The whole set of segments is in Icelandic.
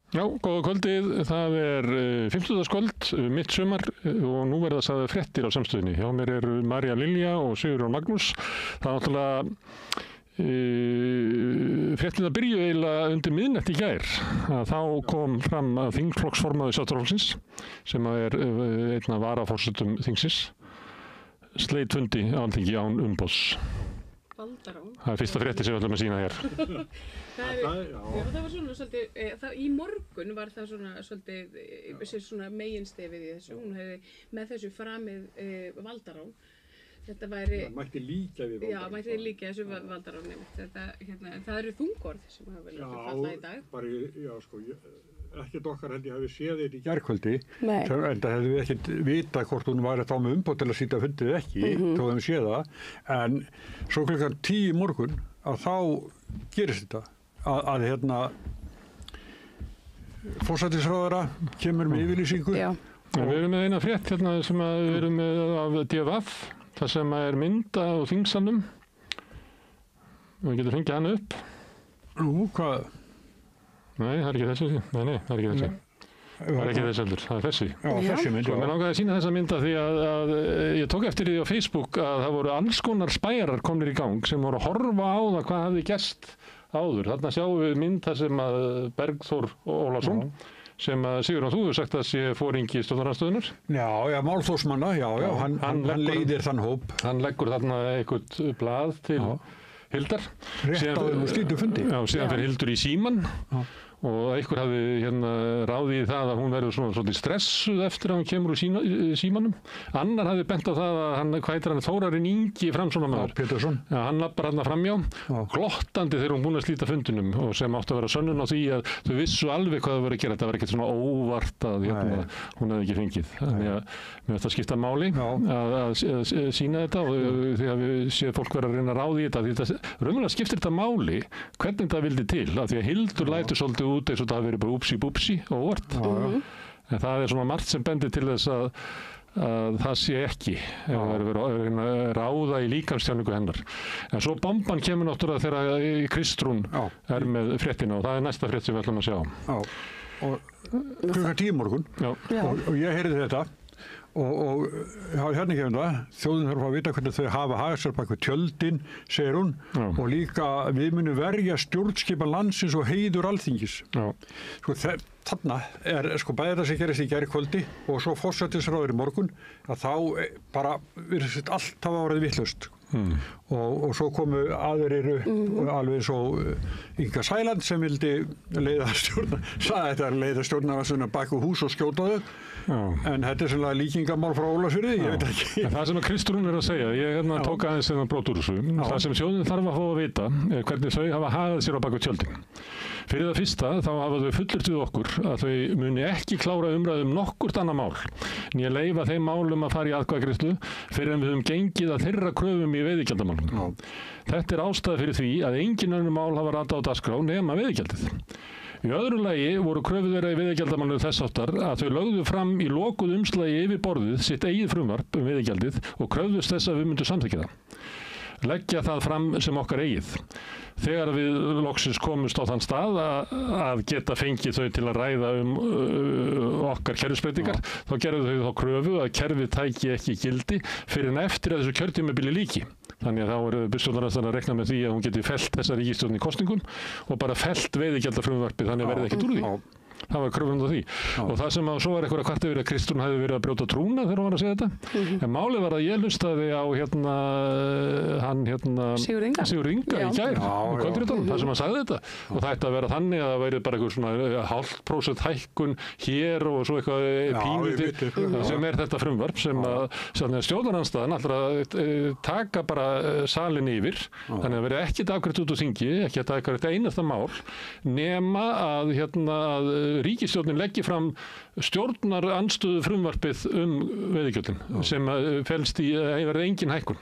Já, góða kvöldið. Það 50. mitt sumar og nú verða sagðar fréttir á samstöðinni. Hjá mér eru María Lilja og Sigurjón Magnús. Það náttúrulega fréttirnar byrjuðu eiginlega undir miðnætti í gær. Þá kom fram að þingflokksformaður Sjálfstæðisflokksins, sem einn af varaforsetum þingsins, sleit fundi á Alþingi án umboðs. Valdarán. Það fyrsta frétti sem við ætlum að sýna hér. það var svona svolítið, í morgun var það svona meginstefið í þessu. Hún hefði með þessu framið valdarán. Þetta væri... Það mætti líka við valdarán. Já, mætti líka þessu valdarán nefnt. En það eru þungorð sem hafa vel falla í dag. Ekkert okkar held ég hafi séð þetta í gærkvöldi, en það hefði við ekkert vitað hvort hún var þá með umboð til að sýta fundið ekki, þó hefum séð það, en svo klukkan 10 í morgun að þá gerist þetta, að forsætisráðherra kemur með yfirlýsingu. Já. Við erum með eina frétt hérna sem við erum með af DFF, það sem mynd á þingsalnum, og við getum fengið hann upp. Nú, hvað? Nei, það ekki þessi. Nei, það ekki þessi. Það ekki þessi heldur, það þessi. Já, þessi mynd. Mér langaði að sýna þessa mynda því að ég tók eftir því á Facebook að það voru alls konar spæjarar komnir í gang sem voru að horfa á það hvað hafði gerst áður. Þarna sjáum við mynd þar sem að Bergþór Ólason, sem að Sigurjón, þú hefur sagt að sé foringi stjórnarandstöðunnar. Já, málþórsmanna, hann leiðir þann hóp. Hann leggur þarna eitthvað blað til Hildar. Rétt áður nú slítur fundi. Já, síðan fyrir Hildur í símann og einhver hafði ráðið í það að hún verður svolítið stressuð eftir að hún kemur úr símanum. Annar hafði bent á það að hann Þórarinn Ingi Framsóknarmaður. Pétursson. Já, hann lappar hann framjá, glottandi þegar hún búin að slíta fundinum og sem átti að vera sönnun á því að þau vissu alveg hvað það verið að gera. Þetta var ekkert svona óvart að hún hefði ekki fengið. Þannig að mér finnst það skipta máli að sýna þetta og þegar við séum fólk vera að reyna að ráða í þetta. Því raunverulega skiptir þetta máli hvernig það vildi til. Af því að Hildur lætur svolítið út eins og það hafi verið bara úpsi óvart. En það svona margt sem bendir til þess að það sé ekki ef það verið að ráða í líkamstjáningu hennar. En svo bomban kemur náttúrulega þegar Kristrún með fréttina og það næsta frétt sem við ætlum að sjá. Og klukkan 10 morgun og ég heyrði þetta og hérna kemur það, þjóðin þarf að vita hvernig þau hafa hagað sér bak við tjöldin, segir hún, og líka við munum verja stjórnskipan landsins og heiður Alþingis. Sko þarna bæði það sem gerist í gærkvöldi og svo forsætisráður í morgun, að þá bara virðist allt hafa orðið vitlaust. Og svo komu aðrir alveg svo Inga Sæland sem vildi leiða stjórnarna bak við hús og skjóta þau. En þetta svona líkingamál frá Ólafsfirði, ég veit ekki. En það sem Kristrún að segja, ég tók aðeins brot úr þessu. Það sem þjóðin þarf að fá að vita hvernig þau hafa hagað sér á bak við tjöldin. Fyrir það fyrsta þá hafa þau fullyrtu við okkur að þau muni ekki klára umræðum nokkurt annað mál, né leyfa þeim málum að fara í atkvæðagreiðslu fyrir en við höfum gengið að þeirra kröfum í veiðigjaldamálum. Þetta ástæða fyrir því að engin önnur mál hafa ratað á dagskrá nema veiðigjaldið. Í öðru lagi voru kröfur þeirra í veiðigjaldamálum þess áttar að þau lögðu fram í lokuð umslagi yfir borðið sitt eigið frumvarp veiðigjaldið og kröfðust þess að við myndum samþykkja það. Leggja það fram sem okkar eigið. Þegar við loksins komumst á þann stað að geta fengið þau til að ræða okkar kerfisbreytingar, þá gerðu þau þá kröfu að kerfið tæki ekki gildi fyrir en eftir að þessu kjörtímabili líki. Þannig að þá eru stjórnarandstaðan að reikna með því að hún geti fellt þessa ríkisstjórn í kosningum og bara fellt veiðigjaldafrumvarpið, þannig verði ekkert úr því. Það var kröfum á því. Og það sem svo var eitthvað kvart yfir að Kristrún hefði verið að brjóta trúna þegar hún var að segja þetta. En málið var að ég hlustaði á Sigurð Inga í gær í kvöldréttunum, þar sem hann sagði þetta. Og það ætti að vera þannig að það væri bara eitthvað svona 0,5% hækkun hér og svo eitthvað pínlítið sem þetta frumvarp sem að stjórnarandstaðan alltaf að taka bara salin yfir. Þannig að verið ekkert afgreitt út úr þingi, ekkert afgreitt einasta mál nema að ríkisstjórnin leggi fram stjórnarandstöðu frumvarpið veiðigjöldin sem felst í að verði engin hækkun.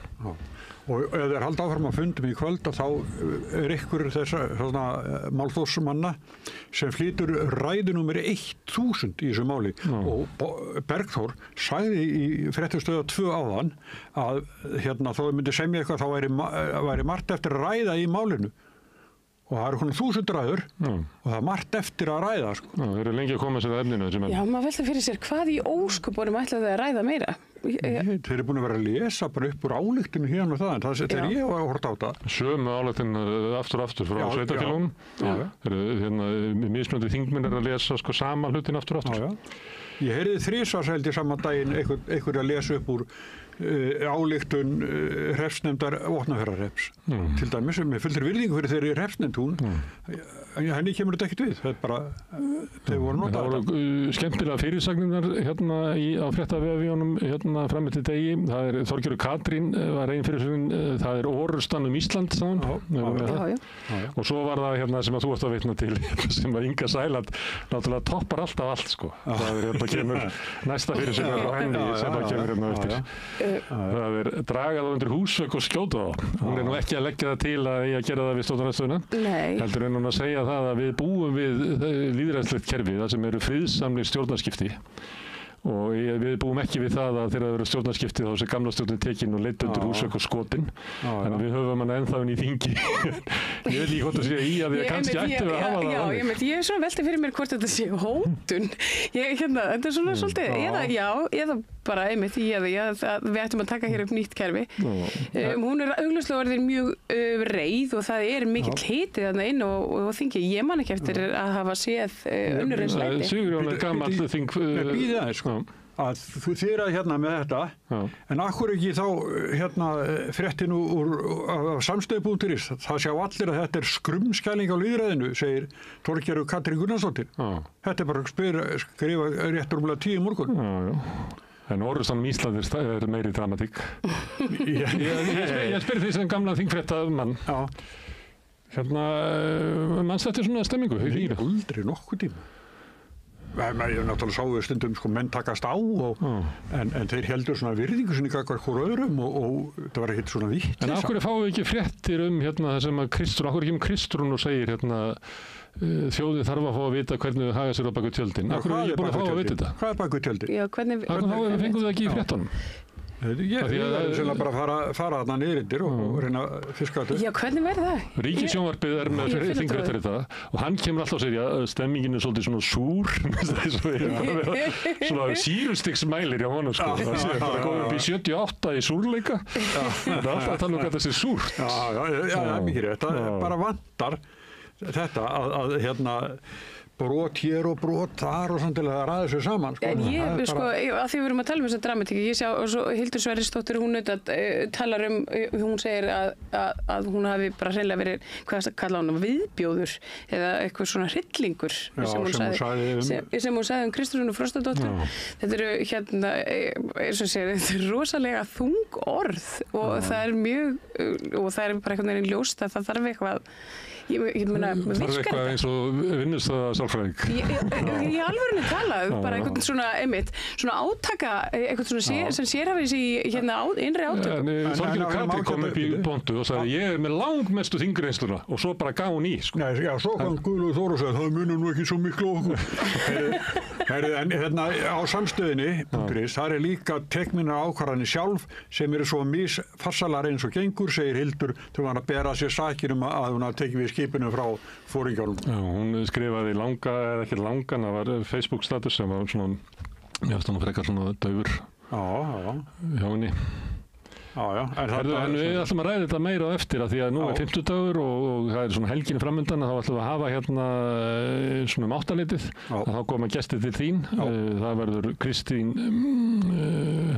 Og ef þeir halda áfram að fundum í kvöld þá ykkur þessa málþórsmanna sem flytur ræðu númer 1000 í þessu máli. Og Bergþór sagði í fréttastöð 2 áðan að þó þau myndi semja eitthvað þá væri margt eftir að ræða í málinu. og það eru 1000 ræður og það er margt eftir að ræða, sko. Já, þeir eru lengi að koma sér að efninu, þessi menn. Já, maður velta fyrir sér, hvað í ósköpunum ætla þau að ræða meira? Þeir eru búin að vera að lesa bara upp úr ályktinu hérna og það, en þegar ég var að horta á það. Sömu ályktinu aftur frá sveitarfélögunum. Þeir eru mismunandi þingmenn að lesa sko sama hlutin aftur. Ég heyrði þrisvar saman daginn einhver að lesa upp úr ályktun hreppsnefndar Vopnafjarðarhrepps. Til dæmis, með fullri virðingu fyrir þeirri hreppsnefnd hún, henni kemur þetta ekkert við. Það er bara, þeir voru notað þetta. Það voru skemmtilega fyrirsagningar hérna á fréttavefinum hérna fram eftir degi. Það er Þorgerður Katrín var ein fyrirsagnin, það er orrustan Ísland, sagði hún. Og svo var það hérna sem að þú ert að vitna til, sem að Inga Sæland náttúrulega toppar alltaf allt, sko. Það er hérna kemur næsta fyrirsagnar frá henni sem það kemur hérna eftir. Það er dragað á undir húsvegg og skjóta á. Hún er nú ekki að leggja það til að ég að gera það við stjórnarandstöðuna. Heldur en hún að segja það að við búum við lýðræðislegt kerfi, það sem eru friðsamleg stjórnarskipti. Og við búum ekki við það að þegar það eru stjórnarskipti þá sé gamla stjórnin tekin og leitt undir húsvegg og skotin. Þannig að við höfum hana ennþá inn í þingi. Ég veit ekki hvort það sé í að því að kannski ættum við að hafa það þannig. Ég er svona veltið fyrir mér hvort þetta sé hótun. Þetta er svona svolítið, eða bara einmitt við ættum að taka hér upp nýtt kerfi. Hún er augljóslega orðin mjög reið og það er mikill hiti þarna inn og þingi. Ég man ekki eftir að hafa séð önnur eins leyti. Sigurjón er gamall þing að þú þýrað hérna með þetta, en akkur ekki þá hérna fréttin úr samstöðu.is, það sjá allir að þetta er skrumskæling á lýðræðinu, segir Þorgerður Katrín Gunnarsdóttir. Þetta er bara skrifa rétt rúmlega 10 morgun. En orrustan Ísland er meiri dramatík. Ég spyr því sem gamla þingfréttamann. Hérna, manns þetta svona stemmingu? Nei, aldrei nokkuð tíma. Ég náttúrulega sáu stundum sko menn takast á en þeir heldur svona virðingu sinni gagnvart hvor öðrum og það var ekkert svona vitt. En af hverju fáum við ekki fréttir hérna það sem að Kristrún, af hverju kemur Kristrún og segir hérna þjóðin þarf að fá að vita hvernig þau haga sér á bak við tjöldin. Af hverju er ég búin að fá að vita þetta? Hvað er bak við tjöldin? Já, hvernig fengum við ekki í fréttunum? Ég er sem að bara fara þarna niðurindir og reyna að fiska þetta. Já, hvernig verður það? Ríkissjónvarpið er með þingfréttir þetta og hann kemur alltaf og segir að stemmingin er svolítið svona súr svona sýrustiksmælir hjá honum sko. Það sé bara góður upp í 78 í súrleika. Það er alltaf að tala um hvað það sé súrt. Já, mikið rétt. Það bara vantar þetta að hérna brot hér og brot þar og samtilega að ræða sér saman. En ég, sko, að því við erum að tala um þessa dramatíki, ég sjá, og svo Hildur Sverrisdóttir, hún talar hún segir að hún hafi bara hreinlega verið, hvað kalla hún, viðbjóður eða eitthvað svona hryllingur sem hún sagði Kristrúnu Frostadóttur. Þetta eru hérna, eins og segir, þetta er rosalega þung orð og það er mjög, og það er bara einhvern veginn ljóst að það þarf eitthvað ég meina, þarf eitthvað eins og vinnustæða sálfræðing. Ég alvörunni talað, bara einhvern svona svona átaka, einhvern svona sem sérhæfis í hérna innri átök. Þorgerður Katrín kom upp í pontu og sagði ég er með langmestu þingreysluna og svo bara gaf hún í. Já, svo kom Guðlaugur Þór og sagði það munum nú ekki svo miklu okkur. En hérna á samstöðinni.is, þar er líka tekninnar ákvarðanir sjálf sem eru svo misfarsalar eins og gengur, segir Hildur, þegar hann að bera sér sakir að hún að tekið við skipinu frá fóringjónum. Já, hún skrifaði eða ekki langan, það var Facebook status sem var svona, ég veist hann frekar svona daufur hjá henni. En við ætlum að ræða þetta meira á eftir að því að nú er 50 dagur og það er svona helgin framöndan að þá ætlum við að hafa hérna svona 8-leitið að þá koma gestir til þín. Það verður Kristín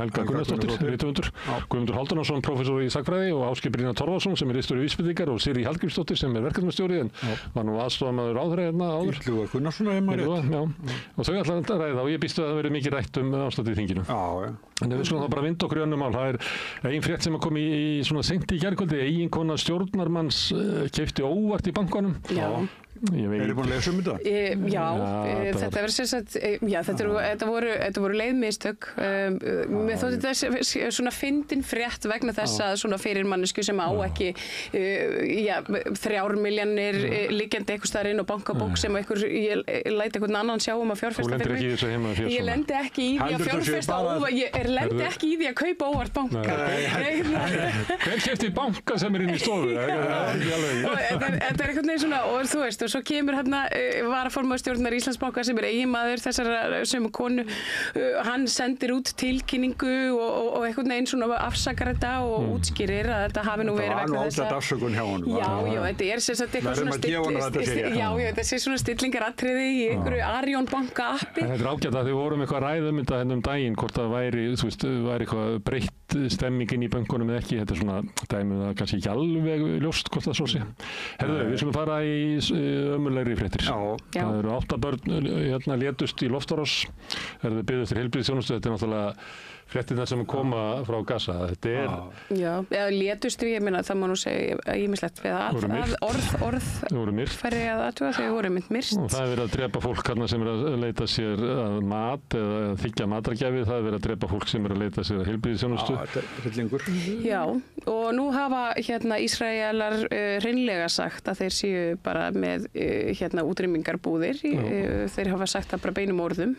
Helga Gunnarsdóttir, rithöfundur, Guðmundur Halldórsson, prófessor í sagnfræði og Ásgeir Brynjar Torfason sem er ritstjóri vísbendingar og Sirrí Hallgrímsdóttir sem er verkefnastjóri en var nú aðstofamaður ráðherra hérna áður. Illuga Gunnarsson hefur maður rétt. Og þau ætla að ræða og ég býst að það verður mikið rætt ástandið í þinginu. En við skulum þá bara vinda okkur í önnur mál. Það er ein frétt sem kom í svona seint í gærkvöldi, eiginkona stjórnarmanns keypti óvart í bankanum. Eru búin að lesa þetta? Þetta verður sem sagt, þetta voru leiðmistök. Mér þótti þetta svona fyndin frétt vegna þess að svona fyrir mannesku sem á ekki 3 milljónir liggjandi einhvers staðar inn á bankabók sem ég læti einhvern annan sjá að fjárfesta fyrir mig. Ég lendi ekki í því að fjárfesta ég lendi ekki í því að kaupa óvart banka. Hver keypti banka sem inn í stofu? Þetta einhvern veginn svona, og þú veist, og svo kemur varaformaður stjórnar Íslandsbanka sem eiginmaður þessara sömu konu, hann sendir út tilkynningu og einhvern veginn svona afsakar þetta og útskýrir að þetta hafi nú verið vegna þess að afsökun hjá honum. Þetta sem sagt eitthvað svona stillingaratriði í einhverju Arion banka appi. Þetta ágætt að þið vorum eitthvað ræðum þetta daginn, hvort það væri eitthvað breytt stemmingin í bönkunum eða ekki. Þetta svona dæmið að kannski ekki alveg ljóst hvort það svo sé. Herðu, við skulum fara í ömurlegri fréttir. Það eru 8 börn létust í loftárás. Það eru byggð eftir heilbrigðisþjónustu. Þetta náttúrulega fréttirnar sem koma frá Gaza. Þetta létust ég meina það má nú segja ýmislegt við orð færri að athuga þau voru mynd myrst. Og það verið að drepa fólk sem að leita sér að mat eða þiggja matargjafi. Það verið að drepa fólk sem að leita sér að heilbrigðisþjónustu. Já, og nú hafa Ísraelar hreinlega sagt að þeir séu bara með útrýmingarbúðir. Þeir hafa sagt það bara beinum orðum.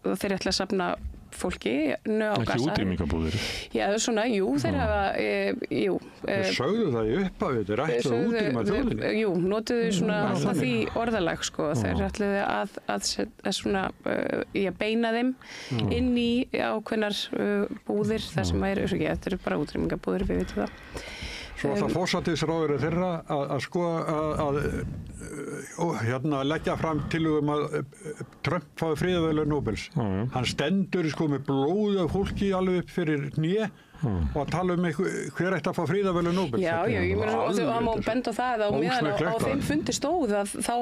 Og þeir ætla að safna fólki á Gaza. Ekki útrýmingarbúðir? Já, svona, jú, þeir hafa, Þeir sögðu það í upphafi, þeir ætlaðu að útrýma þjóðinni. Jú, notuðu svona alltaf því orðalag, sko. Þeir ætlaðu að svona, beina þeim inn í ákveðnar búðir, þar sem þetta eru bara útrýmingarbúðir, við vitum það. Svo það forsætisráðherra þeirra að leggja fram tillögum að Trump fái friðarverðlaun Nóbels. Hann stendur með blóð af fólki alveg upp fyrir hné og að tala hver ætti að fá friðarverðlaun Nóbels. Já, ég meina, og það má benda á það að meðan á þeim fundi stóð að þá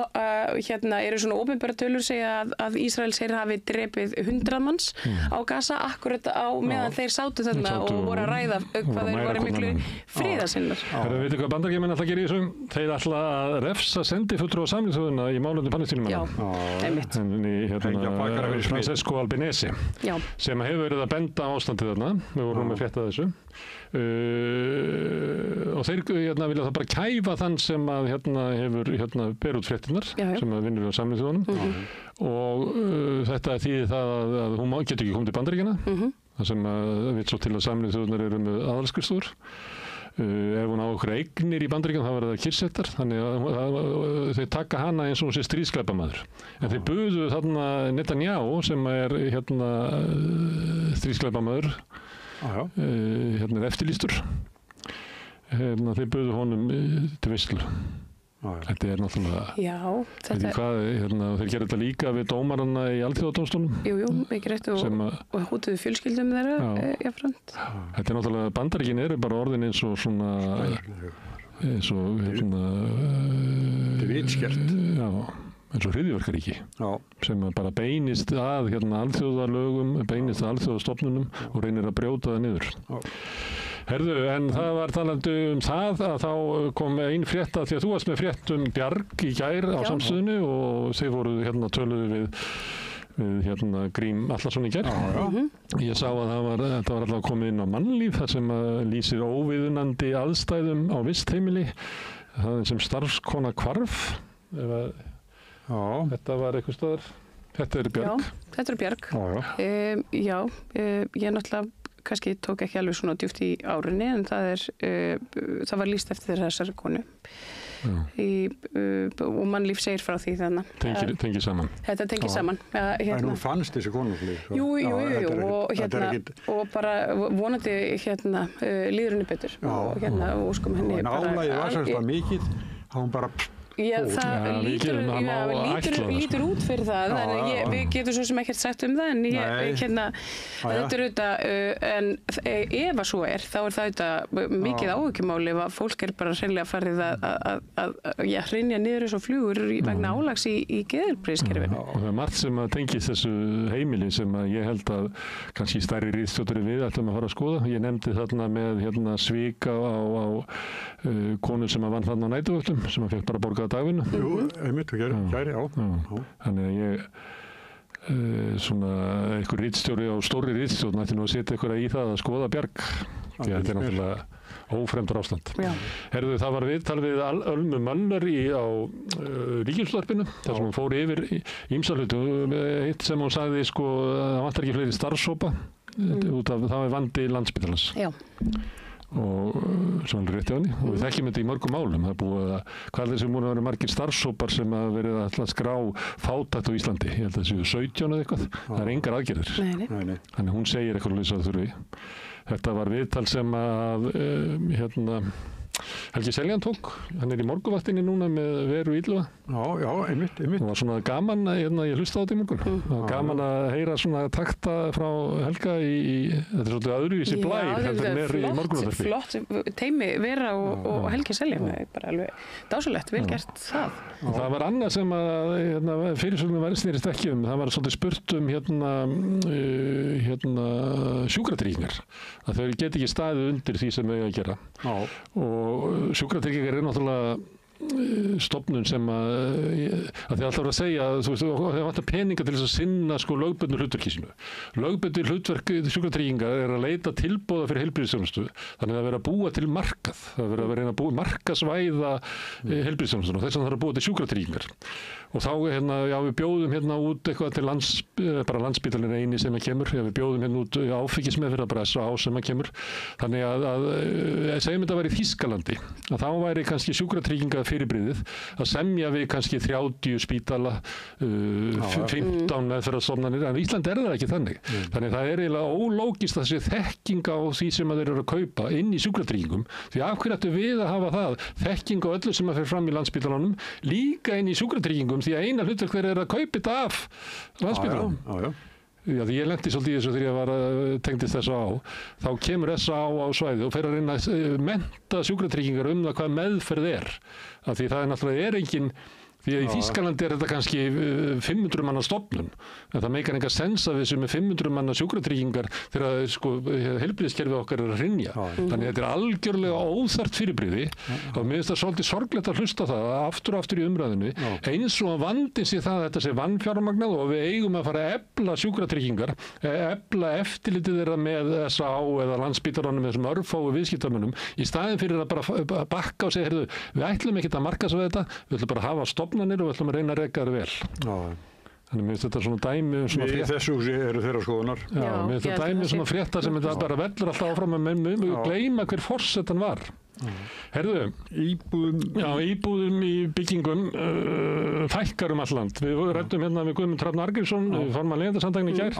eru svona opinbera tölur segja að Ísraels herr hafi drepið 100 manns á Gaza akkurat á meðan þeir sátu þarna og voru að ræða hvað þeir voru miklu friðarsinnar. Veitu hvað Bandaríkjamenn ætla að gera í þessu? Þeir ætla að refsa sendifulltrúa Sameinuðu þjóðanna í málefnum Palestínumanna. Francesco Albanese sem hefur verið að benda ástandið þarna. Við vorum með frétta þessu. Og þeir vilja það bara kæfa þann sem að hefur ber út fréttirnar sem að vinnur á Sameinuðu þjóðunum og þetta þýðir það að hún getur ekki komið til Bandaríkjanna það sem vill svo til að Sameinuðu þjóðurnar eru með aðalskrifstofur. Ef hún á okkur eignir í Bandaríkjunum þá verður það kyrrsettar, þannig að þeir taka hana eins og hún sé stríðsglæpamaður. En þeir buðu þarna Netanyahu sem er stríðsglæpamaður, eftirlýstur. Þeir buðu honum til veislu. Þetta er náttúrulega... Já, þetta... þeir gerðu þetta líka við dómarana í Alþjóðadómstólnum. Jú, mikið rétt og hótuðu fjölskyldum þeirra jafnframt. Þetta er náttúrulega, Bandaríkin eru bara orðin eins og svona... eins og þetta er vitskert. Já, eins og hryðjuverkaríki. Sem bara beinist að alþjóðalögum, beinist að alþjóðastofnunum og reynir að brjóta það niður. Herðu, en það var talandi það að þá kom ein frétta því að þú varst með frétt Bjarg í gær á Samstöðinni og þeir voru töluðu við Grím Allarsson í gær. Ég sá að þetta var alltaf komið inn á Mannlíf þar sem lýsir óviðunandi aðstæðum á vistheimili það sem starfskona hvarf. Þetta var eitthvað staðar. Þetta er Bjarg. Já, þetta er Bjarg. Ég náttúrulega kannski tók ekki alveg svona djúpt í árinni en það var lýst eftir þessari konu og Mannlíf segir frá því þannig. Tengir saman. Þetta tengir saman. En hún fannst þessi konu? Jú, og bara vonandi líður henni betur og óskum henni bara... En álagið var sérst mikið, hún bara... Já, það lítur út fyrir það, við getum svo sem ekkert sagt það, en þetta er auðvitað, en ef að svo þá er það auðvitað mikið áhyggjumáli ef að fólk bara hreinlega farið að hrynja niður eins og flugur vegna álags í geðheilbrigðiskerfinu. Og það er margt sem að tengist þessu heimili sem að ég held að kannski stærri ritstjóri við ætlum að fara að skoða. Ég nefndi þarna með svika á konu sem að vann þarna á næturvöktum sem að fekk bara borgað langa dagvinnu. Jú, einmitt, og gæri, já. Þannig að ég, svona einhver ritstjóri á stórri ritstjórn ætti nú að setja einhverja í það að skoða Bjarg. Því að þetta er náttúrulega ófremdur ástand. Herðu, það var viðtal við Ölmu Möller á Ríkisútvarpinu, þar sem hún fór yfir ýmsa hluti. Eitt sem hún sagði, sko, það vantar ekki fleiri starfshópa, út af það er vandi Landspítalans. Já. Og svona rétti á henni. Og við þekkjum þetta í mörgum málum. Það er búið að, hvað er þessi múin að vera margir starfshópar sem að verið að skrá fátækt á Íslandi. Ég held að það séu 17 eða eitthvað. Það er engar aðgerðir. Nei. Þannig hún segir eitthvað lýs að þurfi. Þetta var viðtal sem að Helgi Seljan tók, hann í morgunvaktinni núna með Veru Ylva. Já, einmitt. Það var svona gaman, ég hlusta á þetta í morgun. Það var gaman að heyra svona takta frá Helga þetta er svolítið öðruvísi blær heldur en er í morgunvaktinni. Flott teimi Vera og Helgi Seljan, bara alveg dásalegt, vel gert það. Það var annað sem að fyrirsögnum var snýrist ekki það var svolítið spurt sjúkratryggingar, að þau get ekki staðið undir því sem þau að gera. Og sjúkratryggingar er náttúrulega stofnun sem að því alltaf að segja það vantar peninga til þess að sinna lögbundnu hlutverki sínu. Lögbundnu hlutverk sjúkratryggingar er að leita tilboða fyrir heilbrigðisþjónustu, þannig að vera að búa til markað, það vera að reyna að búa markasvæða heilbrigðisþjónustu og þess að það er að búa til sjúkratryggingar. Og þá við bjóðum út eitthvað til bara Landspítalinn eini sem kemur, við bjóðum út áfengismeðferð, bara SA sem kemur. Þannig að segjum þetta væri í Þýskalandi, að þá væri kannski sjúkratrygginga fyrirbrigðið að semja við kannski 30 spítala, 15 meðferðarstofnanir, en í Íslandi er það ekki þannig. Þannig það er eiginlega ólógist að þessi þekking á því sem þeir eru að kaupa inn í sjúkratryggingum, því af hverju ættu við að hafa það, þekking á öllu sem fer fram í Landspítalanum, líka inn í sjúkratryggingum, því að eina hlutverk þeir eru að kaupa þetta af Landspítalanum. Já, því ég lenti svolítið í þessu þegar ég var tengdist þess á, þá kemur SA á svæði og fer að reyna að mennta sjúkratryggingar það hvað meðferð er. Af því það náttúrulega engin, því að í Þýskalandi er þetta kannski 500 manna stofnun, en það meikar enga sens að þessu með 500 manna sjúkratryggingar þegar heilbrigðiskerfið okkar er að hrynja. Þannig að þetta er algjörlega óþarft fyrirbrigði og mér finnst það svolítið sorglegt að hlusta það aftur og aftur í umræðinu, eins og að vandinn sé það að þetta sé vannfjármagnað og við eigum að fara að efla sjúkratryggingar, efla eftirlitið þeirra með SA eða Landspítalanum með þessum örfáu viðskiptamönnum, í staðinn fyrir að bara bakka og segja, heyrðu, við ætlum ekkert að markaðsvæða þetta, við ætlum bara að hafa stofnanir og við ætlum að reyna að reka það vel. Þannig mér finnst þetta svona dæmi svona frétta. Í þessu eru þeirra skoðunar. Já, mér finnst þetta dæmi svona frétta sem þetta bara vellur alltaf áfram með gleyma hver forsetan var. Herðu, íbúðum í byggingum fækkar all land. Við ræddum hérna við Guðmund Hrafn Arngrímsson, formann Leigjendasamtakanna í gær,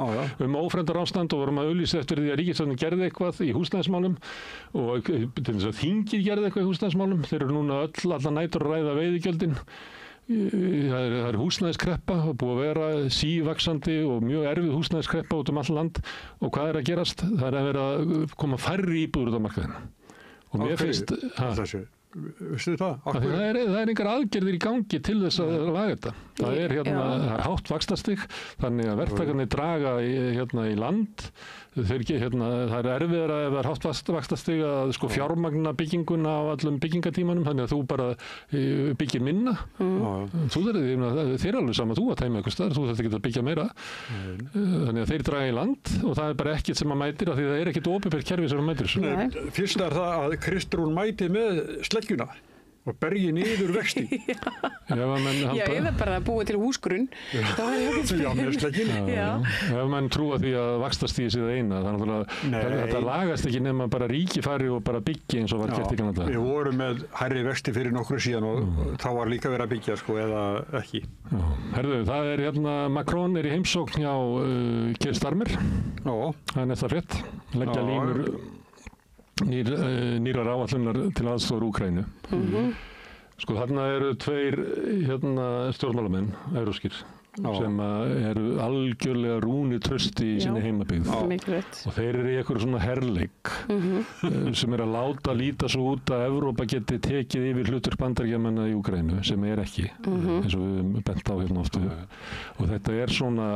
ófremdar ástand og vorum að auglýsa eftir því að ríkisstjórnin gerði eitthvað í húsnæðismálum og til þess að þingið gerði eitthvað í húsnæðismálum. Þeir eru núna allar nætur að ræða veiðigjöldin. Það er húsnæðiskreppa og búið að vera sívaxandi og mjög erfið húsnæðiskreppa út all land og hvað er að gerast? Það er að vera að koma færri íbúður út á markaðinu. Og mér finnst Vistu það? Það er engar aðgerðir í gangi til þess að laga þetta. Það er hátt vaxtastig, þannig að verktakarnir draga í land. Það er erfiðara ef það er hátt vaxtastig að fjármagna bygginguna á allum byggingatímanum, þannig að þú bara byggir minna. Þeir er alveg sama, þú að tæma eitthvað staðar, þú þarft ekki að byggja meira. Þannig að þeir draga í land og það er bara ekkert sem að mætir, af því það er ekkert opinbert kerfi sem að mætir. Fyrst er það að Kristrún mæti með sleggjuna og bergi niður vexti. Eða bara að búa til húsgrunn. Ef mann trúa því að vaxtastíði sé það eina, þannig að þetta lagast ekki nema bara ríki fari og bara byggja eins og var gert í Kanada. Við vorum með hærri vexti fyrir nokkru síðan og þá var líka verið að byggja eða ekki. Herðu, það er Macron er í heimsókn hjá Keir Starmer. Það er næsta frétt. Leggja línur nýrar áætlunar til aðstoðar Úkraínu. Þarna eru tveir stjórnmálamenn, evrópskir, sem eru algjörlega rúnir trausti í sinni heimabyggð. Og þeir eru í einhverju svona herleik sem er að láta líta svo út að Evrópa geti tekið yfir hlutverk Bandaríkjamanna í Úkraínu, sem er ekki, eins og við höfum bent á ofta. Og þetta er svona,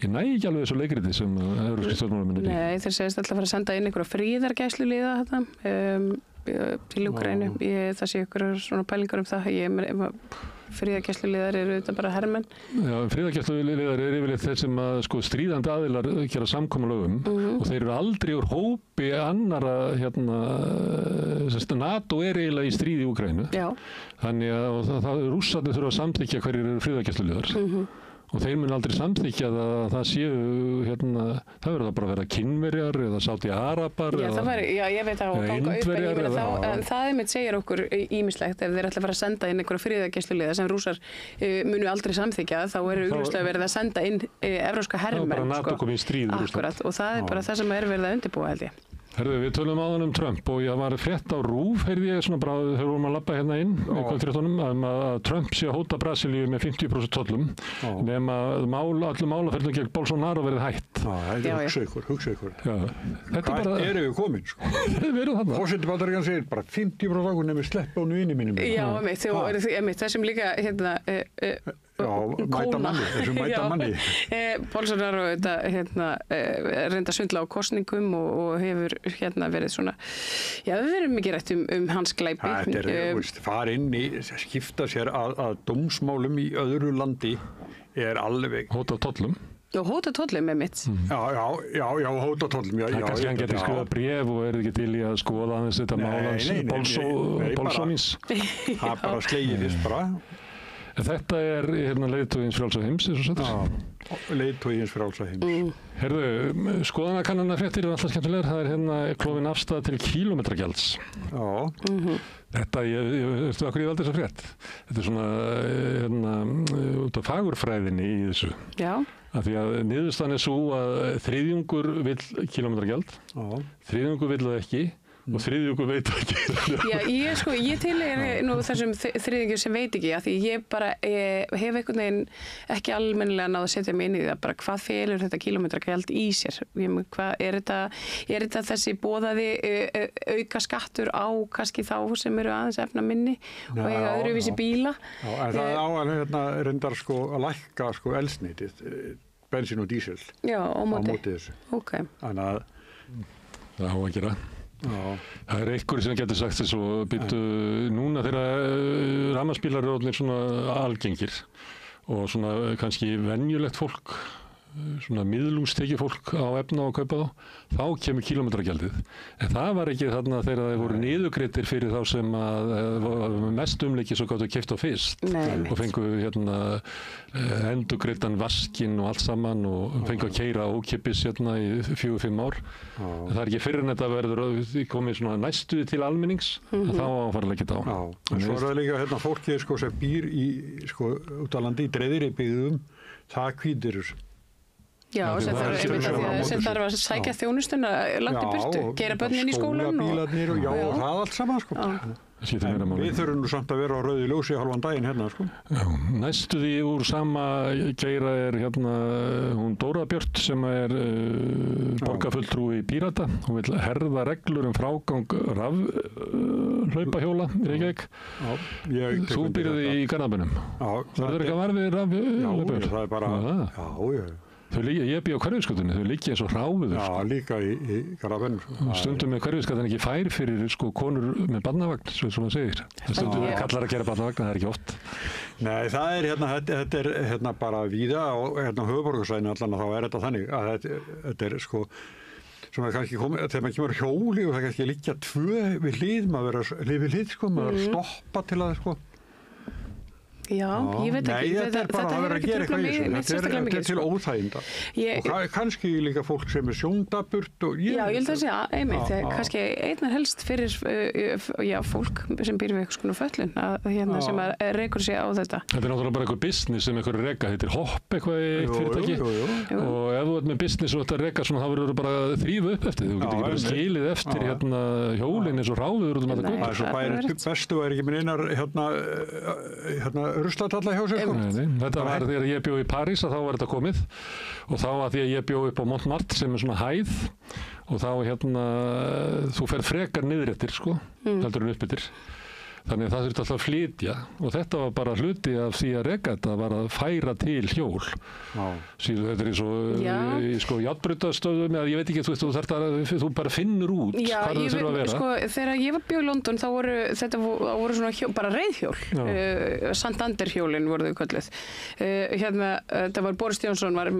ég næ ekki alveg þessu leikriti sem evrópski stjórnmálamenn eru í. Nei, þeir segist alltaf að fara að senda inn einhverja fríðargæsluliða þetta. til Úkraínu. Það sé ykkur svona pælingar það. Friðargæsluliðar eru auðvitað bara hermenn. Já, friðargæsluliðar eru yfirleitt þeir sem að stríðandi aðilar gera samkomulögum og þeir eru aldrei úr hópi annara NATO eiginlega í stríði í Úkraínu. Já. Þannig að Rússarnir þurfa að samþykkja hverjir eru friðargæsluliðar. Og þeir mun aldrei samþykkja að það séu, það verður það bara að vera Kínverjar eða Sádi-Arabar eða ég veit það, Indverjar. En það einmitt segir okkur ýmislegt ef þeir ætla að fara að senda inn einhverja friðargæsluliða sem Rússar munu aldrei samþykkja, þá eru augljóslega verið að senda inn evrópska hermenn. Það er bara NATO komið í stríð. Akkurat, og það er bara það sem er verið að undirbúa, held ég. Herðu, við tölum áðan Trump og ég var frétt á RÚV, heyrði ég svona bara þegar vorum að labba hérna inn í kvöldfréttunum að Trump sé að hóta Brasilíu með 50% tollum nema öllum málaferðum gegn Bolsonaro verið hætt. Hugsa ykkur. Hvað erum við komin, sko? Við erum þarna. Forseti Bandaríkjanna segir bara 50% okkur nefnir sleppa á nýjunni mínum. Já, þessum líka mæta manni. Bolsonaro reynda svindla á kosningum og hefur verið svona, við verum mikið rætt hans glæpi. Þetta fara inn í, skipta sér að dómsmálum í öðru landi alveg. Hóta tollum. Já, hóta tollum mitt. Já, hóta tollum. Kannski hann getur skrifað bréf og þið ekki til í að skoða aðeins þetta mál Bolsonís. Það bara slegið þess bara. Þetta leiðtogi hins frjálsa heims, eins og settur. Leiðtogi hins frjálsa heims. Herðu, skoðanakannanafréttir eru alltaf skemmtilegar. Það er klofin afstæða til kílómetragjalds. Já. Þetta, veistu hvað ég valdi þessa frétt? Þetta er svona út af fagurfræðinni í þessu. Já. Af því að niðurstaðan er svo að þriðjungur vill kílómetragjald, þriðjungur vill það ekki. Og þriðjungur veit ekki. Já, ég tilheyri nú þessum þriðjungur sem veit ekki, af því ég bara hef einhvern veginn ekki almennilega náð að setja mig inn í það, bara hvað felur þetta kílómetragjald í sér? Er þetta þessi boðaði auka skattur á kannski þá sem eru aðeins efna minni og eiga öðruvísi bíla? Já, en það á að reyndar að lækka eldsneytið, bensín og dísil. Já, á móti þessu. Ok. Þannig að það á að gera. Það er einhverju sem getur sagt þess og býttu núna þegar rafmagnsbílar eru orðnir svona algengir og svona kannski venjulegt fólk, svona miðlungstekið fólk á efna og kaupa þá kemur kílómetragjaldið. En það var ekki þarna þegar þeir voru niðurgreiddir fyrir þá sem mest umleikið svo gáttu keypt á fyrst og fengu endurgreiddan vaskinn og allt saman og fengu að keyra ókeypis í 4-5 ár. Það er ekki fyrir en þetta verður komið svona næstu til almennings en þá fara að leggja þetta á. En svo er það líka fólkið sem býr út á landi í dreifðri byggðum, það hvítir þessu. Já, sem þarf að sækja þjónustuna langt í burtu, gera börnin í skólan skólabílarnir og það allt saman, sko. En við þurfum nú samt að vera á rauðu ljósi halvan daginn hérna, sko. Já, næstu því úr sama geira er hún Dóra Björt sem er borgarfulltrúi Pírata. Hún vil herða reglur frágang rafhlaupahjóla í Reykjavík. Þú byrjaði í Garðabænum. Verður ekki að varfið rafhlaupahjól? Já, það er bara, Ég bý á Hverfisgötunni, þau liggja eins og ráfiður. Já, líka í Garðabænum. Stundum er Hverfisgatan ekki fær fyrir konur með barnavagn, svo maður segir. Stundum er kallar að gera barnavagn, það er ekki oft. Nei, það er þetta er bara víða og höfuðborgarsvæðinu allan þá er þetta þannig að þetta er sem er kannski komið, þegar maður kemur hjóli og það kannski liggja tvö við hlið, maður verður hlið við hlið, maður verður stoppa til að Já, ég veit ekki. Nei, þetta er bara að vera að gera eitthvað í þessu. Þetta er til óþæginda. Og kannski líka fólk sem er sjóndaburt og Já, ég held að segja, einmitt, kannski einnar helst fyrir fólk sem býr við eitthvað föllun sem rekur sig á þetta. Þetta er náttúrulega bara eitthvað business sem eitthvað reka, þetta er hopp eitthvað í fyrirtæki og ef þú ert með business og þetta reka svona, þá verður þú bara að þrífa upp eftir. Þú getur ekki bara skilið eftir hjólinn eins og ráfiður út um þetta götu. Bestu væri ekki með einar ruslatalla hjá sér. Þetta var þegar ég bjó í París að þá var þetta komið og þá að því að ég bjó upp á Montmartre sem er svona hæð og þá þú ferð frekar niðréttir heldur en uppbyttir Þannig að það þurfti alltaf að flytja og þetta var bara hluti af því að reka þetta var að færa til hjól. Síðan þetta í svo járnbrautastöðum eða ég veit ekki, þú bara finnur út hvað það þurfa að vera. Sko, þegar ég var bjóð í London þá voru svona bara reiðhjól, Santander-hjólin voru þau kölluð. Það var Boris Johnson var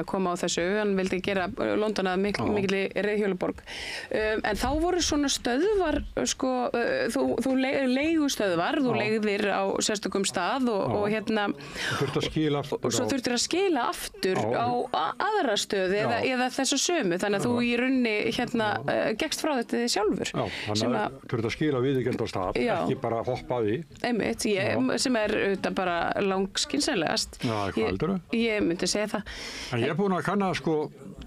koma á þessu, hann vildi gera London að mikilli reiðhjólaborg. En þá voru svona stöðvar, sko, þú leigustöðvar, þú leigðir á sérstökum stað og svo þurftir að skila aftur á aðra stöð eða þessu sömu, þannig að þú í runni gekkst frá þetta þið sjálfur. Já, þannig að þurftir að skila viðurkennd á stað, ekki bara hoppa að því. Einmitt, sem auðvitað bara langskynsamlegast. Já, hvað heldurðu? Ég myndi segja það. En ég er búin að kanna, sko,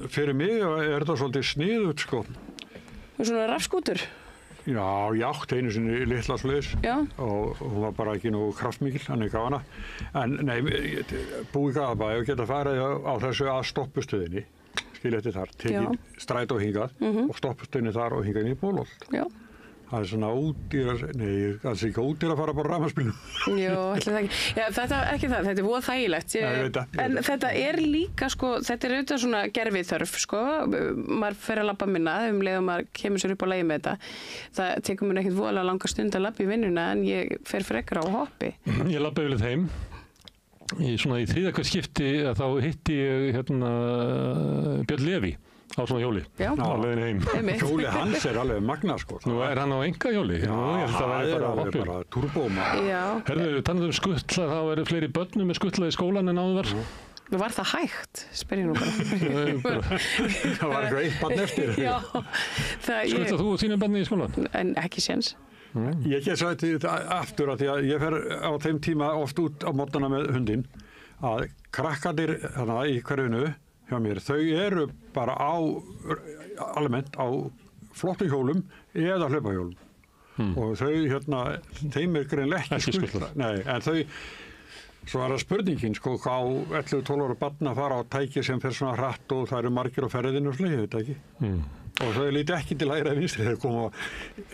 fyrir mig er þetta svolítið sniðugt, sko. Svona rafskútur? Já, ég átti einu sinni litla svoleiðis og hún var bara ekki nógu kraftmikil, þannig gaf hana. En nei, búið Garðabæ og geta farið á þessu að stoppustöðinni, skilja eftir þar, tekið strætó hingað og stoppustöðinni þar og hingað inn í Bólholt. Já. Það er svona ódýrar, það er ekki ódýrar að fara bara á rafmagnsbílnum. Jú, ætli það ekki. Já, þetta er ekki það, þetta er voða þægilegt. Ég veit það. En þetta er líka, sko, þetta er auðvitað svona gerviþörf, sko. Maður fer að labba minna leið og maður kemur sér upp á leið með þetta. Það tekur mér ekkert voðalega langa stund að labba í vinnuna en ég fer frekar á hoppi. Ég labba yfirleitt heim. Í þriðja hvert skipti þá hitti ég Björn Leví á svona hjóli á leiðinni heim. Hjóli hans er alveg magna, sko. Nú er hann á engahjóli. Já, það er bara turbóma. Herðu, talandi skutla, þá eru fleiri börnum með skutla í skólan en áður var. Var það hægt? Spyr ég nú bara. Það var eitthvað eitt barn eftir. Skutla þú þínu barni í skólan? En ekki séns. Ég get svo þetta aftur að því að ég fer á þeim tíma oft út á morgnana með hundinn að krakkarnir í hverfinu hjá mér, þau eru bara almennt á flottum hjólum eða hlaupahjólum og þau þeim er greinlega ekki skutla. Nei, en þau, svo er það spurningin, sko, á 11-12 ára barn að fara á tæki sem fer svona hratt og það eru margir á ferðinu og slegið, þetta ekki. Og þau líti ekki til hægri að vinstri, þeir koma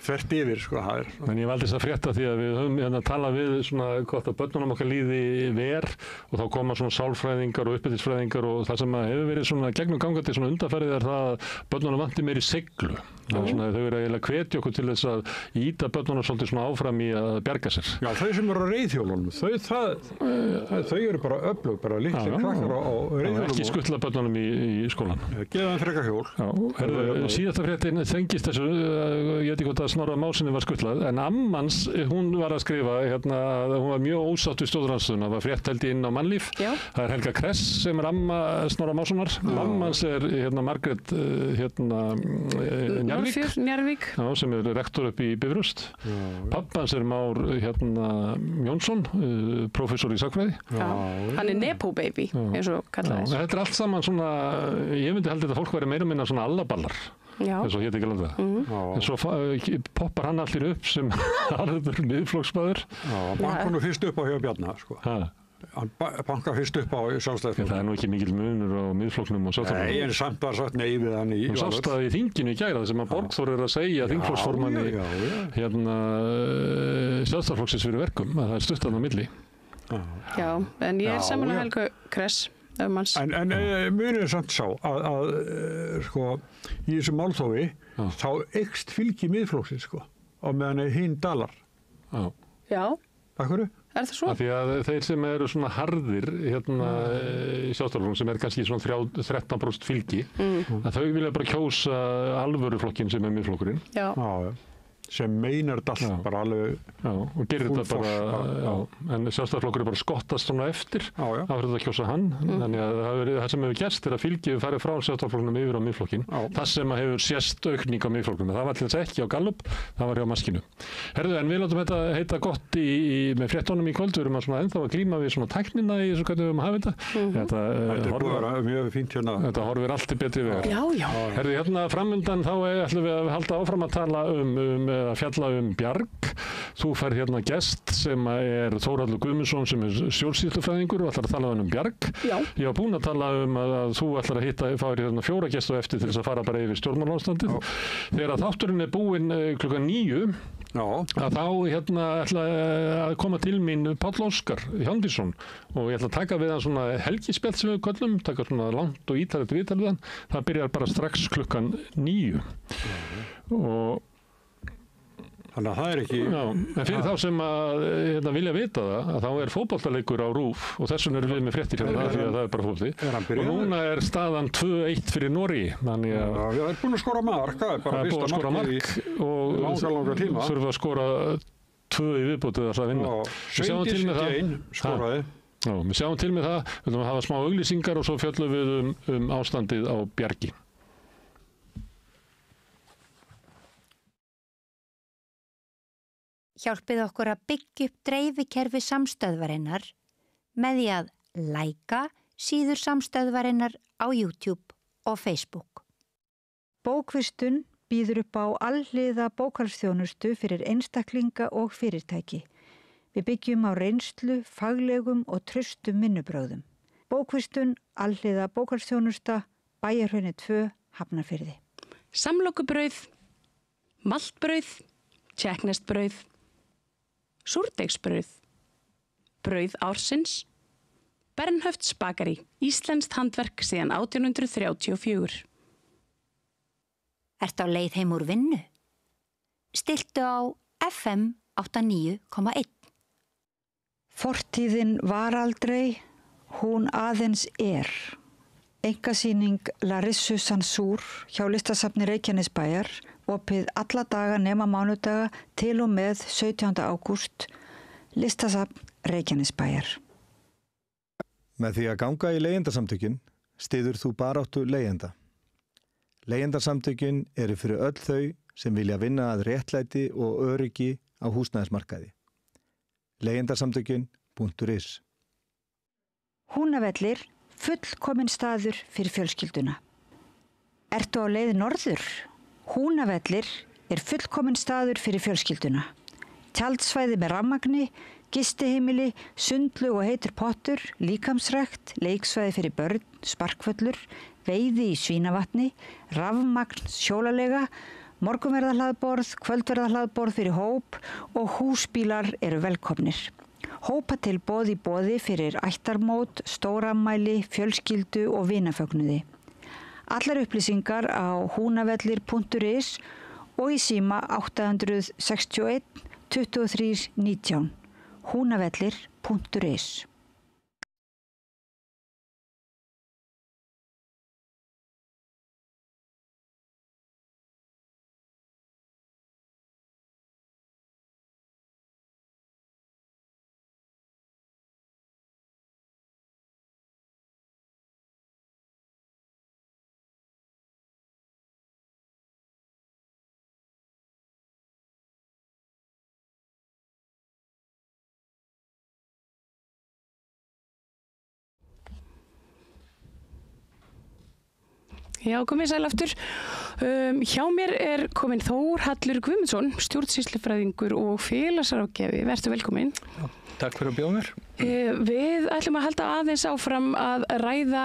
þvert yfir, sko, það er. En ég valdi þess að frétta því að við höfum talað við svona hvort að börnunum okkar líði ver og þá koma svona sálfræðingar og uppeldisfræðingar og það sem hefur verið svona gegnum gangandi svona undanfærið er það að börnunum vanti meiri seglu. Það er svona, þau eru eiginlega hvetja okkur til þess að ýta börnunum svolítið svona áfram í að bjarga sér. Já, þau sem eru á reiðhjólunum, þau eru bara öflug, bara litlir krakkar á reiðhjólunum. Ekki skutla börnunum í skólan. Geða þeim frekar hjól. Síðasta fréttin þengist þessu, ég veit ekki hvort að Snorra Másinni var skutlað, en ammans, hún var að skrifa, hún var mjög ósátt við stóðrannstöðuna, það var frétt held inn á Mannlíf. Það er Helga Kress sem er amma Snorra Másonar, ammans er Margrét Njarðvík, sem er rektor upp í Bifröst. Pappans er Már Jónsson, prófessor í sagnfræði. Hann er Nepo baby, eins og kallaði þess. Þetta er allt saman svona, ég myndi held að fólk væri meira minna svona allaballar. Þess að hétt ekki landa. En svo poppar hann allir upp sem harður miðflokksmaður. Bankar nú fyrst upp á hjá Bjarna, sko. Hann bankar fyrst upp á Sjálfstæðisflokknum. Það er nú ekki mikil munur á miðflokknum og Sjálfstæðisflokknum. Nei, en samt var satt nei við hann í... Þú sást það í þinginu í gæra sem að Borgþór er að segja þingflokksformanni Sjálfstæðisflokksins fyrir verkum að það er stutt þarna á milli. Já, en ég er samanlega Helgu Kress. En munið er samt sá að sko, í þessu málþófi þá eykst fylgi miðflokksins, sko, á meðan hinn dalar. Já. Akkurru? Er það svo? Af því að þeir sem eru svona harðir í Sjálfstæðisflokknum sem er kannski svona 13% fylgi, að þau vilja bara kjósa alvöruflokkin sem er miðflokkurinn. Já. Sem meinar þetta bara alveg og gerir þetta bara en Sjálfstæðisflokkur er bara skottast svona eftir að verður þetta að kjósa hann þannig að það sem hefur gerst er að fylgið farið frá Sjálfstæðisflokknum yfir á miðflokkin það sem hefur sést aukning á miðflokknum það var til þess ekki á Gallup, það var hjá Maskínu. Herðu, en við látum þetta heita gott með fréttunum í kvöld, við erum að ennþá að glíma við svona tæknina í þessu hvernig við höfum að hafa þetta horfir allt til betri vegar. Herðu, hérna framundan þá ætlum við að halda áfram að tala að fjalla Bjarg. Þú fær hérna gest sem er Þórhallur Guðmundsson sem er stjórnsýslufræðingur og ætlar að tala Bjarg. Já. Ég var búinn að tala að þú ætlar að fá hérna 4 gesti eftir til þess að fara bara yfir stjórnmálaástandið. Þegar þátturinn er búinn klukkan 9 að þá ætla að koma til mín Páll Óskar Hjálmtýsson og ég ætla að taka við hann svona helgispjall sem við köllum, taka svona langt og ítarlegt viðtal við hann. Það byrjar bara strax klukkan 9 og þannig að það ekki... Já, en fyrir þá sem að vilja vita það, að þá fótboltaleikur á RÚV og þessum erum við með fréttir hérna því að það bara fótbolti. Og núna staðan 2-1 fyrir Noregi, þannig að... Já, það búin að skora mark, það bara fyrsta mark og langa tíma. Þurfa að skora 2 í viðbótið að vinna. Sveindís skoraði. Já, við sjáum til með það, við viljum að hafa smá auglýsingar og svo fjöllum við ástandið á Bjargi. Hjálpið okkur að byggja upp dreifikerfi samstöðvarinnar með því að læka síður samstöðvarinnar á YouTube og Facebook. Bókvistun býður upp á alhliða bókhaldsþjónustu fyrir einstaklinga og fyrirtæki. Við byggjum á reynslu, faglegum og traustum vinnubrögðum. Bókvistun, alhliða bókhaldsþjónusta, Bæjarhrauni 2, Hafnarfirði. Samlokubrauð, maltbrauð, tékkneskt-brauð, súrdeigsbrauð, brauð ársins, Bernhöfts bakari, íslenskt handverk síðan 1834. Ertu á leið heim úr vinnu? Stilltu á FM 89,1. Fortíðin var aldrei, hún aðeins Einkasýning Larissu Sansúr hjá Listasafni Reykjanesbæjar, opið alla daga nema mánudaga til og með 17. ágúst, Listasafn Reykjanesbæjar. Með því að ganga í leigjendasamtökin styður þú baráttu leigjenda. Leigjendasamtökin eru fyrir öll þau sem vilja vinna að réttlæti og öryggi á húsnæðismarkaði. Leigjendasamtökin.is. Húnavellir, fullkominn staður fyrir fjölskylduna. Ertu á leið norður? Húnavellir fullkominn staður fyrir fjölskylduna. Tjaldsvæði með rafmagni, gistiheimili, sundlu og heitur pottur, líkamsrækt, leiksvæði fyrir börn, sparkvöllur, veiði í Svínavatni, rafmagn sjólalega, morgunverðarhlaðborð, kvöldverðarhlaðborð fyrir hóp og húsbílar eru velkomnir. Hópatilboð í boði fyrir ættarmót, stórafmæli, fjölskyldu og vinafögnuði. Allar upplýsingar á húnavellir.is og í síma 861 23 19. húnavellir.is. Já, komið sæl aftur. Hjá mér kominn Þórhallur Guðmundsson, stjórnsýslufræðingur og félagsráðgjafi. Vertu velkominn. Já, takk fyrir að bjóða mér. Við ætlum að halda aðeins áfram að ræða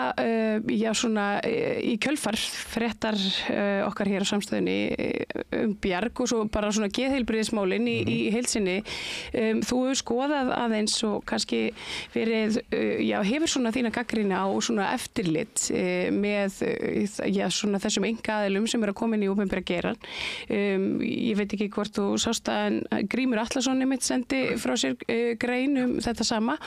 í kjölfar fréttar okkar hér á samstöðunni Bjarg og svo bara svona geðheilbrigðismálin í heilsinni. Þú hefur skoðað aðeins og kannski verið, hefur svona þína gagnrýni á svona eftirlit með svona þessum einkaaðilum sem eru að koma inn í opinbera geirann. Ég veit ekki hvort þú sást að Grímur Atlason einmitt sendi frá sér grein þetta sama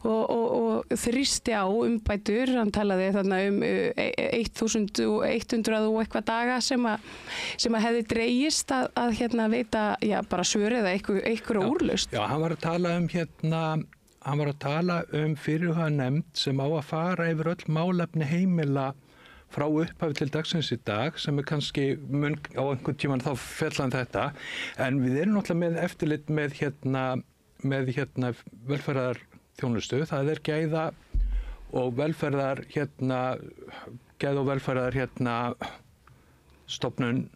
og þrýsti á umbætur. Hann talaði þarna 1100 og eitthvað daga sem að hefði dregist að veita bara svör eða einhverja úrlausn. Já, hann var að tala um fyrirhugaða nefnd sem á að fara yfir öll málefni heimila frá upphafi til dagsins í dag, sem kannski mun á einhvern tímann þá fjallan þetta, en við erum náttúrulega með eftirlit með velferðarþjónustu. Það gæða og velferðar stofnun,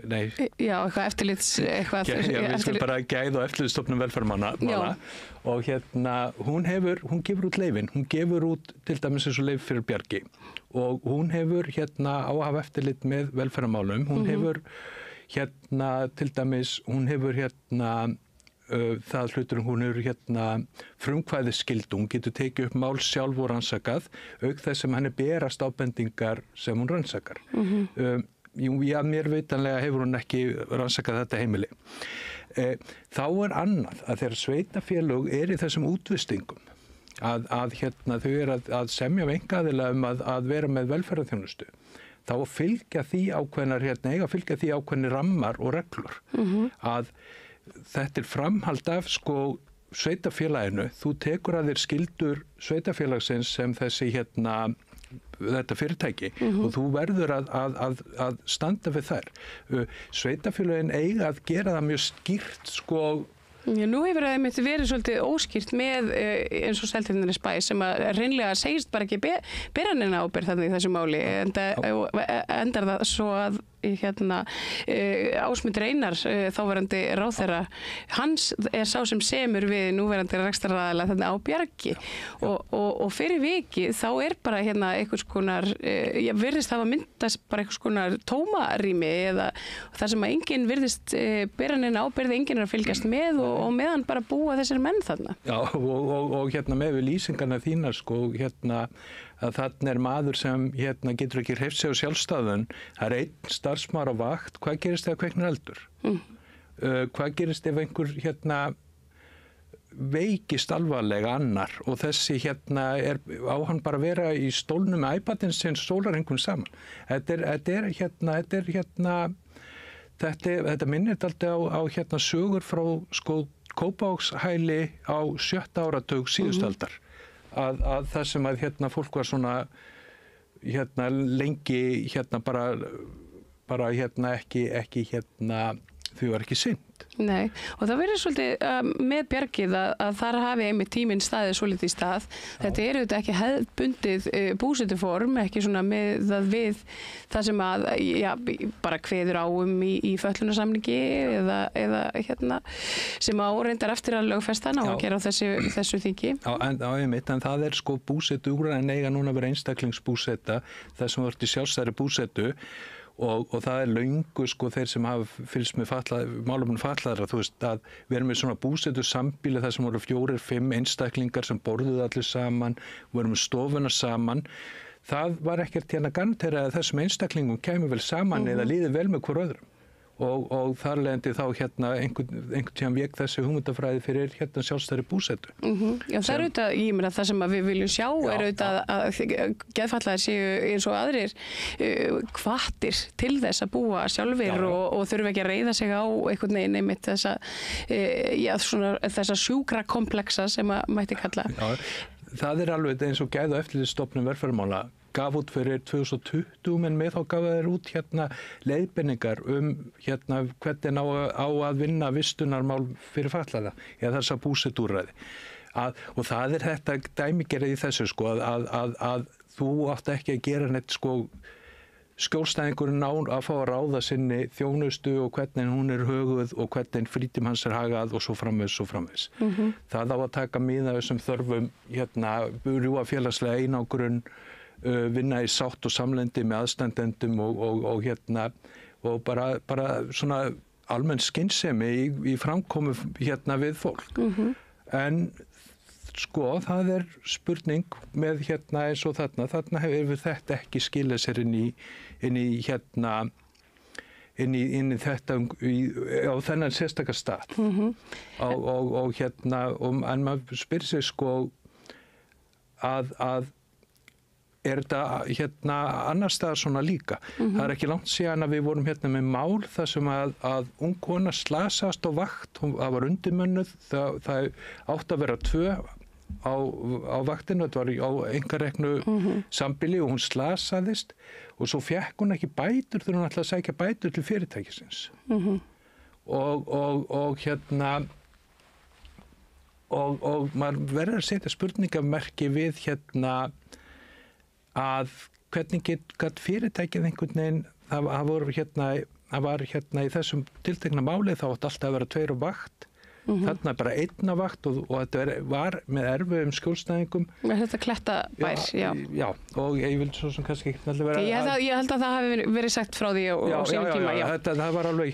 nei. Já, eitthvað eftirlits, við skulum bara gæða og eftirlitsstofnun velferðarmála. Og hún gefur út leyfin, hún gefur út til dæmis eins og leyf fyrir Bjargi og hún hefur á að hafa eftirlit með velferðarmálum. Hún hefur hérna til dæmis, hún hefur hérna það hlutur hún hefur hérna frumkvæðisskyldu, hún getur tekið upp mál sjálf og rannsakað, auk þess sem henni berast ábendingar sem hún rannsakar. Já, mér veitanlega hefur hún ekki rannsakað þetta heimili. Þá annað að þegar sveitafélög í þessum útvistingum, að hérna þau að semja við einkaaðila að vera með velferðarþjónustu, þá fylgja því ákveðnar eiga fylgja því ákveðnir rammar og reglur. Að þetta framhald af sko sveitafélaginu, þú tekur að þér skyldur sveitafélagsins sem þessi þetta fyrirtæki og þú verður að standa við þær. Sveitafélagin eiga að gera það mjög skýrt sko. Já, nú hefur það einmitt verið svolítið óskýrt með eins og Seltjarnarnesbæ sem að reynlega segist bara ekki bera neina ábyrgð þarna í þessu máli, endar það svo að Ásmundur Einar, þáverandi ráðherra, hans sá sem semur við núverandi rekstraraðila þarna á Bjargi og fyrir vikið þá bara einhvers konar, virðist hafa myndast bara einhvers konar tómarými eða þar sem að enginn virðist bera neina ábyrgð, enginn að fylgjast með og meðan bara búa þessir menn þarna. Já, og með við lýsingarna þínar sko, að þarna maður sem getur ekki hreyft sig á sjálfstæðun, það einn starfsmaður á vakt, hvað gerist ef kveiknar eldur? Hvað gerist ef einhver veikist alvarlega annar og þessi á hann bara vera í stólnum með iPadin sem sólarhringnum saman. Þetta minnir dálítið á sögur frá sko Kópavogshæli á 7. áratug síðustaldar. Að það sem að fólk var svona lengi bara ekki þau var ekki synd. Nei, og það verður svolítið með Bjargið að þar hafi einmitt tíminn staðið svolítið í stað. Þetta auðvitað ekki hefðbundið búsetuform, ekki svona með það við það sem að, bara kveður á í fötlunarsamningi eða sem á reyndar eftir að lögfesta ná að gera á þessu þingi. En það sko búsetuúrræðin eiga núna að vera einstaklingsbúseta, það sem vart í sjálfstæðri búsetu. Og það löngu sko þeir sem hafa fylgst með málefnum fatlaðra, þú veist að við erum með svona búsetu sambýli þar sem voru 4-5 einstaklingar sem borðuðu allir saman, voru með stofuna saman. Það var ekkert garantera að þessum einstaklingum kemur vel saman eða líði vel með hver öðrum. Og þar leiðandi þá einhvern tíðan vék þessi hugmyndafræði fyrir sjálfstæðri búsetu. Já, það auðvitað, ég meina það sem við viljum sjá auðvitað að geðfatlaðir séu eins og aðrir hvattir til þess að búa sjálfir og þurfa ekki að reiða sig á einhvern veginn einmitt þessa sjúkrakompleksa sem að mætti kalla. Já, það alveg eins og Gæða- og eftirlitsstofnun velferðarmála gaf út fyrir 2020 en með þá gaf þeir út leiðbeiningar hvernig á að vinna vistunarmál fyrir fatlaða eða þessa búsetúrræði. Og það þetta dæmigerið í þessu sko að þú átt ekki að gera neitt sko skjólstæðingurinn að fá að ráða sinni þjónustu og hvernig hún höguð og hvernig frítími hans hagað og svo framvegis. Það á að taka mið af þessum þörfum rjúfa félagslega einangrun, vinna í sátt og samlendi með aðstandendum og bara svona almenn skynsemi í framkomu við fólk. En sko það spurning með eins og þarna hefur þetta ekki skilað sér inn í þetta á þennan sérstaka stað. En maður spyr sig sko að þetta annar staðar svona líka. Það ekki langt síðan að við vorum með mál þar sem að ung kona slasast á vakt, það var undirmönnuð, það átti að vera 2 á vaktinu, þetta var á einkareknu sambýli og hún slasaðist og svo fekk hún ekki bætur þegar hún ætlaði að sækja bætur til fyrirtækisins. Og maður verður að setja spurningamerki við að hvernig gat fyrirtækið einhvern veginn, það var í þessum tiltekna máli þá átti alltaf að vera 2 á vakt Þarna bara einna vakt og þetta var með erfiðum skjólstæðingum. Þetta klettabær, já. Já, og ég vil svo sem kannski ekki alltaf vera... Ég held að það hafi verið sagt frá því á sínum tíma, já. Það var alveg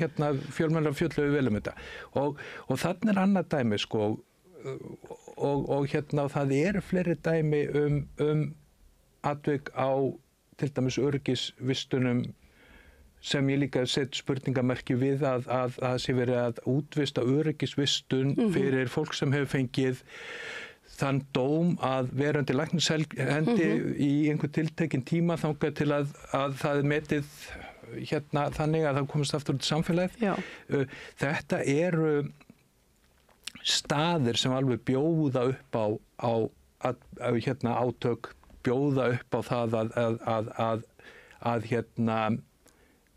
fjölmennar fjölluðu vel þetta. Og þarna annað dæmi, sko, og það eru fleiri dæmi atvik á til dæmis öryggisvistunum sem ég líka sett spurningamerki við að það sé verið að útvista öryggisvistun fyrir fólk sem hefur fengið þann dóm að vera undir læknishendi í einhver tiltekinn tíma þangað til að það er metið þannig að það komast aftur út í samfélagið. Þetta eru staðir sem alveg bjóða upp á átök, bjóða upp á það að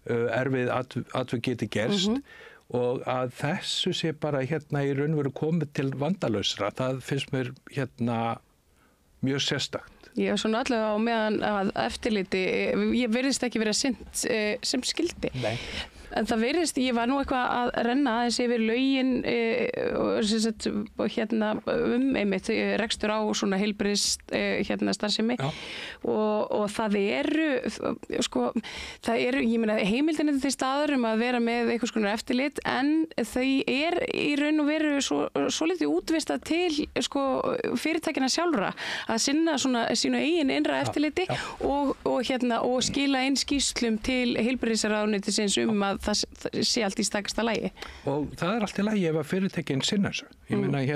erfið atvik geti gerst og að þessu sé bara í raunveru komið til vandalausra. Það finnst mér mjög sérstakt. Já, svona allavega á meðan að eftirliti, ég virðist ekki verið sinnt sem skildi. Nei. En það virðist, ég var nú eitthvað að renna aðeins yfir lögin einmitt rekstur á svona heilbrigðis starfsemi og það eru ég meina heimildin er til staðar að vera með einhvers konar eftirlit en þau í raun og veru svo litið útvista til fyrirtækina sjálfra að sinna svona sínu eigin innra eftirliti og skila inn skýrslum til heilbrigðisráðuneytisins að það sé allt í stakasta lagi. Og það er allt í lagi ef að fyrirtækin sinna þessu. Ég meina ef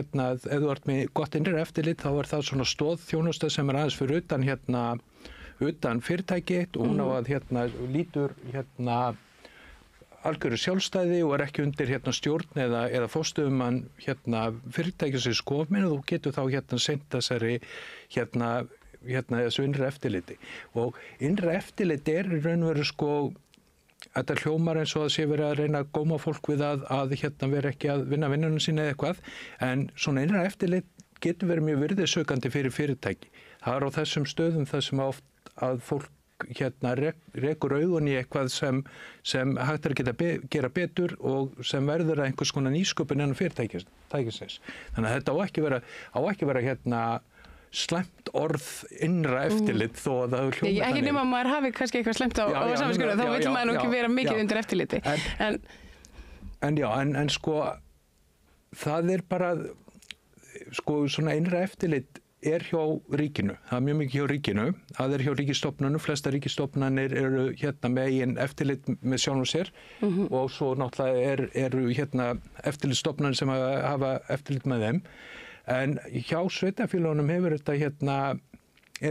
þú ert með gott innra eftirlit þá er það svona stoðþjónusta sem er aðeins fyrir utan fyrirtækið og hún á að lítur algjöru sjálfstæði og er ekki undir stjórn eða forstöðumann fyrirtækisins kofminn og þú getur þá sent þessari þessu innra eftirliti. Og innra eftirliti er í raun og veru þetta hljómar eins og það sé verið að reyna að góma fólk við að vera ekki að vinna vinnunum sína eða eitthvað, en svona innra eftirlit getur verið mjög virðisaukaandi fyrir fyrirtæki. Það er á þessum stöðum það sem oft að fólk rekur augun í eitthvað sem hægt er að gera betur og sem verður að einhvers konar nýsköpun innan fyrirtækisins. Þannig að þetta á ekki vera slæmt orð innra eftirlit þó að það hljómar þannig. Ekki nema að maður hafi kannski eitthvað slæmt á samviskunu, þá vil maður nú ekki vera mikið undir eftirliti. En það er bara, svona innra eftirlit er hjá ríkinu, það er mjög mikið hjá ríkinu, það er hjá ríkisstofnunum, flesta ríkisstofnanir eru með eigin eftirlit með sjálfum sér og svo náttúrulega eru eftirlitsstofnanir sem hafa eftirlit með þeim. En hjá sveitarfélögunum hefur þetta er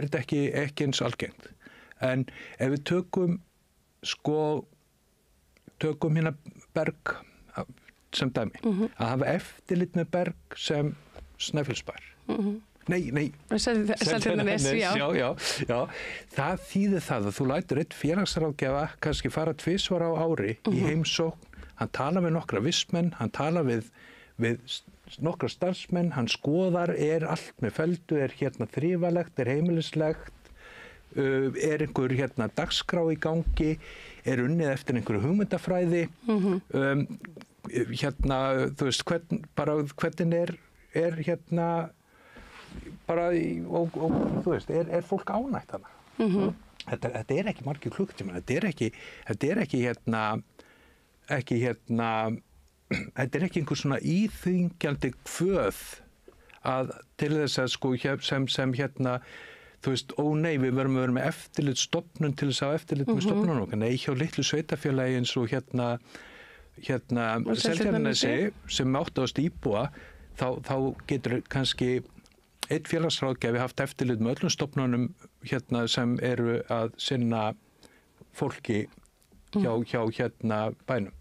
þetta ekki eins algengt. En ef við tökum Berg sem dæmi, að hafa eftirlit með Berg sem Snæfellsbær. Nei. Seltjarnarnes, já. Það þýðir það að þú lætur einn félagsráðgjafa kannski fara 2 á ári í heimsókn, hann tala við nokkra vistmenn, hann tala við nokkra starfsmenn, hann skoðar, allt með feldu, þrifalegt, heimilislegt, er einhver dagskrá í gangi, unnið eftir einhverju hugmyndafræði, þú veist, hvernig bara, og þú veist, fólk ánægt hana. Þetta er ekki margir klukktíma, þetta er ekki einhver svona íþyngjandi kvöð til þess að sem þú veist, nei, við verðum að vera með eftirlitsstofnun til þess að eftirlit með stofnunum okkar. Nei, hjá litlu sveitafélagi eins og Seltjarnarnesi sem 8.000 íbúa, þá getur kannski einn félagsráðgjafi haft eftirlit með öllum stofnunum sem eru að sinna fólki hjá bænum.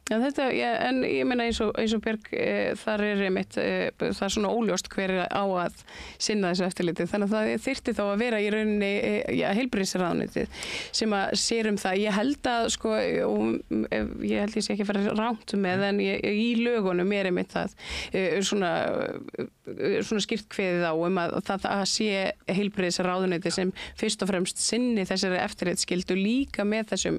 Ja, en ég meina eins og Björg, þar einmitt, það er svona óljóst hver á að sinna þessu eftirliti, þannig að það þyrfti þá að vera í rauninni heilbrigðisráðuneytið sem að sér það. Ég held að, ég held ég sé ekki að fara rangt með, en í lögunum einmitt það svona svona skýrt kveðið á að það sé heilbrigðisráðuneyti sem fyrst og fremst sinni þessari eftirlitsskyldu líka með þessum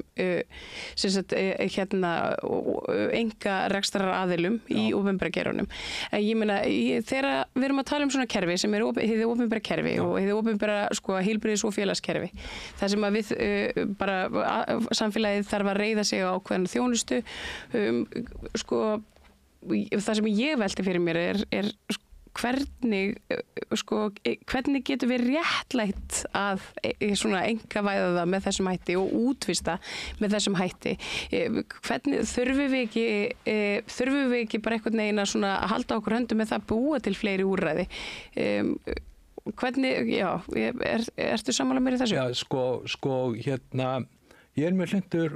enga rekstraraðilum í opinbera geiranum. Ég meina, þegar við erum að tala svona kerfi sem hið opinbera kerfi og hið opinbera heilbrigðis- og félagskerfi, þar sem að við bara samfélagið þarf að reiða sig á ákveðna þjónustu, það sem ég velti fyrir mér er hvernig getum við réttlætt að svona einkavæða það með þessum hætti og útvista með þessum hætti. Hvernig þurfum við ekki bara einhvern veginn að svona halda okkur höndum með það að búa til fleiri úrræði? Hvernig, ertu sammála mér í þessu? Já, ég er mjög hlynntur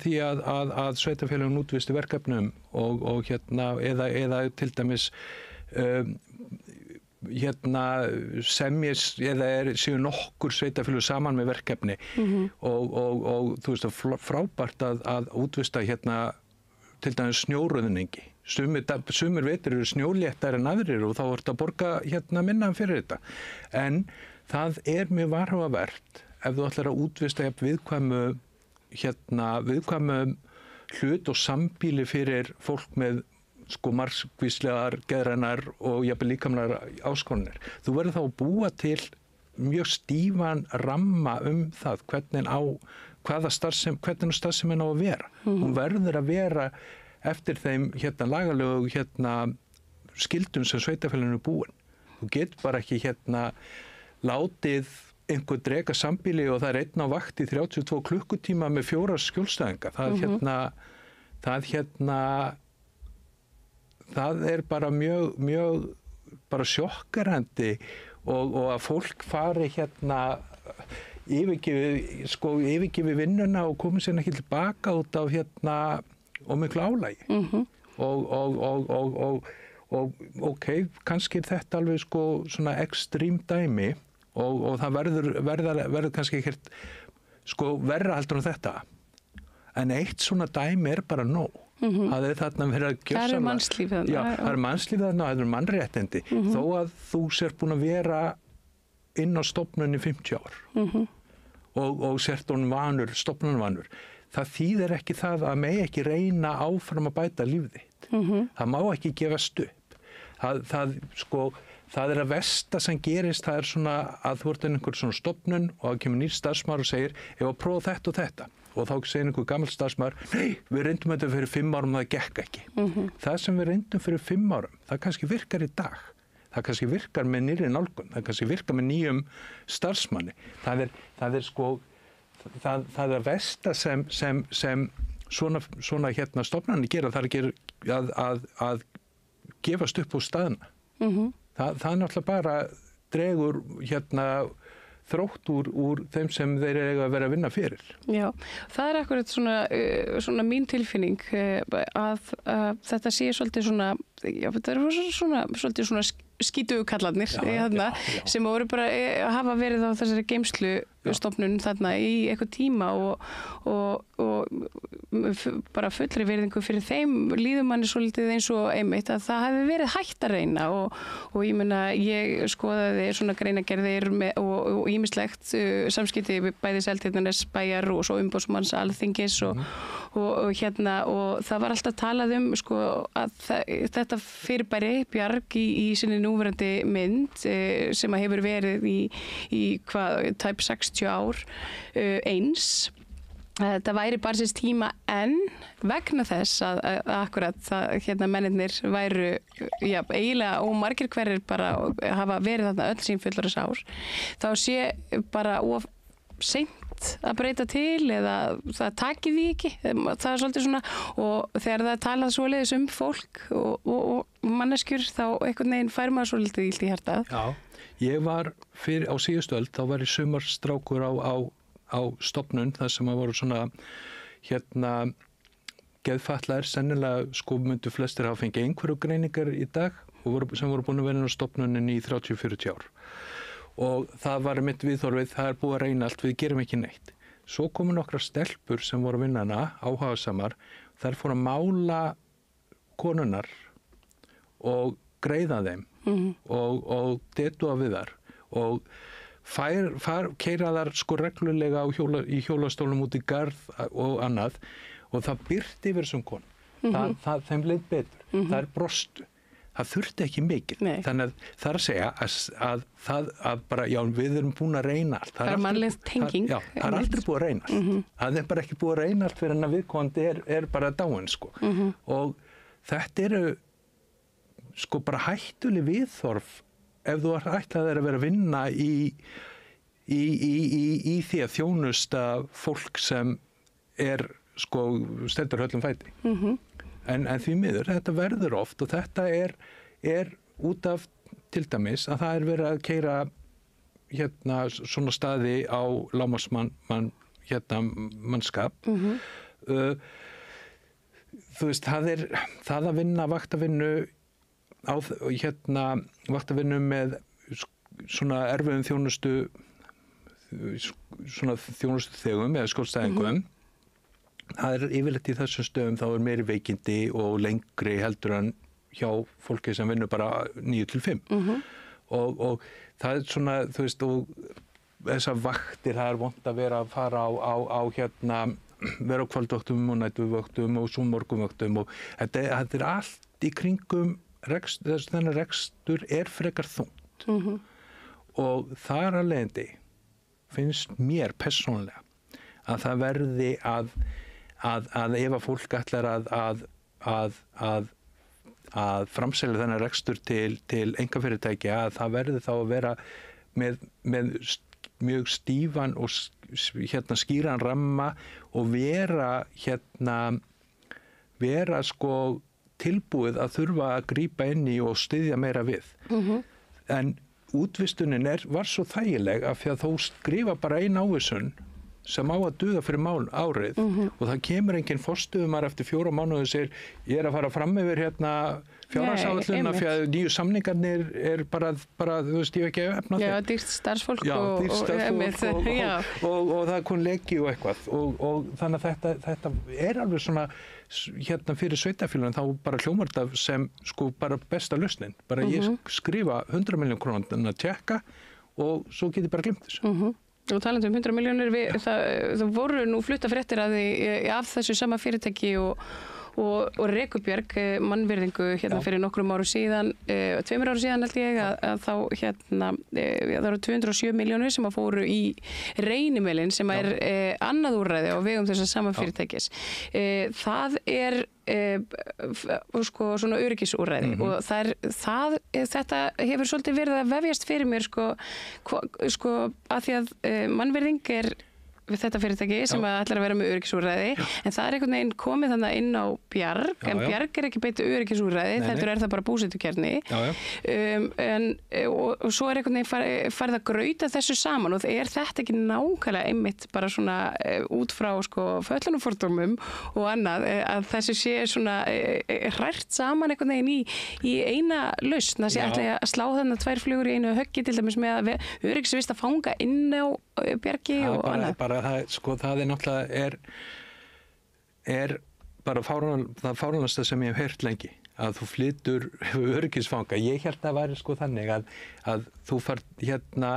því að sveitarfélögin útvisti verkefnum og eða til dæmis semjis eða séu nokkur sveitarfélög saman með verkefni og þú veist frábært að útvista til dæmis snjóröðningi. Sumir vetur eru snjóléttar en aðrir og þá ertu að borga minna fyrir þetta. En það er mjög varhugavert ef þú ætlar að útvista viðkvæmu hlut og sambýli fyrir fólk með margvíslegar, geðrænar og jafnvel líkamlegar áskoranir. Þú verður þá að búa til mjög stífan ramma það hvernig starfsemin á að vera. Hún verður að vera eftir þeim lagalegu skildum sem sveitarfélaginu er búin. Þú getur bara ekki látið einhver drega sambýli og það er einn á vakt í 32 klukkutíma með 4 skjólstæðinga. Það er bara mjög bara sjokkerandi og að fólk fari yfirgefi vinnuna og komi sér ekki tilbaka út af og miklu álægi. Og kannski er þetta alveg svona ekstrím dæmi og það verður kannski ekkert verra heldur en þetta. En eitt svona dæmi er bara nóg. Það er þarna verið að gjörsamlega. Það er mannslíf þarna. Já, það er mannslíf þarna og það er mannréttindi. Þó að þú sér búin að vera inn á stofnunni 50 ár og sért honum stofnunvanur. Það þýðir ekki það að megi ekki reyna áfram að bæta líf þitt. Það má ekki gefast upp. Það er að versta sem gerist, það er svona að þú ert einhver svona stofnun og það kemur nýr starfsmaður og segir, ég var að prófa þetta og þetta. Og þá segir einhver gamall starfsmaður, nei, við reyndum þetta fyrir 5 árum og það gekk ekki. Það sem við reyndum fyrir 5 árum, það kannski virkar í dag. Það kannski virkar með nýrri nálgun, það kannski virkar með nýjum starfsmanni. Það er að versta sem svona stofnanir gera, það er að gefast upp á staðna. Það er náttúrulega bara dregur þrótt úr þeim sem þeir eiga að vera að vinna fyrir. Já, það er akkurat svona mín tilfinning að þetta sé svolítið svona, þetta er svolítið svona skítukallarnir sem voru bara að hafa verið á þessari geymslustofnun þarna í eitthvað tíma og bara fullri virðingu fyrir þeim líður manni svolítið eins og einmitt að það hefði verið hægt að reyna og ég meina ég skoðaði svona greinagerðir og ýmislegt samskipti bæði Seltjarnarness bæjar og svo umboðsmanns Alþingis og það var alltaf talað að þetta fyrirbæri Bjarg í sinni núverandi mynd sem að hefur verið í tæp 60 ár eins. Það væri bara síns tíma en vegna þess að akkurat mennirnir væru eiginlega og margir hverjir bara hafa verið þarna öll sín fullorðins ár þá sé bara of seint að breyta til eða það taki því ekki. Það er svolítið svona og þegar það talað svoleiðis fólk og manneskjur þá einhvern veginn fær maður svolítið illt í hjartað. Já, ég var á síðustu öld, þá var ég sumarstrákur á stofnun þar sem að voru svona geðfatlaðir, sennilega myndu flestir hafa fengið einhverju greiningar í dag og sem voru búin að vera á stofnunin í 30-40 ár. Og það var mitt viðhorfið, það er búið að reyna allt, við gerum ekki neitt. Svo komu nokkra stelpur sem voru að vinna hana, áhugasamar, þær fóru að mála konunnar og greiða þeim og detúa við þar og keyra þar sko reglulega í hjólastólum út í garð og annað og það byrti yfir þessum konum. Þeim leið betur. Það er brostu. Það þurfti ekki mikið. Þannig að það er að segja að bara, já, við erum búin að reyna allt. Það er mannleg tenging. Já, það er aldrei búið að reyna allt. Það er bara ekki búið að reyna allt fyrir en að viðkomandi er bara dáin, sko. Og þetta eru, sko, bara hættuleg viðþorf ef þú ætlaðir að vera að vinna í því að þjónusta fólk sem sko, stendur höllum fæti. En því miður, þetta verður oft og þetta er út af til dæmis að það er verið að keyra hérna svona staði á lágmarksmannskap. Þú veist, það að vinna vaktavinnu á vaktavinnu með svona erfiðum þjónustuþegum eða skjólstæðingum. Það er yfirleitt í þessum stöðum þá er meiri veikindi og lengri heldur en hjá fólki sem vinnur bara 9 til 5. Og það er svona, þú veist, og þessar vaktir, það er vont að vera að fara á hérna, vera á kvöldvöktum og næturvöktum og svo morgunvöktum og þetta er allt í kringum þennan rekstur er frekar þungt. Og þar að leiðandi finnst mér persónulega að það verði að ef að fólk ætlar að framselja þennan rekstur til einkafyrirtækja að það verði þá að vera með mjög stífan og skýran ramma og vera sko tilbúið að þurfa að grípa inn í og styðja meira við. En útvistunin var svo þægileg að því að þú skrifa bara ein ávísun sem á að duga fyrir árið og það kemur enginn forstöðumar eftir 4 mánuði og segir ég er að fara fram yfir hérna fjárhagsáætlun af því að nýju samningarnir er bara þú veist ég ekki efna þeim. Já, dýrt starfsfólk og það kom leki og eitthvað og þannig að þetta er alveg svona hérna fyrir sveitarfélagin þá bara hljómar þetta sem sko bara besta lausnin. Bara ég skrifa 100 milljón krónur að tjekka og svo get ég bara glemt þessu. Og talandi 100 milljónir, það voru nú fréttir af þessu sama fyrirtæki og Rekubjörg mannvirðingu hérna fyrir nokkrum árum síðan, 2 árum síðan held ég að þá hérna, það eru 207 milljónir sem að fóru í Reynimelin sem er annað úrræði á vegum þess að sama fyrirtækis. Það er sko svona öryggisúrræði og þetta hefur svolítið verið að vefjast fyrir mér sko að því að mannvirðing er við þetta fyrirtæki sem ætlar að vera með öryggisúrræði en það er einhvern veginn komið þannig inn á Bjarg en Bjarg er ekki beitt öryggisúrræði heldur er það bara búsettukjarni og svo er einhvern veginn farið að grauta þessu saman og er þetta ekki nákvæmlega einmitt bara svona út frá sko föllunarfordómum og annað að þessu sé svona hrært saman einhvern veginn í eina lausn það sé ætla að slá þannig 2 flugur í einu höggi til dæmis með að öryggisvist að fanga inn á Bjargi og annað það er náttúrulega er bara það fáránlegasta sem ég hef heyrt lengi að þú flytur öryggisfanga. Ég held að það væri sko þannig að þú fær hérna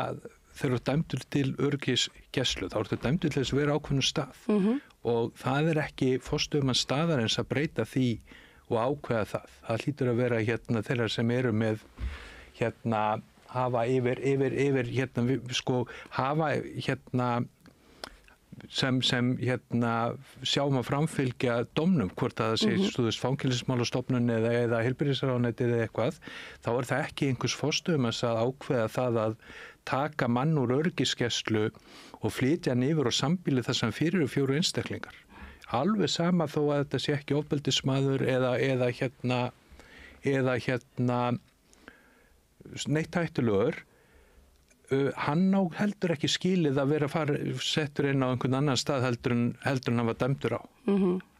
þegar þú dæmdur til öryggisgæslu þá ertu dæmdur til þess að vera ákveðnum stað og það er ekki forstöðumann staðarins að breyta því og ákveða það. Það hlýtur að vera hérna þeirra sem eru með hérna hafa yfir hérna sko hafa hérna sem hérna sjáum að framfylgja dómnum hvort að það sé stuðust fangelsismálastofnun eða heilbrigðisráðuneytið eða eitthvað þá er það ekki einhvers forstöðumanns að ákveða það að taka mann úr öryggisgæslu og flytja hann yfir og sambýli það sem fyrir 4 einstaklingar. Alveg sama þó að þetta sé ekki ofbeldismaður eða neitt hættulegur hann á heldur ekki skilið að vera settur inn á einhvern annan stað heldur en hann var dæmdur á.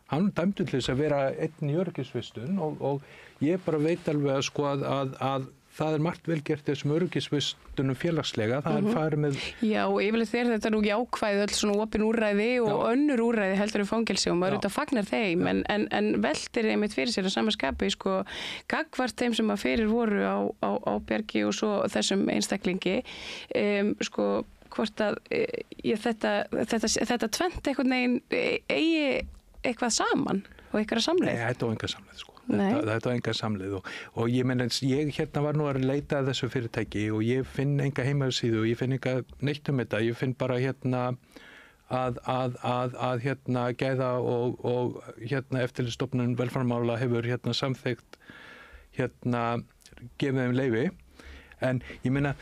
Hann dæmdur til þess að vera einn í öryggisvistun og ég bara veit alveg að sko að það margt vel gert þessum öryggisvistunum félagslega, það farið með... Já, og yfirleitt þetta nú jákvæð öll svona opin úrræði og önnur úrræði heldur í fangelsi og maður auðvitað fagnar þeim, en veltir einmitt fyrir sér að sama skapi, sko, gagnvart þeim sem að fyrir voru á Bjargi og svo þessum einstaklingi, sko, hvort að þetta tvennt einhvern veginn eigi eitthvað saman og eitthvað samleið? Nei, þetta var enga samleið, sko. Þetta var enga samleið og ég meina, ég hérna var nú að leita að þessu fyrirtæki og ég finn enga heimasíðu og ég finn enga neitt þetta, ég finn bara hérna að hérna gæða og hérna eftirlitsstofnun velferðarmála hefur hérna samþykkt hérna gefið þeim leyfi, en ég meina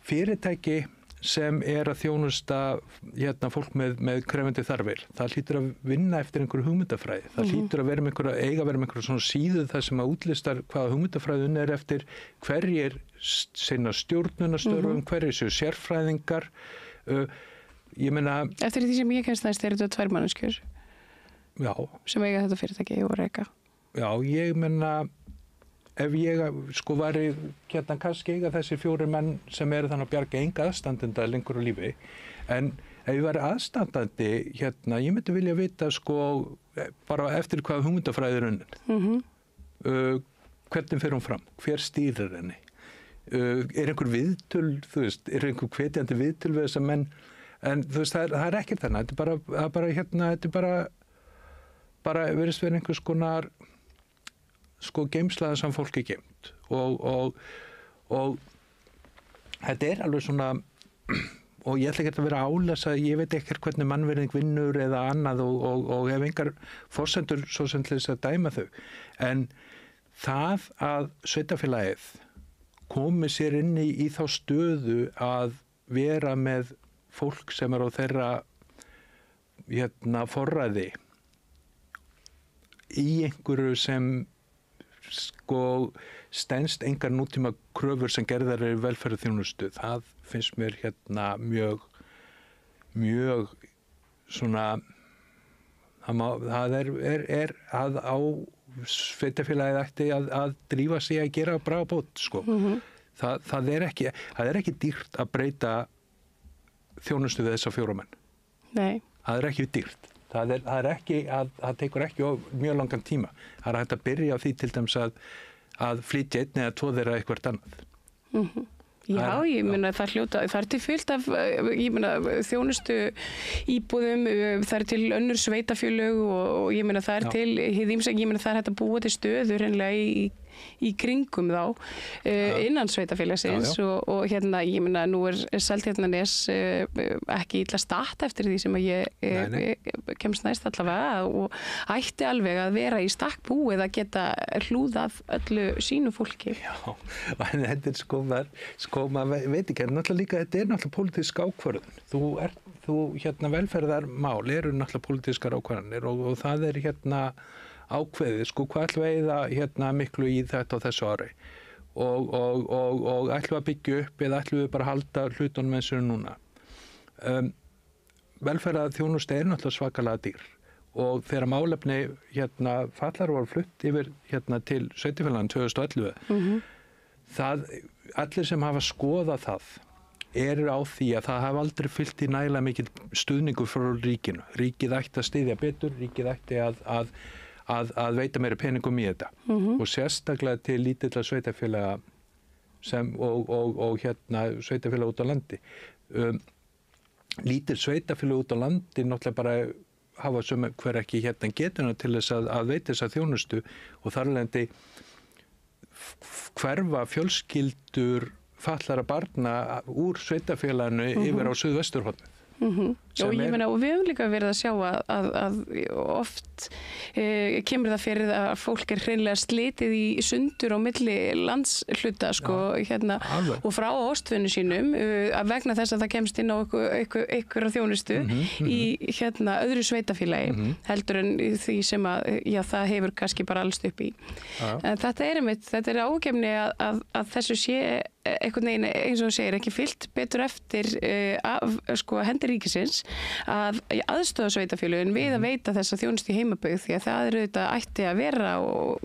fyrirtæki sem að þjónusta hérna fólk með krefandi þarfir. Það hlýtur að vinna eftir einhverju hugmyndafræði. Það hlýtur að vera með einhverju svona síðu þar sem að útlistar hvaða hugmyndafræðun eftir hverjir sinna stjórnunarstörfum, hverjir séu sérfræðingar. Ég meina... Eftir því sem ég kemst næst þetta 2 manneskjur. Já. Sem eiga þetta fyrirtæki og reka. Já, ég meina... Ef ég sko væri hérna kannski eiga þessi 4 menn sem þannig að Bjarga enga aðstandenda lengur á lífi, en ef ég væri aðstandandi hérna, ég myndi vilja vita sko bara eftir hvað hugmyndafræði er unnin. Hvernig fer hún fram? Hver stýrir henni? Einhver viðtöl, þú veist, einhver hvetjandi viðtöl við þessa menn, en þú veist, það er ekkert þannig, þetta bara virðist vera einhvers konar sko geimslaða sem fólki geimt og þetta alveg svona og ég ætla ekki að vera álasa, ég veit ekkert hvernig mannvirðing vinnur eða annað og hef engar forsendur svo sem til þess að dæma þau, en það að sveitarfélagið komi sér inn í þá stöðu að vera með fólk sem á þeirra hérna forræði í einhverju sem sko stenst engar nútíma kröfur sem gerðar velferðarþjónustu, það finnst mér hérna mjög svona það er að á sveitarfélagið ætti að drífa sig að gera bragabót, sko. Það er ekki dýrt að breyta þjónustu við þessa 4 menn. Nei. Það er ekki dýrt. Það tekur ekki mjög langan tíma. Það er hægt að byrja á því til dæmis að flytja 1 eða 2 þeirra eitthvað annað. Já, ég meina það er til fullt af, ég meina þjónustu íbúðum, það er til önnur sveitafélög og ég meina það er til, ég meina það er hægt að búa til stöður hennilega í kringum þá innan sveitafélagsins og hérna, ég meina nú Seltjarnarnes ekki illa statt eftir því sem að ég kemst næst allavega og ætti alveg að vera í stakk búið að geta hlúðað öllu sínu fólki. Já, en þetta sko maður veit ekki, en náttúrulega líka, þetta náttúrulega pólitísk ákvörðun. Hérna velferðarmál eru náttúrulega pólitískar ákvarðanir og það hérna ákveðið, sko, hvað ætlum við að hérna miklu í þetta á þessu ári og ætlum við að byggja upp eða ætlum við bara að halda hlutunum eins og núna. Velferðarþjónusta náttúrulega svakalega dýr og þegar málefni hérna fallar var flutt yfir hérna til sveitarfélaginu 2011, allir sem hafa skoðað það eru á því að það hafa aldrei fylgt í nægilega mikil stuðningur frá ríkinu. Ríkið ætti að styðja betur, ríkið ætti að veita meiri peningum í þetta og sérstaklega til lítilla sveitarfélaga og hérna sveitarfélaga út á landi. Lítil sveitarfélaga út á landi náttúrulega bara hafa sem hver ekki hérna getuna til þess að veita þessa þjónustu og þar alveg hverfa fjölskyldur fallara barna úr sveitarfélaginu yfir á suðvesturhornið. Og ég meina, og við höfum líka verið að sjá að oft kemur það fyrir að fólk hreinlega slitið í sundur á milli landshluta, sko, hérna, og frá ástvinnu sínum að vegna þess að það kemst inn á einhverja þjónustu í hérna öðru sveitafélagi heldur en því sem að, já, það hefur kannski bara allst upp í. En þetta er ágefni að þessu sé einhvern veginn, eins og þú segir, ekki fyllt betur eftir af hendi ríkisins að aðstoða sveitarfélögin við að veita þessa þjónustu í heimabyggð, því að það þetta ætti að vera og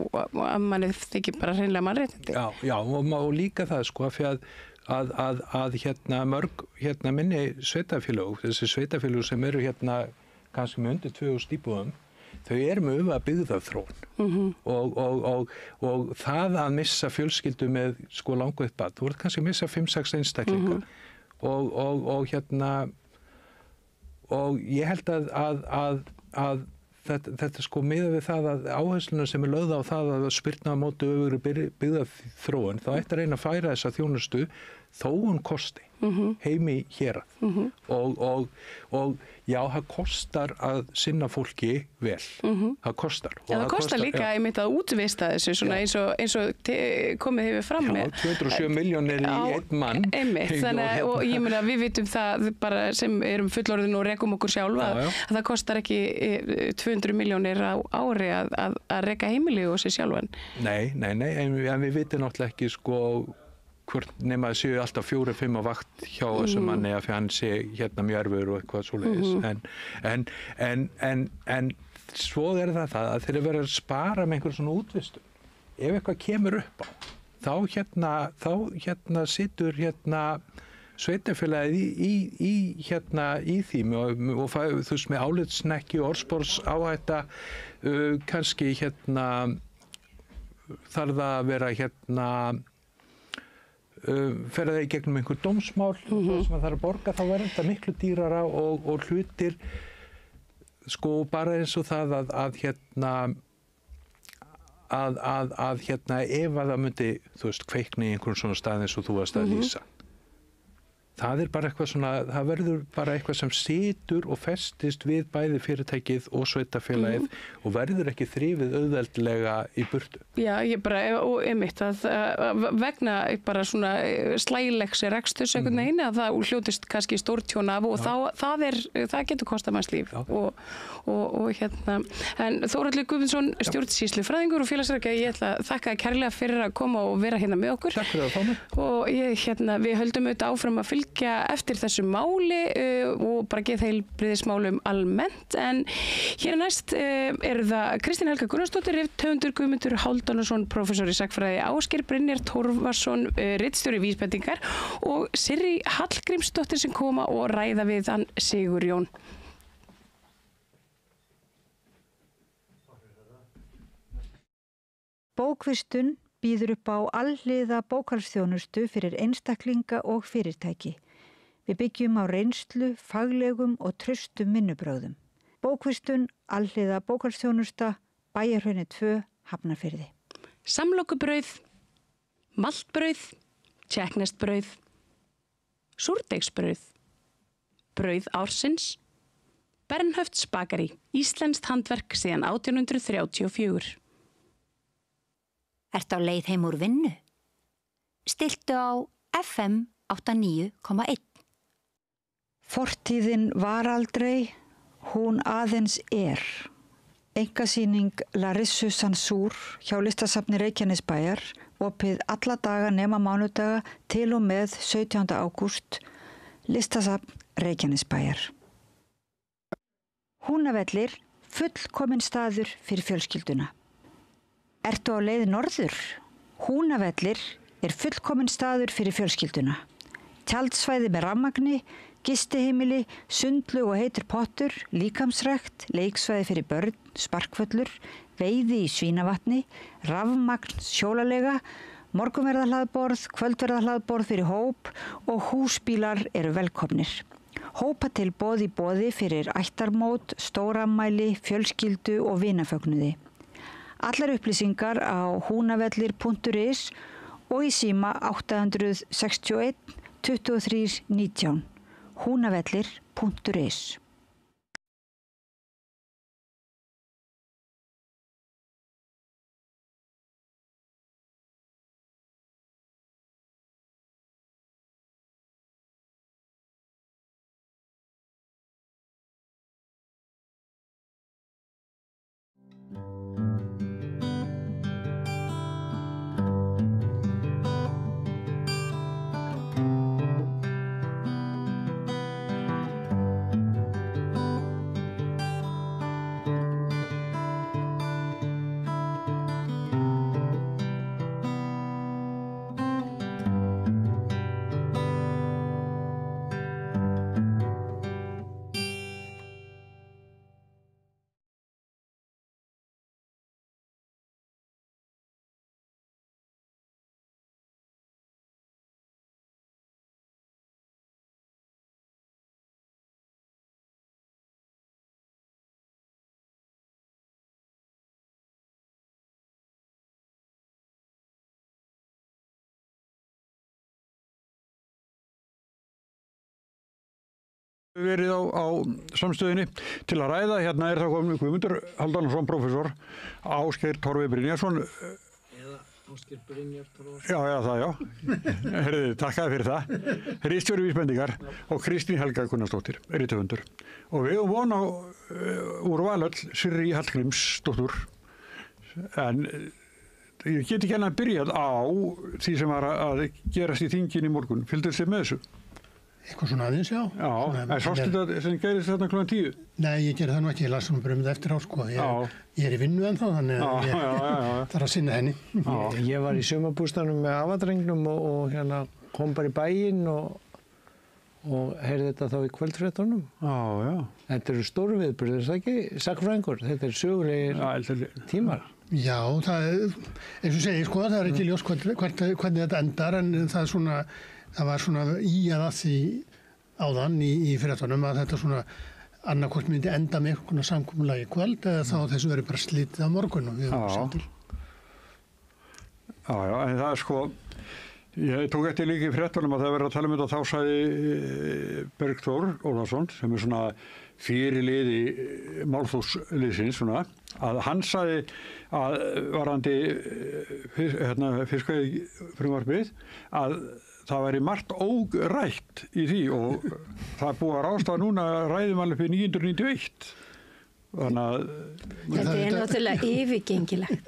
að manni þykir bara hreinlega mannréttindi. Já, og líka það fyrir að mörg minni sveitarfélög, þessi sveitarfélög sem eru kannski með undir 2000 íbúðum, þau eru með byggðaþróun og það að missa fjölskyldu með langveikt barn, þú ert kannski að missa 5-6 einstaklinga og ég held að þetta miðað við það að áhersluna sem lögð á það að spyrna á móti öfugri byggðaþróun, þá ætti að reyna að færa þessa þjónustu þó kosti heimi hérað og já, það kostar að sinna fólki vel, það kostar. Já, það kostar líka einmitt að útvista þessu svona eins og komið hefur fram með. Já, 207 milljónir í einn mann. Einmitt, þannig og ég meina við vitum það bara sem erum fullorðin og rekum okkur sjálf að það kostar ekki 200 milljónir á ári að reka heimili og sér sjálfan. Nei, en við vitum náttúrulega ekki hvort nema að séu alltaf 4-5 á vakt hjá þessum manni að hann sé mjög erfur og eitthvað svoleiðis. En svo það að þeir verða að spara með einhver svona útvistum. Ef eitthvað kemur upp á, þá situr sveitarfélagið í því og þú veist með álitssnekki og orðsporsáhætta kannski þarf það að vera fer það í gegnum einhver dómsmál sem það þarf að borga, þá verður þetta miklu dýrara og hlutir bara eins og það að ef að það myndi, þú veist, kveikni í einhvern svona stað eins og þú varst að lýsa. Það bara eitthvað svona, það verður bara eitthvað sem situr og festist við bæði fyrirtækið og sveitarfélagið og verður ekki þrifið auðveldlega í burtu. Já, ég bara, og einmitt að vegna bara svona slægilegs reksturs einhvern veginn að það hljótist kannski stórtjón af og það getur kostað manns líf og en Þórhallur Guðmundsson, stjórnsýslufræðingur og félagsráðgjafi, ég ætla að þakka kærlega fyrir að koma og vera með okkur. Takk fyrir að fá mig. Og við höldum auðvitað áfram að fylgja eftir þessu máli og bara geðheilbrigðismálum almennt, en hér næst það Kristín Helga Gunnarsdóttir, rithöfundur, Guðmundur Hálfdanarson, prófessor í sagnfræði, Ásgeir Brynjar Torfason, ritstjóri Vísbendingar og Sirrý Hallgrímsdóttir sem koma og ræða við hann Sigurjón. Bókvistun býður upp á alhliða bókhaldsþjónustu fyrir einstaklinga og fyrirtæki. Við byggjum á reynslu, faglegum og traustum vinnubrögðum. Bókvistun, alhliða bókhaldsþjónusta, Bæjarhrauni 2, Hafnarfirði. Samlokubrauð, maltbrauð, tékkneskt-brauð, súrdeigsbrauð, brauð ársins, Bernhöfts bakari, íslenskt handverk síðan 1834. Ertu á leið heim úr vinnu? Stilltu á FM 89,1. Fortíðin var aldrei, hún aðeins Einkasýning Larissu Sansúr hjá Listasafni Reykjanesbæjar, opið alla daga nema mánudaga til og með 17. ágúst, Listasafn Reykjanesbæjar. Húnavellir, fullkominn staður fyrir fjölskylduna. Ertu á leið norður? Húnavellir fullkominn staður fyrir fjölskylduna. Tjaldsvæði með rafmagni, gistiheimili, sundlaug og heitur pottur, líkamsrækt, leiksvæði fyrir börn, sparkvöllur, veiði í Svínavatni, rafmagn sjólalega, morgunverðarhlaðborð, kvöldverðarhlaðborð fyrir hóp og húsbílar eru velkomnir. Hópatilboð í boði fyrir ættarmót, stórafmæli, fjölskyldu og vinafögnuði. Allar upplýsingar á hunavellir.is og í síma 861 23 19. hunavellir.is. Verið á samstöðinni til að ræða. Hérna það komin Guðmundur Halldórsson, prófessor, Ásgeir Torfi Brynjarsson. Eða Ásgeir Brynjar Torfason. Já, það, já. Herriði, takkaði fyrir það. Ritstjóri Vísbendingar og Kristín Helga Gunnarsdóttir, rithöfundur. Og við von á úr Valöll, Sirrí Hallgrímsdóttur. En ég get ekki að byrja á því sem var að gerast í þingin í morgun. Fylgduð þið með þessu? Eitthvað svona aðeins, já. Já, en sástu þetta sem gerist þarna kl. 10? Nei, ég gerði það nú ekki, ég las bara um þetta eftir á, sko. Ég í vinnu ennþá, þannig að ég þarf að sinna henni. Ég var í sumarbústaðnum með afadrengnum og hérna kom bara í bæinn og heyrði þetta þá í kvöldfréttunum. Já. Þetta eru stóru viðburðir, það ekki? Sagnfræðingur, þetta eru sögulegir tímar. Já, það er, eins og segir, sko, það er ekki ljós hvernig þetta endar, en það var svona að því áðan í fréttunum að þetta svona annarkvort myndi enda með eitthvað samkomulagi í kvöld eða þá þessu verið bara slitið á morgun og við höfum sett til. Já, en það er sko, ég tók eftir líka í fréttunum að það verið að tala um þetta, þá sagði Bergþór Ólafsson, sem er svona fyrirliði málþófsliðsins svona, að hann sagði að varandi fiskveiðifrumvarpið að það væri margt órætt í því og það er búið að ráðstafa núna ræðum alveg fyrir 991. Þannig að þetta er náttúrulega yfirgengilegt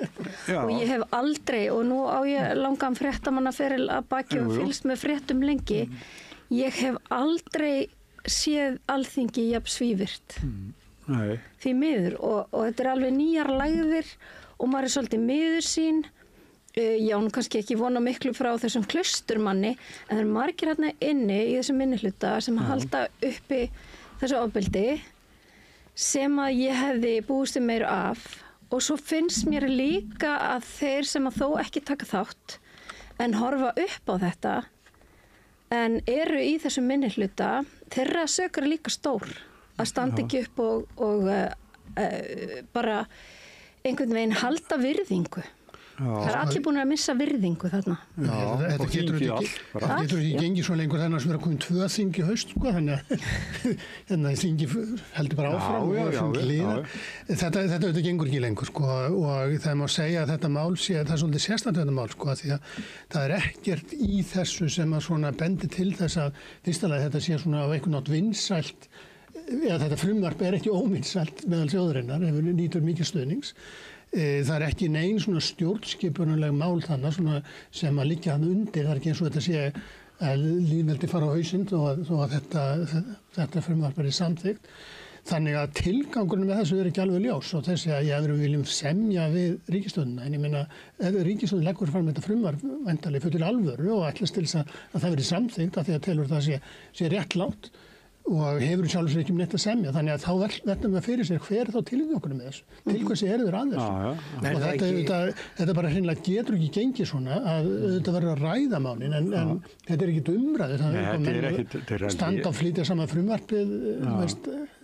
og ég hef aldrei, og nú á ég langan fréttamannaferil að baki og fylgst með fréttum lengi, ég hef aldrei séð Alþingi jafn svívirkt. Því miður og þetta er alveg nýjar lægðir og maður er svolítið miður sín. Já, nú kannski ekki vona miklu frá þessum klausturmanni, en það eru margir hérna inni í þessum minnihluta sem halda uppi þessu ofbeldi sem að ég hefði búist meira af og svo finnst mér líka að þeir sem að þó ekki taka þátt en horfa upp á þetta en eru í þessum minnihluta, þeirra sökur er líka stór að standa ekki upp og bara einhvern veginn halda virðingu. Það er allir búin að missa virðingu þarna. Þetta getur ekki gengið svo lengur þannig að það er komin 2 þing í haust, sko, þannig að þingi heldur bara áfram. Þetta gengur ekki lengur, sko, og það má segja að þetta mál sé, það er svolítið sérstætt þetta mál, sko, því að það er ekkert í þessu sem að svona bendi til þess að fyrstulega þetta sé svona á einhvern nátt vinsælt, eða þetta frumvarp er ekki óvinsælt meðal þjóðarinnar, ef við nýtur mikið stuðnings. Það er ekki nein svona stjórnskipunaleg mál þannig svona sem að liggja hann undir, það er ekki eins og þetta sé að lýðveldi fara á hausinn þó að þetta frumvarp er samþykkt. Þannig að tilgangurinn með þessu er ekki alveg ljós og þessi að ég við viljum semja við ríkisstjórnina, en ég meina ef ríkisstjórnin leggur fram þetta frumvarp væntanlega fullir alvöru og ætlast til að það verði samþykkt af því að telur það sé réttlátt og hefur sjálfur sér ekki neitt að semja, þannig að þá verðum við fyrir sér hver þá tilgangunum með þessu, til hversi eru þeir að þessu og þetta bara hreinlega getur ekki gengið svona að þetta verður að ræða málin en þetta er ekki umræðu, það er standa og flytja saman frumvarpið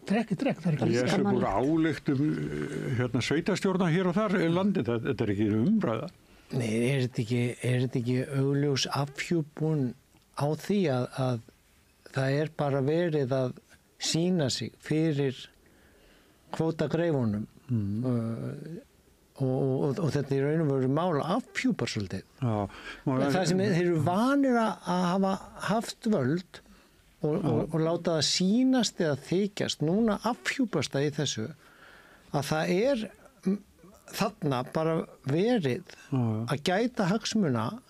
trekk í trekk, það er ekki gaman. Ég er búin ályktum sveitastjórna hér og þar í landið, þetta er ekki umræða. Nei, er þetta ekki augljós afhjúpun á því að það er bara verið að sýna sig fyrir kvótagreifunum og þetta í raun og veru mála afhjúpar svolítið. Það sem þeir eru vanir að hafa haft völd og láta það sýnast eða þykjast, núna afhjúpast það í þessu að það er þarna bara verið að gæta hagsmuna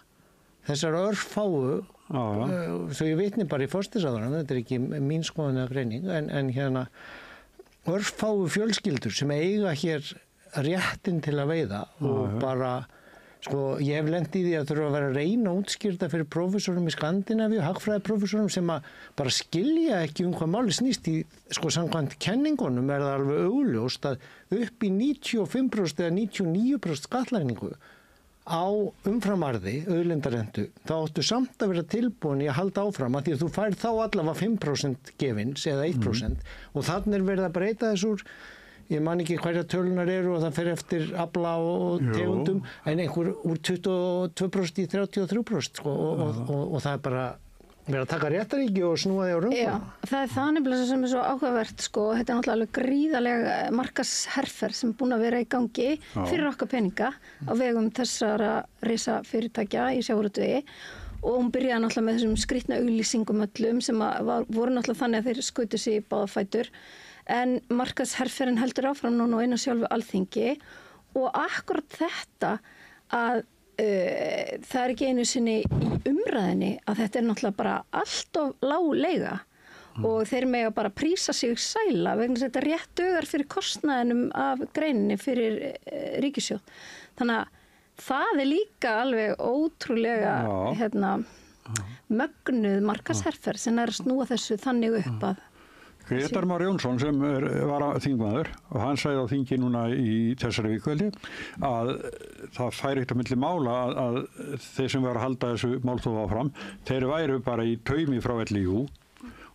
þessar örfáu svo ég vitni bara í forsætisráðherrann, þetta er ekki mín skoðun eða greining, en hérna örfáu fjölskyldur sem eiga hér réttinn til að veiða og bara, sko, ég hef lent í því að þurfa að vera að reyna útskýrta fyrir prófessorum í Skandinavíu, hagfræðiprófessorum sem að bara skilja ekki hvað máli snýst í, sko, samkvæmt kenningunum er það alveg augljóst að upp í 95% eða 99% skattlagningu á umframarði, auðlindarentu, þá áttu samt að vera tilbúin í að halda áfram að því að þú fær þá allavega 5% gefins eða 1% og þannig er verið að breyta þess úr, ég man ekki hverja tölunar eru og það fer eftir afla og tegundum, en einhver úr 22% í 33% sko, og það er bara Við erum að taka réttaríki og snúa því á rönguna. Já, það það nefnilega sem svo áhugavert sko, þetta náttúrulega alveg gríðarlega markaðsherferð sem búin að vera í gangi fyrir okkar peninga á vegum þessara risafyrirtækja í sjávarútvegi og hún byrjaði náttúrulega með þessum skrýtna auglýsingum öllum sem voru náttúrulega þannig að þeir skutu sig í báða fætur en markaðsherferðin heldur áfram núna inn á sjálfu Alþingi og akkurat þetta að það ekki einu sinni í umræðinni að þetta náttúrulega bara allt of lág leiga og þeir mega bara prísa sig sæla vegna þess að þetta rétt dugar fyrir kostnaðinum af greininni fyrir ríkissjóð. Þannig að það líka alveg ótrúlega mögnuð markaðsherferð sem að snúa þessu þannig upp að Grétar Már Jónsson sem var þingmaður og hann sagði á þingi núna í þessari viku að það færi ekkert á milli mála að þeir sem var að halda þessu málþófi áfram, þeir væru bara í taumi frá LÍU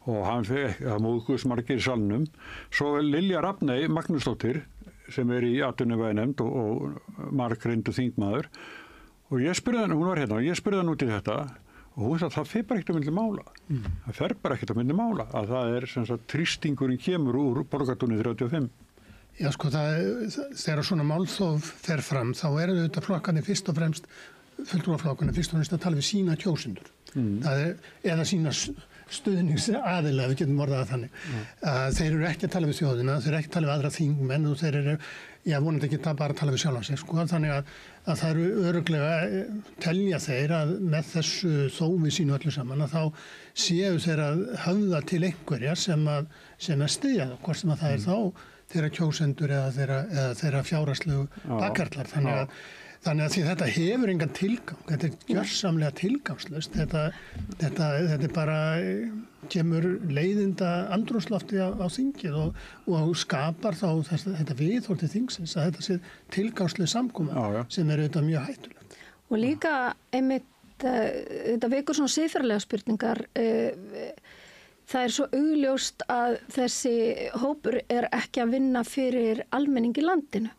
og hann fekk að móðgust margir í salnum. Svo Lilja Rafney Magnúsdóttir sem í atvinnuveganefnd og margreyndur þingmaður og ég spurði hann, hún var hérna og ég spurði hann út í þetta og hún sagði að það fer bara ekkert á milli mála. Það fer bara ekkert á milli mála að það sem sagt þrýstingurinn kemur úr Borgartúni 35. Já sko þegar svona málþóf fer fram þá auðvitað flokkarnir fyrst og fremst fulltrúaflokkarnir fyrst og fremst að tala við sína kjósendur. Það eða sína stuðningsaðila, við getum orðað þannig. Þeir eru ekki að tala við þjóðina, þeir eru ekki að tala við aðra þingmenn og þeir eru vonandi ekki bara að tala við sjálfa sig sko, þannig að það eru örugglega telja þeir að með þessu þófi sínu öllu saman að þá séu þeir að höfða til einhverjar sem að styðja það, hvort sem að það þá þeirra kjósendur eða þeirra fjárhagslegu bakkarlar, þannig að því þetta hefur engan tilgang, þetta gjörsamlega tilgangslaust, þetta bara kemur leiðinda andrúmslofti á þingið og skapar þá þetta viðhorf til þingsins að þetta sé tilgangsleg samkoma sem auðvitað mjög hættulegt. Og líka einmitt þetta vekur svona siðferðilega spurningar það svo augljóst að þessi hópur ekki að vinna fyrir almenning í landinu.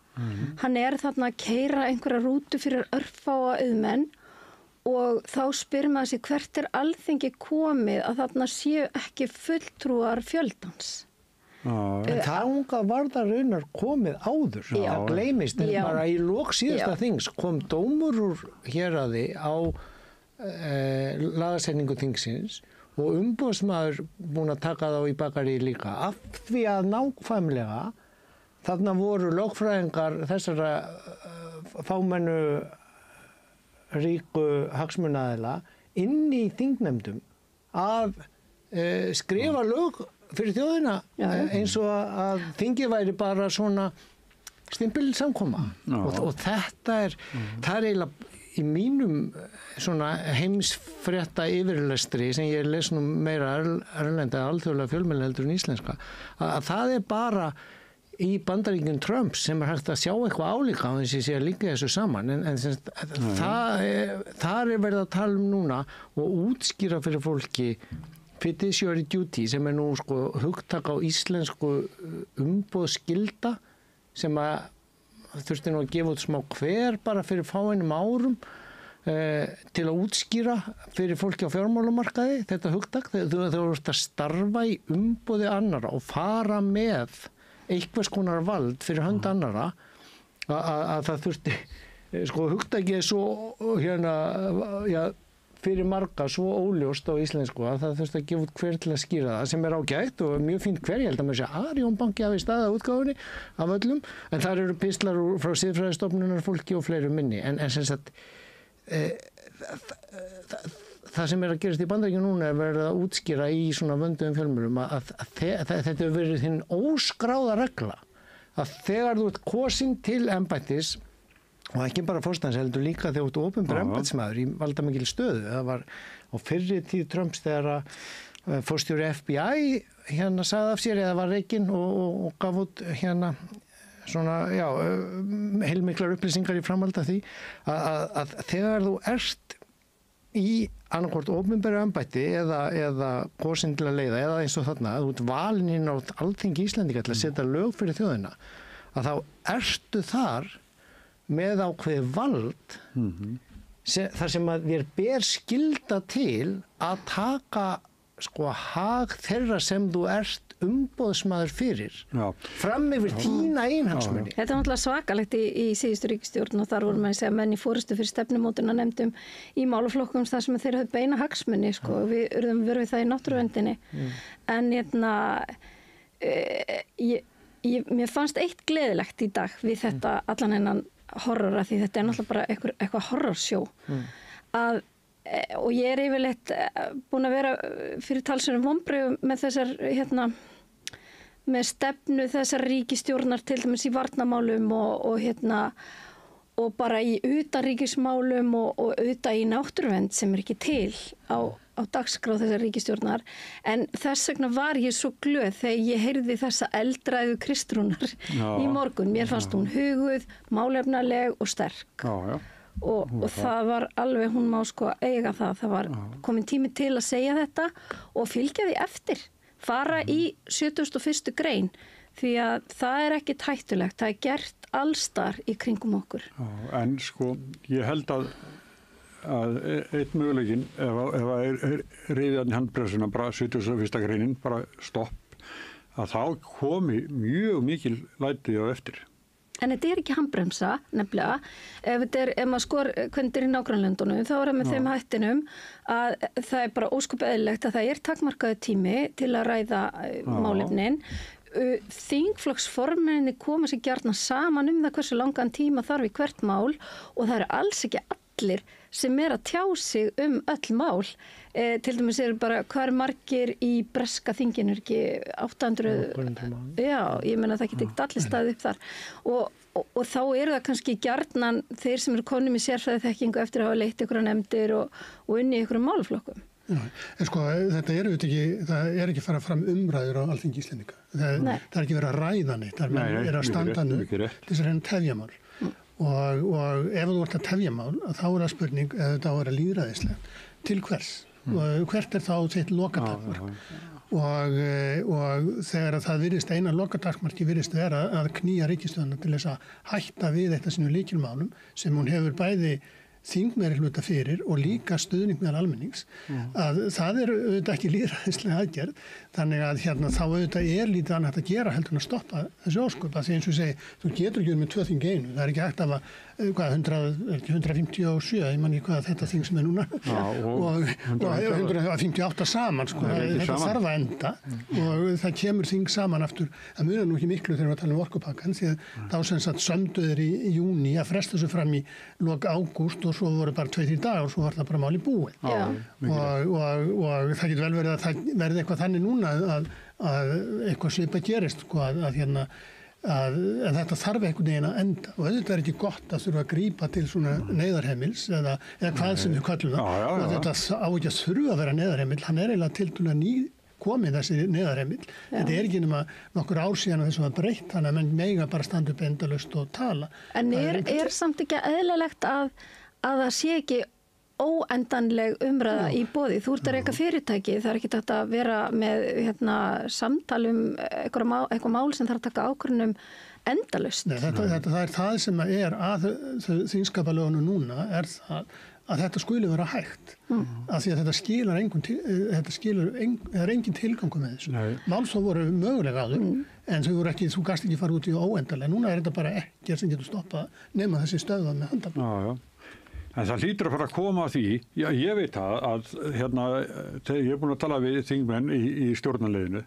Hann þarna að keyra einhverja rútu fyrir örfáa auðmenn og þá spyr maður sig hvert Alþingi komið að þarna séu ekki fulltrúar fjöldans. En það var það raunar komið áður, það gleymist, en bara í lok síðasta þings kom dómur úr héraði á lagasetningu þingsins og umboðsmaður búinn að taka þá í bakari líka, af því að nákvæmlega þarna voru lögfræðingar þessara fámennu ríku hagsmunaaðila inn í þingnefndum að skrifa lög fyrir þjóðina eins og að þingið væri bara svona stimpilsamkoma og þetta það eiginlega í mínum svona heimsfrétta yfirlestri sem ég les nú meira erlenda alþjóðlega fjölmiðla heldur en íslenska að það bara í Bandaríkjum Trumps sem hægt að sjá eitthvað álíka á þess að sé að líka þessu saman en það verið að tala núna og útskýra fyrir fólki fiduciary duty sem nú sko hugtak á íslensku umboðsskylda sem að þurfti nú að gefa út smá hver bara fyrir fáeinum árum til að útskýra fyrir fólki á fjármálamarkaði þetta hugtak þegar þú ert að starfa í umboði annara og fara með einhvers konar vald fyrir hönd annara að það þurfti sko hugtakið svo fyrir marga svo óljóst á íslensku að það þurfti að gefa út hver til að skýra það sem ágætt og mjög fínt hver, ég held að maður sé Arion banki hafi staðið útgáfunni af öllum en þar eru pistlar frá siðfræðistofnunar fólki og fleiru minni en sem sagt það sem að gerast í Bandaríkjunum núna verið að útskýra í svona vönduðum fjölmiðlum að þetta hefur verið hinn óskráða regla að þegar þú ert kosin til embættis og ekki bara forstans heldur líka þegar þú ert opinber embættismaður í valdamikil stöðu það var á fyrri tíð Trumps þegar að forstjóri FBI sagði af sér eða var rekinn og gaf út svona heilmiklar upplýsingar í framhald af því að þegar þú ert í annarkvort opinberu embætti eða kosin til að leiða eða eins og þarna að þú ert valinn inn á Alþingi Íslendinga til að setja lög fyrir þjóðina að þá ertu þar með ákveðið vald þar sem að þér ber skylda til að taka sko hag þeirra sem þú ert umboðsmaður fyrir fram yfir þína einhagsmuni. Þetta er náttúrulega svakalegt í síðustu ríkisstjórn og þar voru með að segja menn í forystu fyrir stefnumótuna nefndum í málaflokkum þar sem þeir höfðu beina hagsmuni sko. Við urðum verið við það í náttúruverndinni en mér fannst eitt gleðilegt í dag við þetta allan hennan horrora því þetta er náttúrulega bara eitthvað horrorsjó að og ég er yfirleitt búin að vera fyrir talsverðum vonbrigðum með þessar með stefnu þessar ríkisstjórnar til dæmis í varnarmálum og bara í utanríkismálum og auðvitað í náttúruvernd sem er ekki til á dagskrá þessar ríkisstjórnar en þess vegna var ég svo glöð þegar ég heyrði þessa eldræðu Kristrúnar í morgun. Mér fannst hún huguð, málefnaleg og sterk. Og það var alveg, hún má sko eiga það var komin tími til að segja þetta og fylgja því eftir fara í 71. grein því að það er ekkit hættulegt það er gert allstar í kringum okkur en sko, ég held að einn möguleikin ef að reyðan í handbremsuna bara 71. greinin bara stopp að þá komi mjög mikil læti á eftir. En þetta er ekki handbremsa, nefnilega. Ef maður skor hvernig þetta er í nágrannlöndunum, þá er það með þeim hættinum að það er bara ósköp eðlilegt að það er takmarkaður tími til að ræða málefnin. Þingflokksformenninni koma sér gjarnan saman það hversu langan tíma þarf í hvert mál og það eru alls ekki allir sem er að tjá sig öll mál. Til dæmis eru bara hvað margir í breska þinginu ekki 800 já, ég meina það geti ekki allir staðið upp þar og þá eru það kannski gjarnan þeir sem eru konum í sérfræðiþekkingu eftir að hafa leitt ykkur nefndir og unni ykkur málaflokkum. Já, en sko þetta það er ekki fara fram umræður á Alþingi Íslendinga. Það er ekki verið að ræða neitt, það er að standa nú til þess að reyna tefjamál. Og ef þú ert að tefjamál, þá er það spurning eða þetta á að vera lýðræðislega. Til hvers? Og hvert er þá þitt lokatakmark? Og þegar það virðist eina lokatakmarki virðist vera að knýja ríkisstjórnina til þess að hætta við þetta sínum lykilmálum sem hún hefur bæði þingmeirihluta fyrir og líka stuðning meðal almennings að það er auðvitað ekki lýðræðislega aðgerð þannig að þá auðvitað er lítið annað að gera heldur en að stoppa þessi ósköp að því eins og segi, þú getur ekki með 2 þing í einu, það er ekki hægt að 157, ég man ekki hvað þetta þing sem er núna og 158 saman sko, þetta þarf að enda og það kemur þing saman aftur, það munar nú ekki miklu þegar við að tala um orkupakkan því að þá sem sagt sömduður í júní að fresta þessu fram í lok ágúst og svo voru bara 2-3 dagar og svo var það bara mál í búi og það getur vel verið að það verði eitthvað þannig núna að eitthvað svipa gerist sko, en þetta þarf einhvern veginn að enda og þetta er ekki gott að þurfa að grípa til svona neyðarheimils eða hvað sem við kallum það og þetta á ekki að þurfa að vera neyðarheimil, hann er eiginlega tiltölulega ný komið þessi neyðarheimil þetta er ekki nema nokkur ár síðan að þessu var breytt þannig að menn mega bara standa upp endalaust og tala. En er samt ekki eðlilegt að það sé ekki óendanleg umræða í boði. Þú ert að reka fyrirtæki, það er ekki hægt að vera með samtal eitthvað mál sem þarf að taka ákvörðun endalaust. Nei, það er það sem er að þingskapalögunum núna er það að þetta skuli vera hægt af því að þetta er engin tilgangur með þessu. Málsóð voru mögulega áður en þú gast ekki fara út í óendanlega. Núna er þetta bara ekkert sem getur stoppað nema þessi stöðvað með handafn. En það hlýtur að fara að koma að því, ég veit að ég er búin að tala við þingmenn í stjórnarliðinu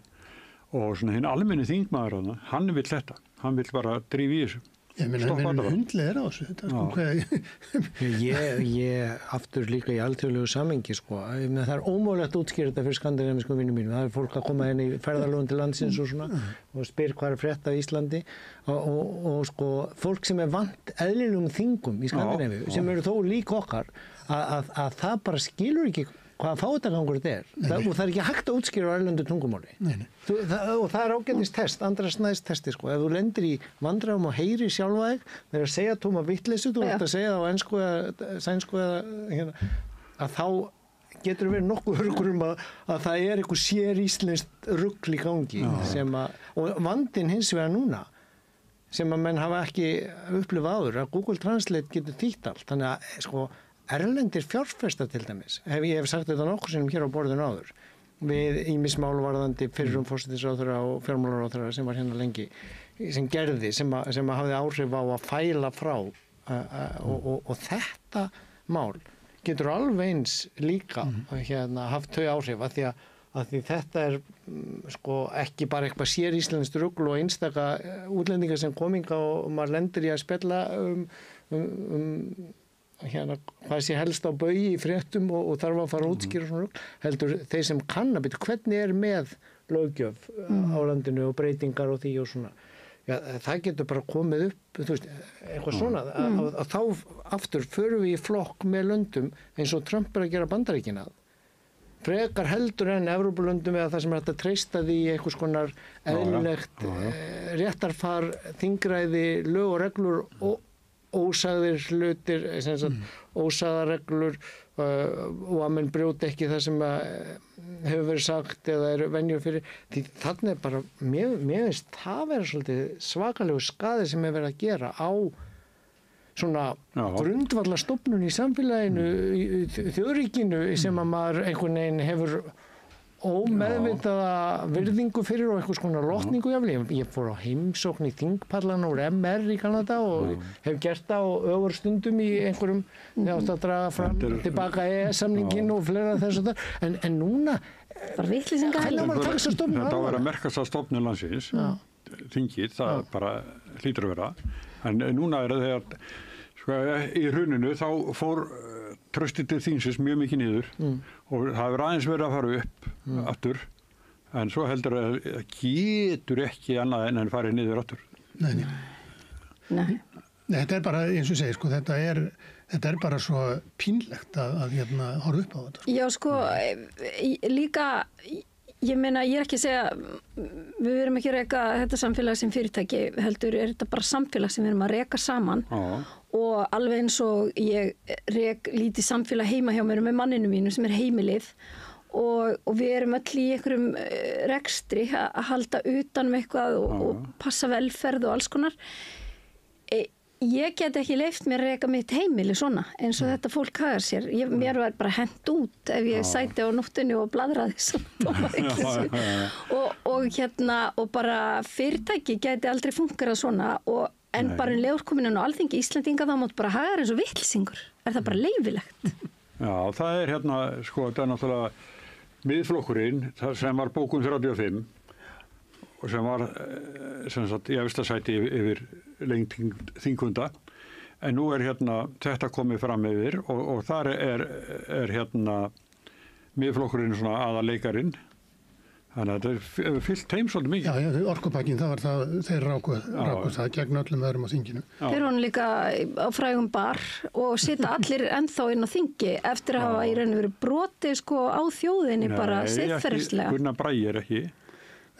og svona hinn almenni þingmaður hann vill þetta, hann vill bara drífa í þessu. Ég meina hundlega á þessu þetta ég aftur líka í alþjóðlegu samhengi sko, það er ómögulegt að útskýra þetta fyrir skandinavískum vinnum mínum, það er fólk að koma inn í ferðalögum til landsins og svona og spyr hvað er frétt af Íslandi og sko fólk sem er vant eðlilegum þingum í Skandinavíu sem eru þó líka okkar að það bara skilur ekki hvaða fátækangur þetta og það er ekki hægt að útskýra á erlendu tungumáli. Og það er ágætist test, András Snæs testi sko. Ef þú lendir í vandræðum og heyri sjálfa þig, það er að segja tóma vitleysu, þú ert að segja það á ensku eða sænsku eða að þá getur verið nokkuð örgur að það er eitthvað sér íslenskt rugl í gangi og vandinn hins vegar núna sem að menn hafa ekki upplifað áður að Google Translate getur þýtt allt, þannig að sko erlendir fjárfestar til dæmis, ég hef sagt þetta nokkur sinnum hér á borðinu áður, við ýmis málvarðandi fyrrum forsætisráðherra og fjármálaráðherra sem var hérna lengi, sem gerði, sem hafði áhrif á að fæla frá og þetta mál getur alveg eins líka haft þau áhrif að því þetta sko ekki bara eitthvað sér íslenskt rugl og einstaka útlendingar sem kominga og maður lendir í að spjalla hvað sé helst á baugi í fréttum og þarf að fara að útskýra svona rugl, heldur þeir sem kann að byrja hvernig með löggjöf á landinu og breytingar og því og svona. Já, það getur bara komið upp, þú veist, eitthvað svona, að þá aftur förum við í flokk með löndum eins og Trump að gera Bandaríkina. Frekar heldur en Evrópulöndum eða það sem hægt að treysta því einhvers konar eðlilegt réttarfar, þingræði, lög og reglur og ósagðir hlutir, ósagðar reglur og að menn brjóti ekki það sem hefur verið sagt eða eru venjur fyrir. Því þannig bara, mér finnst það vera svolítið svakalegu skaði sem hefur verið að gera á svona grundvallarstofnun í samfélaginu, í þjóðríkinu sem að maður einhvern veginn hefur ómeðvitaða virðingu fyrir og einhvers konar lotningu jafnvel. Ég fór á heimsókn í þingpallana úr MR í Kanada og hef gert það á ögur stundum í einhverjum að draga fram tilbaka EES-samningin og fleira þess og það. En núna bara vitleysingar. Þetta á að vera merkasta stofnun landsins, þingið, það bara hlýtur að vera. En núna þegar í hruninu þá fór traustið til þingsins mjög mikið niður og það hefur aðeins verið að fara upp aftur, en svo heldur að getur ekki annað en farið niður aftur. Nei, þetta er bara, eins og segir, sko, þetta er bara svo pínlegt að horfa upp á þetta. Já, sko, líka, ég meina, ég er ekki að segja, við verum ekki að reka þetta samfélag sem fyrirtæki, heldur er þetta bara samfélag sem við erum að reka saman og alveg eins og ég rek lítið samfélag heima hjá mér með manninu mínu sem er heimilið og við erum öll í einhverjum rekstri að halda utan eitthvað og passa velferð og alls konar. Ég get ekki leyft mér að reka mitt heimili svona eins og þetta fólk hagar sér. Mér var bara hent út ef ég sæti á nóttunni og bladraði og bara fyrirtæki geti aldrei fungerað svona en bara legur komin inn á Alþingi Íslendinga þá mátt bara haga eins og vitleysingur. Er það bara leyfilegt? Já, það er sko, þetta er náttúrulega miðflokkurinn, það sem var bókun 35 og sem var sem sagt í efsta sæti yfir lengd þingfunda. En nú er þetta komið fram yfir og þar er miðflokkurinn svona aðaleikarinn. Þannig að þetta er fyllt heim svolítið mikið. Já, orkupakkin, það var það, þeir ráku það gegn öllum öðrum á þinginu. Þeir voru líka á frægum bar og sita allir ennþá inn á þingi eftir að hafa í raun og veru brotið sko á þjóðinni bara siðferðislega. Nei, Gunnar Bragi er ekki.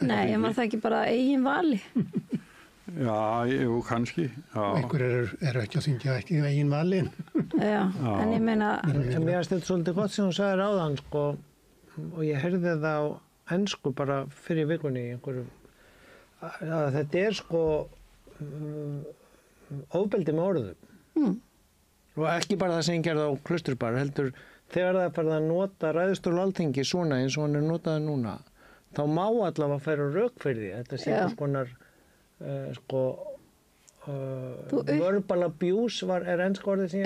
Nei, en var það ekki bara eigin vali? Já, jú, kannski. Einhver eru ekki á þingi, ekki eigin vali. Já, en ég meina... En mér finnst þetta svolítið gott sem hún sagði áðan, sko, og ég heyrði það á ensku bara fyrir vikunni í einhverjum að þetta er sko ofbeldi með orðum og ekki bara það sem ég gerði á Klausturbar heldur þegar það er farið að nota ræðustól Alþingi svona eins og hann er notaði núna þá má allavega færa rök fyrir því þetta sé konar sko verbal abuse er enska orðið sem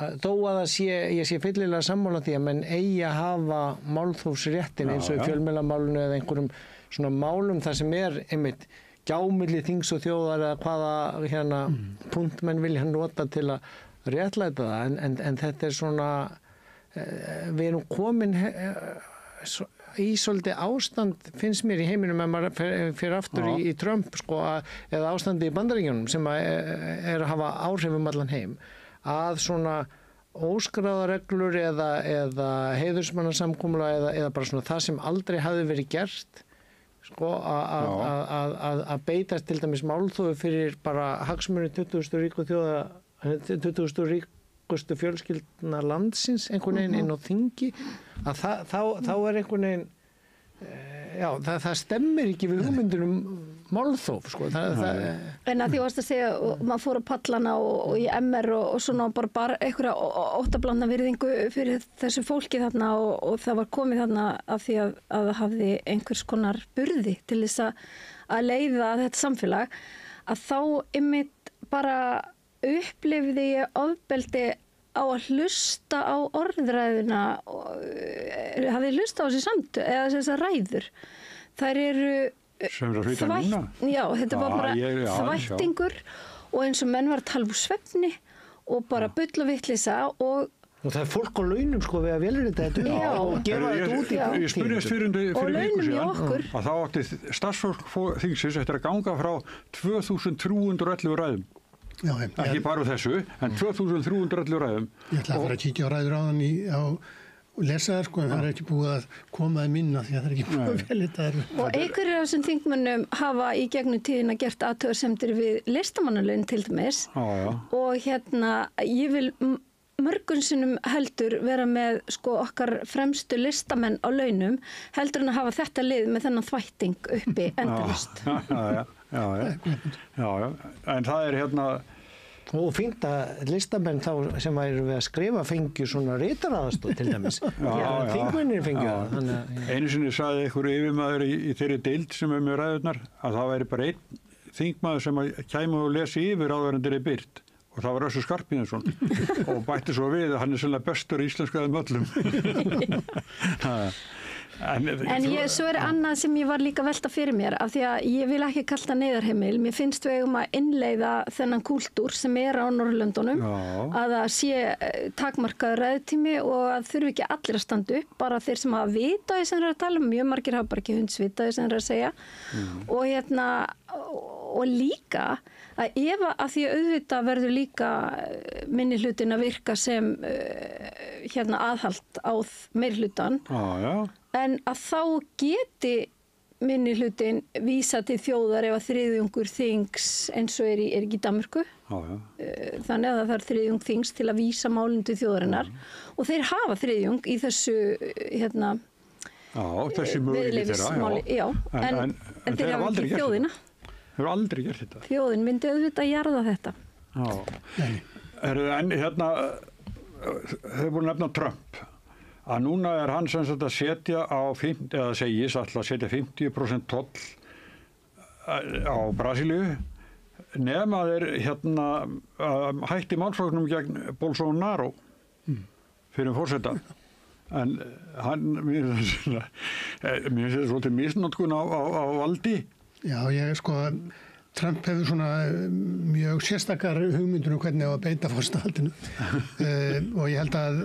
þó að ég sé fyllilega sammála því að menn eigi að hafa málþófsréttin eins og í fjölmiðlamálinu eða einhverjum svona málum þar sem er einmitt gjámilli þings og þjóðar eða hvaða punkt menn vilja nota til að réttlæta það en þetta er svona við erum komin í svolítið ástand finnst mér í heiminum ef maður fyrir aftur í Trump sko, eða ástandi í Bandaríkjunum sem er að hafa áhrifum allan heim að svona óskráðareglur eða heiðursmannasamkomulag eða bara svona það sem aldrei hafði verið gert sko að beitast til dæmis málþófi fyrir bara hagsmuni 20. ríkustu fjölskyldna landsins einhvern veginn inn á þingi að þá er einhvern veginn það stemmir ekki við hugmyndunum málþóf, sko. En að því varst að segja, maður fór á pallana og í MR og svona bara einhverja óttablandna virðingu fyrir þessu fólki þarna og það var komið þarna af því að það hafði einhvers konar burði til þess að leiða þetta samfélag, að þá einmitt bara upplifði ég ofbeldi á að hlusta á orðræðuna, hafði hlusta á þessi samt, eða þessar ræður. Þær eru sem er að hluta núna? Já, þetta var bara þvættingur og eins og menn var að tala úr svefni og bara bull og vitleysa og það er fólk á launum sko við að velrita þetta og gefa þetta út í Ég spurðist fyrir viku síðan að þá átti starfsfólk þingsins eftir að ganga frá 2311 ræðum. Já, ekki bara þessu, en 2311 ræðum. Ég ætla að fara að kíkja á ræður áðan og lesa það sko, en það er ekki búið að koma að minna því að það er ekki búið að velja þetta. Og einhverjir af þessum þingmönnum hafa í gegnum tíðina gert athugasemdir við listamannalaun til dæmis og ég vil mörgum sinnum heldur vera með sko okkar fremstu listamenn á launum heldur en að hafa þetta lið með þennan þvætting uppi endalaust. Já, en það er og fínt að listamenn þá sem væru við að skrifa fengju svona ritaraðastoð til dæmis. Þingmennir fengju það. Einu sinni sagði einhver yfirmaður í þeirri deild sem með ræðurnar að það væri bara einn þingmaður sem kæmi og lesi yfir áður en þeirri byrt. Og það var Össur Skarphéðinsson og bætti svo við að hann er sennilega bestur í íslenskaðum öllum. En svo er annað sem ég var líka velta fyrir mér af því að ég vil ekki kalla neyðarheimil. Mér finnst við að innleiða þennan kúltúr sem er á Norðurlöndunum að það sé takmarkaður ræðutími og að þurfi ekki allir að standa upp, bara þeir sem hafa vita sem þeir að tala mjög margir hafa bara ekki hundsvita sem þeir að segja og líka að ef að því að auðvitað verður líka minnihlutin að virka sem aðhald á meirihlutan en að þá geti minnihlutin vísa til þjóðar ef að þriðjungur þings eins og er ekki í Danmörku þannig að það er þriðjung þings til að vísa málum til þjóðarinnar og þeir hafa þriðjung í þessu þessi möguleiki þeirra en þeir hafa ekki þjóðina. Þeir hafa aldrei gert þetta. Þjóðin myndi auðvitað að jarða þetta. En þau búin að nefna Trump að núna er hann sem sagt að setja eða segis alltaf að setja 50% toll á Brasilíu nema þeir hætti málsóknum gegn Bolsonaro fyrir forseta. En mér finnst þetta svolítið misnotkun á valdi. Já, Trump hefur svona mjög sérstakar hugmyndur hvernig á að beita forsetavaldinu og ég held að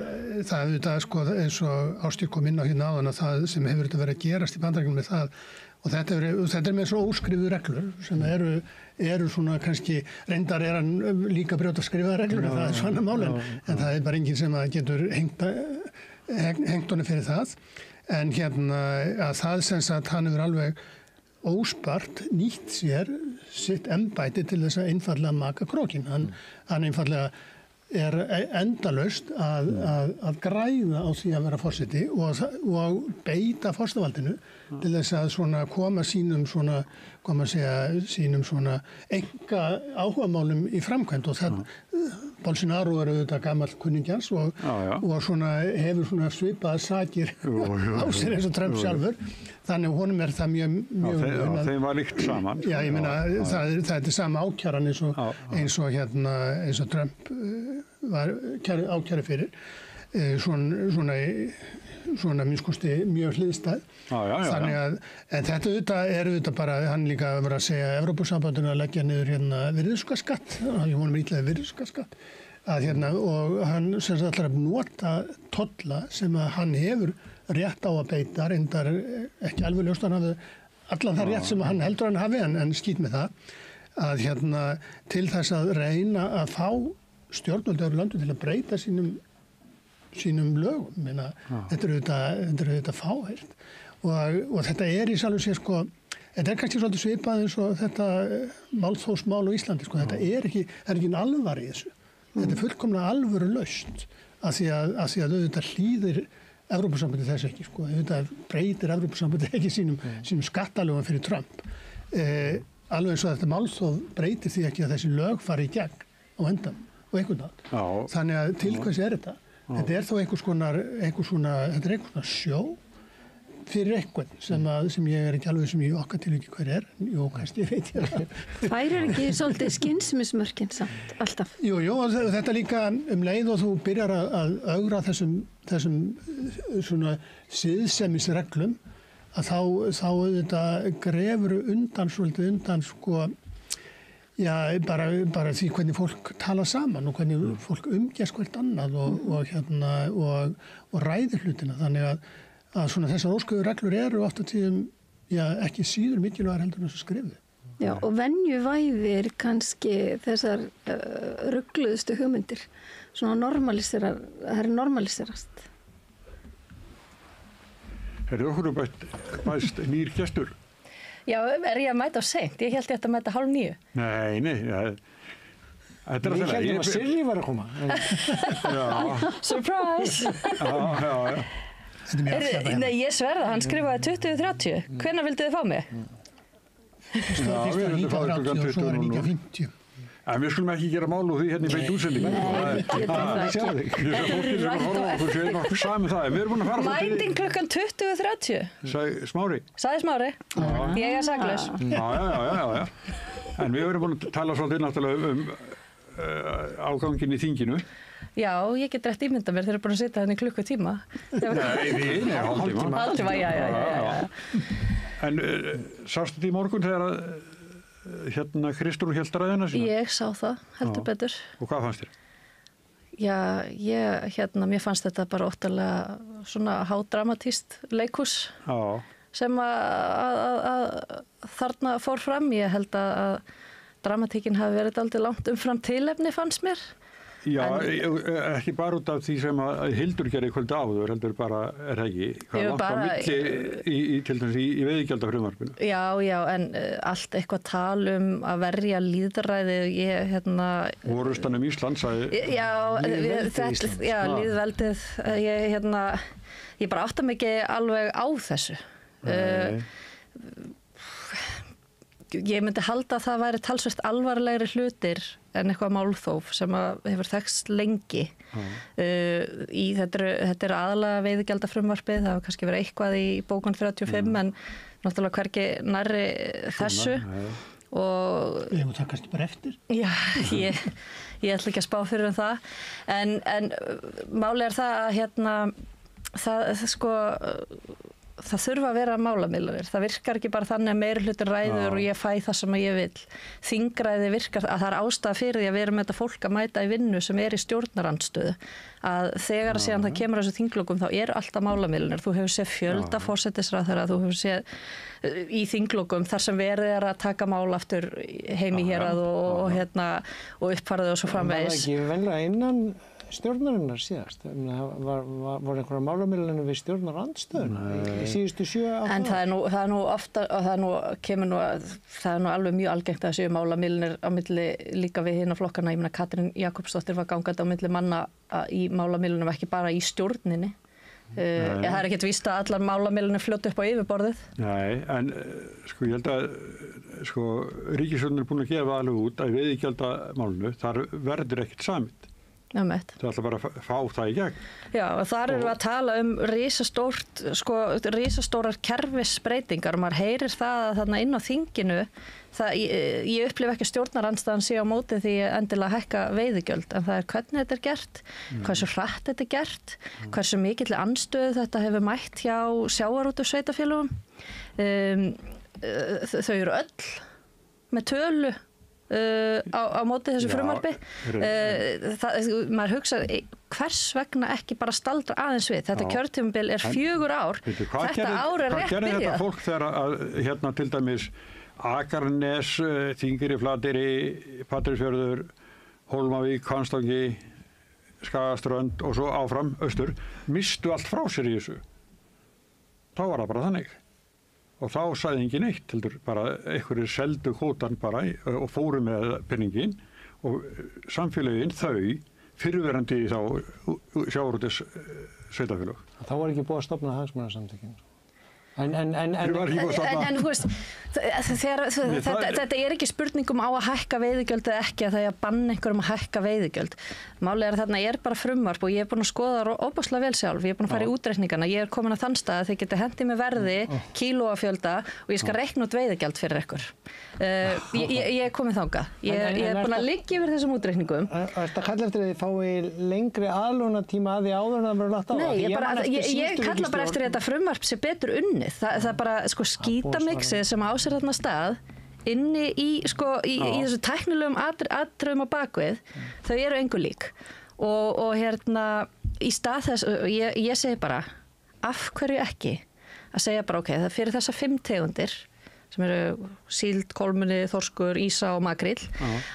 það auðvitað eins og Ásgeir kom inn á hérna áðan að það sem hefur verið að gerast í Bandaríkjunum með það og þetta er með svo óskrifuð reglur sem eru svona kannski reyndar er hann líka brjóta að skrifa reglur það er svona málin en það er bara enginn sem að getur hengt honum fyrir það en að það sem sagt hann hefur alveg óspart nýtt sér sitt embætti til þess að einfallega maka krókinn. Hann einfallega er endalaust að græða á því að vera forseti og beita forsetavaldinu til þess að svona koma sínum svona enga áhugamálum í framkvæmd og það Bolsonaro er auðvitað gamall kunningjans og svona hefur svona svipaðar sakir á sér eins og Trump sjálfur þannig að honum er það mjög þeim var líkt saman já, ég meina það er sama ákjaran eins og Trump var ákjari fyrir svona minnskosti mjög hliðstæð þannig að en þetta er auðvitað bara hann líka að vera að segja Evrópusambandinu að leggja niður virðisaukaskatt ég vonum ítlaði virðisaukaskatt og hann sem sagt ætlar að nota tolla sem að hann hefur rétt á að beita reyndar ekki alveg ljóst hann hafi allan það rétt sem hann heldur hann hafi en skýt með það að til þess að reyna að fá stjórnvöld öðru landu til að breyta sínum lögum þetta er auðvitað fáheyrt og þetta er í sjálfu sér þetta er kannski svolítið svipað eins og þetta málþófsmál á Íslandi þetta er ekki alvari í þessu þetta er fullkomlega alvöru laust af því að auðvitað hlýðir Evrópusambandið þess ekki auðvitað breytir Evrópusambandið ekki sínum skattalögum fyrir Trump alveg eins og þetta málþóf breytir því ekki að þessi lög fari í gegn á endan og einhvern veginn. Þannig að til hvers þetta? Þetta þó einhvers konar sjó fyrir einhvern sem ég ekki alveg sem ég okkar til ekki hver jú, kannski veit ég alveg. Færir ekki svolítið skynsemismörkin samt, alltaf? Jú, þetta líka leið og þú byrjar að augra þessum svona siðsemisreglum að þá þetta grefur undan sko, já, bara því hvernig fólk tala saman og hvernig fólk umgæst hvert annað og ræðir hlutina. Þannig að svona þessar ósköðu reglur eru oft á tíðum, já, ekki síður mikilvægar heldur en þessu skrifu. Já, og venjuvæðir kannski þessar ruggluðustu hugmyndir, svona normaliserast. Okkur bæst nýr gestur. Já, ég að mæta á seint? Ég held ég að mæta 8:30. Nei, þetta Við heldum að Sirri var að koma. Surprise! Já. Nei, ég sverða, hann skrifaði 20:30. Hvenær vildu þið fá mig? Já, við vildum fá þig klukkan 20 og 9:50. En við skulum ekki gera mál úr því hérna í beint útsendingu. Okkur sami það. Við erum búin að fara Mæting klukkan 20:30. Smári. Sagði Smári. Ég saklaus. Já. En við erum búin að tala svolítið náttúrulega áganginn í þinginu. Já, ég get rétt ímynda mér þegar ég er búin að sitja þenni klukkutíma. Nei, hálftíma. Já. En sástu þetta í morgun þegar Kristrún hélt ræðina sína? Ég sá það, heldur betur. Og hvað fannst þér? Já, mér fannst þetta bara óttalega svona hádramatískt leikhús sem að þarna fór fram. Ég held að dramatíkin hafi verið dálítið langt umfram tilefni fannst mér. Já, ekki bara út af því sem að Hildur gerði kvöldi áður, heldur bara, það ekki, hvað langt á milli til dæmis í veiðigjaldafrumvarpinu. Já, en allt eitthvað tal að verja lýðræðið, Orrustanum Ísland, sagði... Já, lýðveldið, ég bara átta mig ekki alveg á þessu. Ég myndi halda að það væri talsvert alvarlegri hlutir en eitthvað málþóf sem hefur þekkst lengi. Þetta er aðalega veiðigjaldafrumvarpið, það hefur kannski verið eitthvað í bókun 35 en náttúrulega hvergi nærri þessu. Við hefum það kannski bara eftir. Já, ég ætla ekki að spá fyrir það. En máli er það að það þurfa að vera málamiðlanir. Það virkar ekki bara þannig að meirihluti ræður og ég fæ það sem ég vil. Þingræði virkar að það er ástæða fyrir því að við erum með þetta fólk að mæta í vinnu sem í stjórnarandstöðu. Að þegar síðan það kemur þessu þinglokum þá eru alltaf málamiðlanir. Þú hefur séð fjölda forsætisráðherra, þú hefur séð í þinglokum þar sem verið að taka mál aftur heim í hérað og uppfærið og svo framvegis. Það var ekki venlega innan stjórnarinnar síðast. Voru einhverja málamiðlanir við stjórnarandstöðuna í síðustu 7-8 En það er nú ofta, og það er nú alveg mjög algengt að séu málamiðlanir á milli líka við hina flokkana. Ég meina Katrín Jakobsdóttir var gangandi á milli manna í málamiðlunum, ekki bara í stjórninni. Það er ekkert víst að allar málamiðlanir fljóta upp á yfirborðið. Nei, en ég held að ríkisstjórnin er búin að gefa alveg út að veiðigjaldamálinu, þar verður ekkert samið. Það ætla bara að fá það í gegn. Já, og þar erum við að tala risastórar kerfisbreytingar og maður heyrir það að þarna inn á þinginu, ég upplifi ekki stjórnarandstaðan sé á móti því endilega hækka veiðigjöld, en það er hvernig þetta er gert, hversu hratt þetta er gert, hversu mikill anstöðu þetta hefur mætt hjá sjávarútvegssveitarfélögum. Þau eru öll með tölu á móti þessu frumvarpi. Maður hugsa hvers vegna ekki bara staldra aðeins við. Þetta kjörtímabil er 4 ár. Þetta ár er rétt byrjað. Hvað gerði þetta fólk þegar til dæmis Akranes, Þingeyri, Flateyri, Patreksfjörður, Hólmavík, Hvammstangi, Skagaströnd og svo áfram austur mistu allt frá sér í þessu? Þá var það bara þannig. Og þá sagði engin eitt, heldur bara einhverjir seldu kvótan bara og fóru með penningin og samfélögin þau fyrirverandi þá sjávarútvegs sveitarfélög. Þá var ekki búið að stofna hagsmunasamtökin? En þú veist, þetta ekki spurningum á að hækka veiðigjöld eða ekki, að það að banna einhverjum að hækka veiðigjöld. Málið þarna bara frumvarp og ég búin að skoða það óbúslega vel sjálf. Ég búin að fara í útreikningana. Ég komin að þann stað að þið geti hendið með verði, kílóafjölda og ég skal reikna út veiðigjald fyrir ykkur. Ég komin þangað. Ég búin að liggja yfir þessum útreikningum. Þetta kalla eftir að þið fái lengri aðlögunatíma að því áður en það verður lagt á? Nei, ég kalla bara eftir þetta frumvarp sé betur unnið. Það bara skítamixið sem á sér þarna stað inni í þessu tæknilegum atriðum á bakvið, þau eru engu lík og í stað þess, ég segi bara af hverju ekki að segja bara ok, það fyrir þessa 5 tegundir sem eru síld, kolmunni, þorskur, ísa og makríll,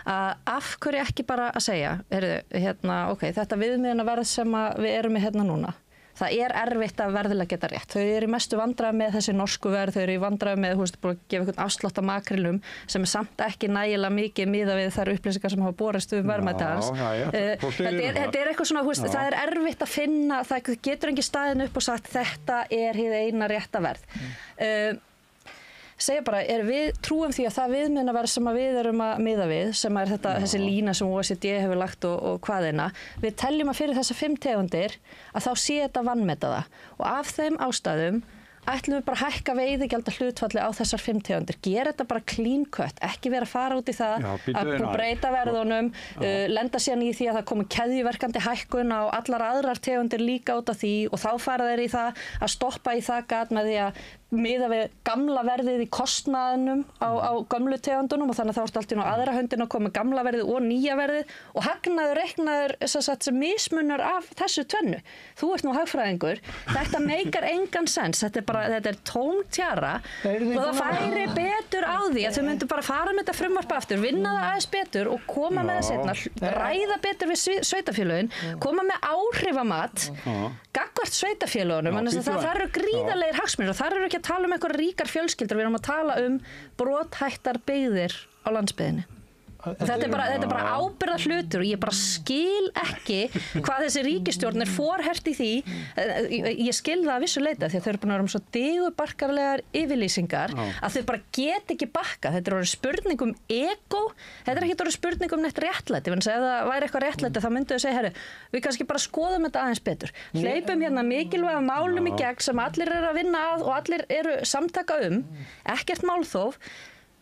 að af hverju ekki bara að segja, ok, þetta viðmiðunarverð sem við erum með hérna núna, það erfitt að verðilega geta rétt. Þau eru í mestu vandræði með þessi norsku verð, þau eru í vandræði með, búin að gefa einhvern afslátt af makrílnum sem samt ekki nægilega mikið miðað við þær upplýsingar sem hafa borist verðmæti hans. Þetta eitthvað svona, það erfitt að finna, það getur engin staðin upp og sagt þetta hið eina rétta verð. Segja bara, við trúum því að það viðmiðunarverð sem við erum að miða við, sem þessi lína sem OECD hefur lagt og hvaðina, við teljum að fyrir þessa 5 tegundir að þá sé þetta vanmeta það. Og af þeim ástæðum ætlum við bara að hækka veiðigjalda hlutfalli á þessar 5 tegundir. Gera þetta bara clean cut, ekki vera að fara út í það að breyta verðunum, lenda síðan í því að það komi keðjuverkandi hækkun á allar aðrar tegundir líka út af því og þá fara þeir í það að stoppa í það gat með því að miða við gamla verðið í kostnaðinum á gömlu tegundunum og þannig að þá ertu alltaf á aðra höndin að koma gamla verðið og nýja verðið og hagnaður reiknaður sem mismunar af þessu tvennu. Þú ert nú hagfræðingur, þetta meikar engan sens, þetta tóm tjara og það færi betur á því að þau myndu bara fara með þetta frumvarp aftur, vinna það aðeins betur og koma með það seinna, ræða betur við sveitarfélögin, koma með áhrifamat gagnvart sveitarfélögunum, þannig að það eru gríðarlegir hagsmunir og það eru ekki að tala um einhverjar ríkar fjölskyldur, við erum að tala um brothættar byggðir á landsbyggðinni. Þetta bara ábyrgða hlutur og ég bara skil ekki hvað þessi ríkisstjórn forhert í því. Ég skil það að vissu leita því að þau eru búin að vera svo digubarkarlegar yfirlýsingar að þau bara get ekki bakka. Þetta orðið spurning um ego, þetta ekki orðið spurning um neitt réttlæti. Ef það væri eitthvað réttlæti þá myndu þau segja, herru, við kannski bara skoðum þetta aðeins betur. Hleypum hérna mikilvæga málum í gegn sem allir eru að vinna að og allir eru samtaka ekkert málþóf,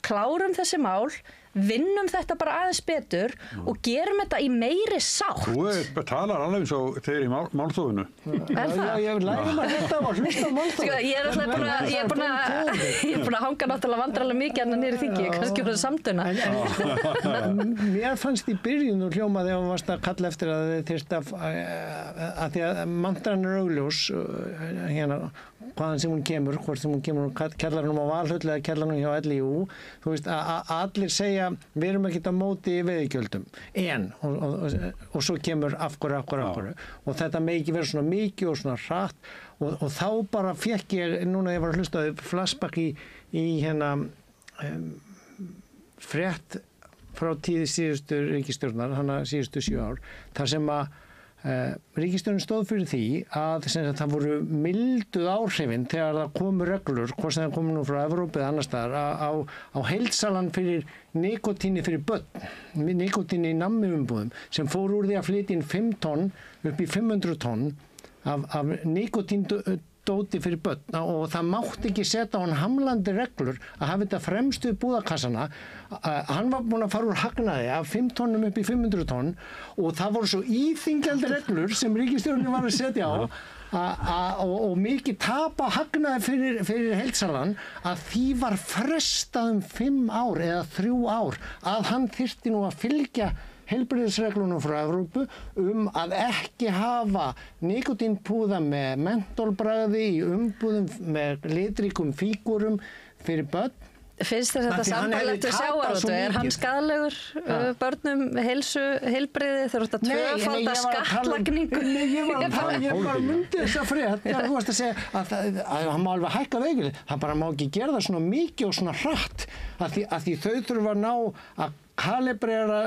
klárum þessi mál, vinnum þetta bara aðeins betur og gerum þetta í meiri sátt. Þú talar alveg eins og þeir í málþófinu. Það? Ég lærum að þetta og hlusta á málþófinu. Ég er búin að hanga náttúrulega vandrarlega mikið en niður í þingi, kannski úr það samtuna. Mér fannst í byrjun og hljómaði að varst að kalla eftir að þið þyrst að því að mantran er augljós hérna hvaðan sem hún kemur, hvort sem hún kemur kjallarnum á Valhöll eða kjallarnum hjá LÍU, þú veist að allir segja við erum ekkert á móti veiðigjöldum og svo kemur af hverju og þetta megi ekki vera svona mikið og svona hratt og þá bara fekk ég, núna ég var að hlusta flashback í hérna frétt frá tíði síðustu ríkisstjórnar, hana síðustu 7 ár, þar sem að ríkisstjórnin stóð fyrir því að það voru milduð áhrifin þegar það komu reglur, hvort sem það komu nú frá Evrópu eða annar staðar, á heilsalan fyrir nikotíni fyrir börn, nikotíni í nammiumbúðum sem fór úr því að flytja inn 5 tonn upp í 500 tonn af nikotíndóti fyrir börn og það mátti ekki setja á hann hamlandi reglur að hafa þetta fremstu búðakassana. Hann var búinn að fara úr hagnaði af 5 tonnum upp í 500 tonn og það voru svo íþyngjandi reglur sem ríkisstjórnin var að setja á og mikið tapa hagnaði fyrir heilsalan að því var frestað 5 ár eða 3 ár að hann þyrfti nú að fylgja heilbrigðisreglunum frá Evrópu að ekki hafa nikotínpúða með mentólbragði í umbúðum með litríkum fígurum fyrir börn. Finnst þér þetta sambarlegt við sjávarútveg? Hann skaðlegur börnum heilbrigði þegar þetta tvöfalda skattlagningu? Ég bara myndi þess að frétt þú varst að segja að hann má alveg hækka veikur, það bara má ekki gera það svona mikið og svona hratt að því þau þurfa að ná að kalibrera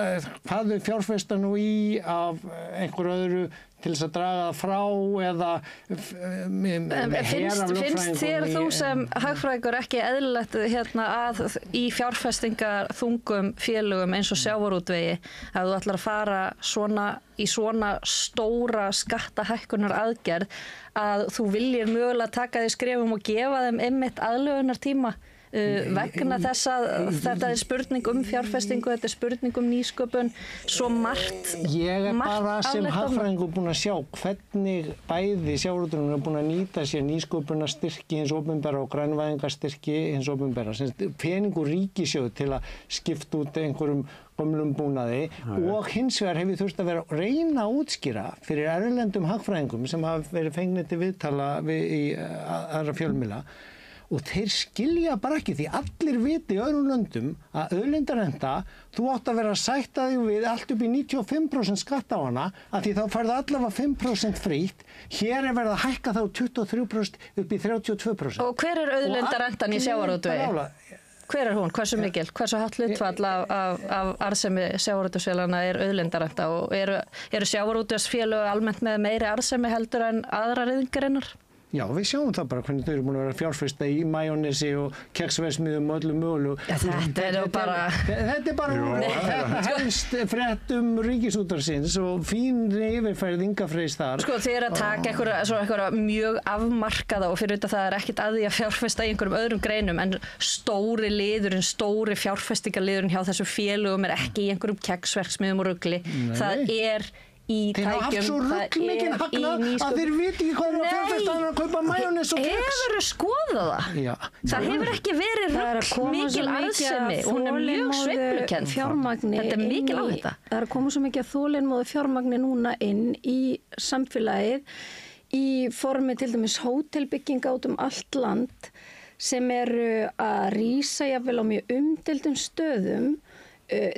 hvað við fjárfesta nú í af einhverju öðru til þess að draga það frá eða finnst þér þú sem hagfræðingur ekki eðlilegt að í fjárfestingar þungum félögum eins og sjávarútvegi að þú ætlar að fara í svona stóra skattahækkunar aðgerð að þú viljir mögulega taka því skrefum og gefa þeim einmitt aðlögunartíma vegna þess að þetta spurning fjárfestingu, þetta spurning nýsköpun, svo margt. Ég bara sem hagfræðingur búin að sjá hvernig bæði sjávarútvegurinn búin að nýta sér nýsköpunarstyrki hins opinbera og grænvæðingarstyrki hins opinbera, peningur ríkissjóð til að skipta út einhverjum gömlum búnaði og hins vegar hefur þurft að vera að reyna að útskýra fyrir erlendum hagfræðingum sem hafa verið fengnir til viðtala í aðra fjölmiðla. Og þeir skilja bara ekki því allir viti í öðrum löndum að auðlindarenta, þú átt að vera að sætta þig við allt upp í 95% skatt á hana, að því þá færðu allavega 5% frítt, hér verið að hækka þá 23% upp í 32%. Og hver auðlindarentan í sjávarútvegi? Hver hún? Hversu mikil? Hversu hátt hlutfall af arðsemi sjávarútvegsfélaganna auðlindarenta og eru sjávarútvegsfélög almennt með meiri arðsemi heldur en aðrar iðngreinar? Já, við sjáum það bara hvernig þau eru búin að vera fjárfesta í majónesi og keksverksmiðjum og öllum mögulegu. Þetta er bara helst frétt Ríkisútvarpsins og fín yfirferð Inga Freys þar. Sko þið eru að taka eitthvað mjög afmarkaða og fyrir þetta það er ekkert að því að fjárfesta í einhverjum öðrum greinum en stóri fjárfestingaliðurinn hjá þessu félögum ekki í einhverjum keksverksmiðjum og rugli. Það er í tækjum, það er haft svo ruggmikinn hagnað að þeir viti ekki hvað að fjárfesta að kaupa majónes og keks. Hefurðu skoðað það? Já. Það hefur ekki verið ruggmikil arðsemi og hún er mjög sveiflukennd. Þetta er mikil á þetta. Það er að koma svo mikið að þolinmóðu fjármagni núna inn í samfélagið í formi til dæmis hótelbygginga út allt land sem eru að rísa jafnvel á mjög umdeildum stöðum.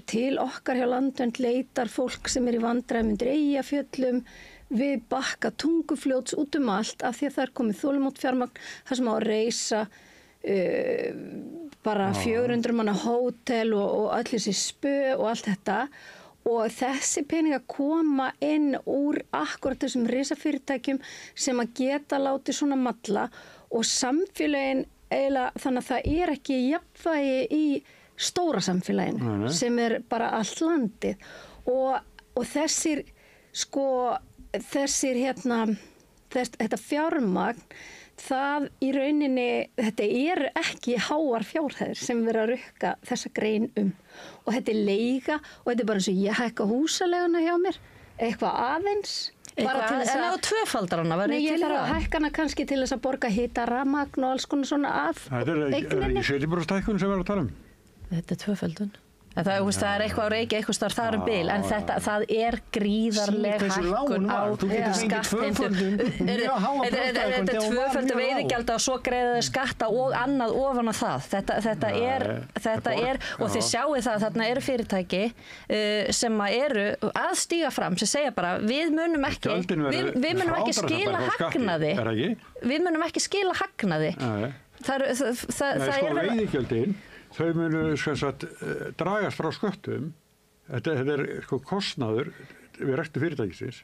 Til okkar hjá Landvernd leitar fólk sem í vandræðum undir Eyjafjöllum við bakka Tungufljóts út allt af því að það er komið þolinmótt fjármagn þar sem á að reisa bara 400 manna hótel og öll þessi spö og allt þetta og þessi peningar koma inn úr akkurat þessum risafyrirtækjum sem að geta látið svona malla og samfélagin eiginlega þannig að það er ekki jafnvægi í stóra samfélaginu sem er bara allt landið og þetta fjármagn það í rauninni þetta eru ekki háar fjárhæðir sem verið að rukka þessa grein og þetta er leiga og þetta er bara eins og ég hækka húsaleguna hjá mér eitthvað aðeins bara til þess að tvöfaldar hana Nei, ég þarf að hækka hana kannski til þess að borga hita, rafmagn og alls konar svona af eigninni. Þetta er ekki 70% hækkun sem við erum að tala Þetta er tvöföldun. Það er eitthvað á Reykjavík, eitthvað starf þar bil, en það er gríðarleg hækkun á skattheimtu. Þetta er tvöföldu veiðigjalda og svo greiða þeir skatta og annað ofan á það. Þetta er, og þið sjáið það að þarna eru fyrirtæki sem eru að stíga fram, sem segja bara, við munum ekki skila hagnaði. Við munum ekki skila hagnaði. Það er veiðigjöldin. Þau munu dragast frá sköttum. Þetta er kostnaður við rekstu fyrirtækisins.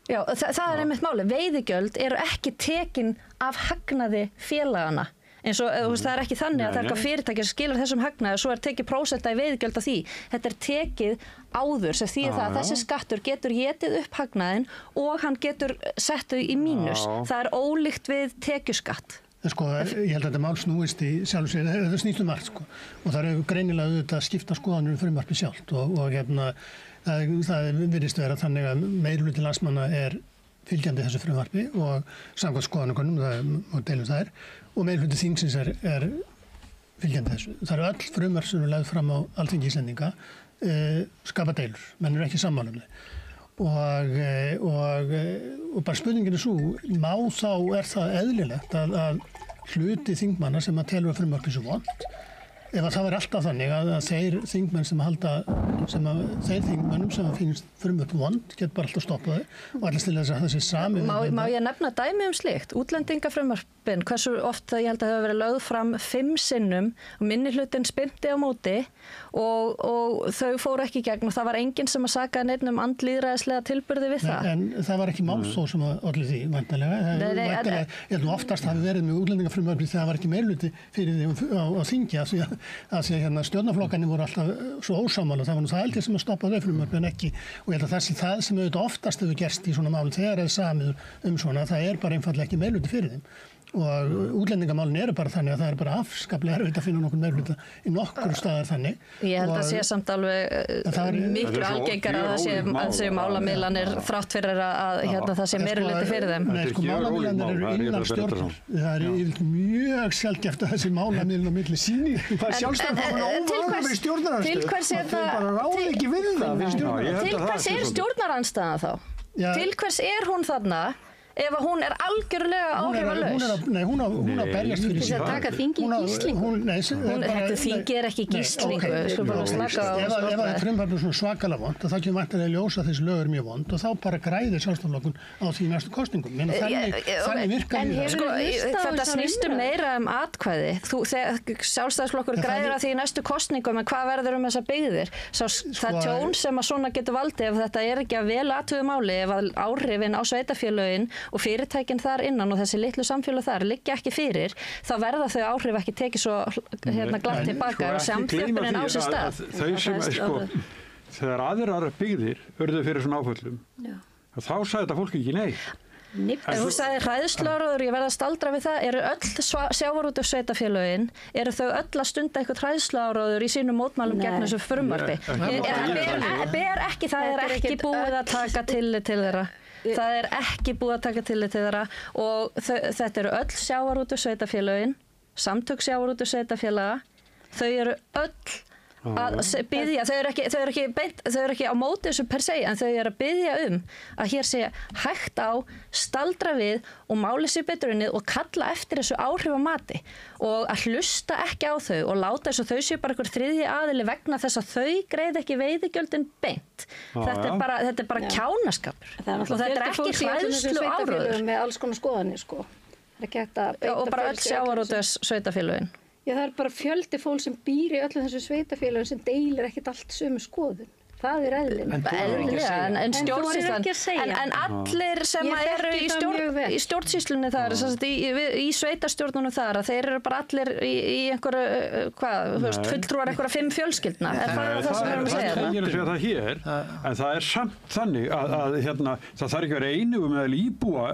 Já, það er einmitt máli. Veiðigjöld eru ekki tekin af hagnaði félagana. Eins og það er ekki þannig að það er eitthvað fyrirtæki sem skilur þessum hagnaði og svo er tekið prósenta í veiðigjöld af því. Þetta er tekið áður sem þýðir það að þessi skattur getur étið upp hagnaðinn og hann getur sett þau í mínus. Það er ólíkt við tekjuskatt. Sko, ég held að þetta mál snúist í sjálf sér, þetta snýst margt sko og það eru greinilega auðvitað að skipta skoðanir frumvarpið sjálft og það virðist vera þannig að meirihluti landsmanna er fylgjandi þessu frumvarpi og samkvæmt skoðanakönnunum, það deilum það og meirihluti þingsins er fylgjandi þessu. Það eru öll frumvarp sem eru lögð fram á Alþingi Íslendinga skapa deilur, menn eru ekki sammála um þau. Og bara spurningin er svo, er það eðlilegt að hluti þingmanna sem að telur að frumvarpið svo vont, ef að það var alltaf þannig að þeir þingmenn þeir þingmennum sem finnst frumvarpið vont, get bara alltaf stoppað þau og allast til þess að það sé sami. Má ég nefna dæmi slíkt? Útlendingafrumvarp frumvörpin, hversu oft ég held að það hefur verið lögð fram 5 sinnum og minnihlutinn spyrnti á móti og þau fóru ekki í gegn og það var enginn sem að saka neitt andlýðræðislega tilburði við það. En það var ekki málþóf sem olli því, væntanlega. Ég held oftast hafi verið með útlendingafrumvarpi þegar það var ekki meirhluti fyrir því á þingi af því að hérna stjórnarflokkarnir voru alltaf svo ósammála. Það var nú það held ég sem að stoppa þau frumvarpi en ekki. Og ég held að það sem auðvitað oftast hefur gerst í svona málum þegar samið svona, það bara einfallega ekki meirhluti fyrir þeim. Og útlendingamálin eru bara þannig að það bara afskaplega erfitt að finna nokkur meirhluta í nokkur staðar þannig. Ég held að sé samt alveg miklu algengara að það sé málamiðlanir þrátt fyrir að það sé meirhluti fyrir þeim. Nei, sko málamiðlanir eru innan stjórnar. Það mjög sjaldgæft að þessi málamiðlan á milli síni. Það er sjálfstæðisflokkurinn óvanur í stjórnarandstöðu. Þau bara ráði ekki við það fyrir stjórnarandstöðu. Til hvers stjórnarandstaðan þá? Til hvers hún þarna? Ef að hún algjörlega áhrifalaus. Hún á berjast fyrir síðan. Það taka þingi í gíslingu. Þingi þingi ekki gíslingu. Ef það frumvarpið svona svakalega vond, þá kemur væntanlega í ljós að þessi lög mjög vond og þá bara græðir Sjálfstæðisflokkurinn á því næstu kosningum. Þannig virkar þetta snýst meira atkvæði. Sjálfstæðisflokkur græðir að því í næstu kosningum, en hvað verður þessar byggðir? Það tjón sem að svona getur valdið ef þetta ekki að vel athuguðu máli, ef að áhrifin á sveitarfélögin og fyrirtækin þar innan og þessi litlu samfélag þar liggja ekki fyrir, þá verða þau áhrif ekki tekið svo glatt tilbaka og samþjöppunin á sér stað. Þegar aðrar byggðir urðu fyrir svona áföllum, þá sagði þetta fólk ekki nei. En þú sagði hræðsluáróður, ég verð að staldra við það, eru öll sjávarútvegssveitarfélögin, eru þau öll að stunda eitthvað hræðsluáróður í sínum mótmælum gegn þessu frumvarpi? Það ekki búið að taka tillit til þeirra. Það ekki búið að taka tillit til þeirra og þetta eru öll sjávarútvegssveitarfélögin, samtök sjávarútvegssveitarfélaga, þau eru öll að biðja, þau eru ekki á móti þessu per se, en þau eru að biðja að hér sé hægt á, staldra við og máli sér betur unnið og kalla eftir þessu áhrifamati og að hlusta ekki á þau og láta þess að þau séu bara einhver þriðji aðili vegna þess að þau greiða ekki veiðigjöldin beint. Þetta er bara kjánaskapur og þetta ekki hræðsluáróður. Með alls konar skoðanir, sko. Og bara öll sjávarútvegssveitarfélögin. Já, það bara fjöldi fólk sem býr í öllum þessu sveitarfélögum sem deilir ekkert allt sömu skoðun. Það eðlilega. En stjórnsýslan, en allir sem eru í stjórnsýslunni þar, í sveitarstjórnunum þar, að þeir eru bara allir í einhverju, fulltrúar einhverja 5 fjölskyldna. Það sem við erum að segja það. Það er það hér, en það er samt þannig að það þarf ekki að vera einugum meðal íbúa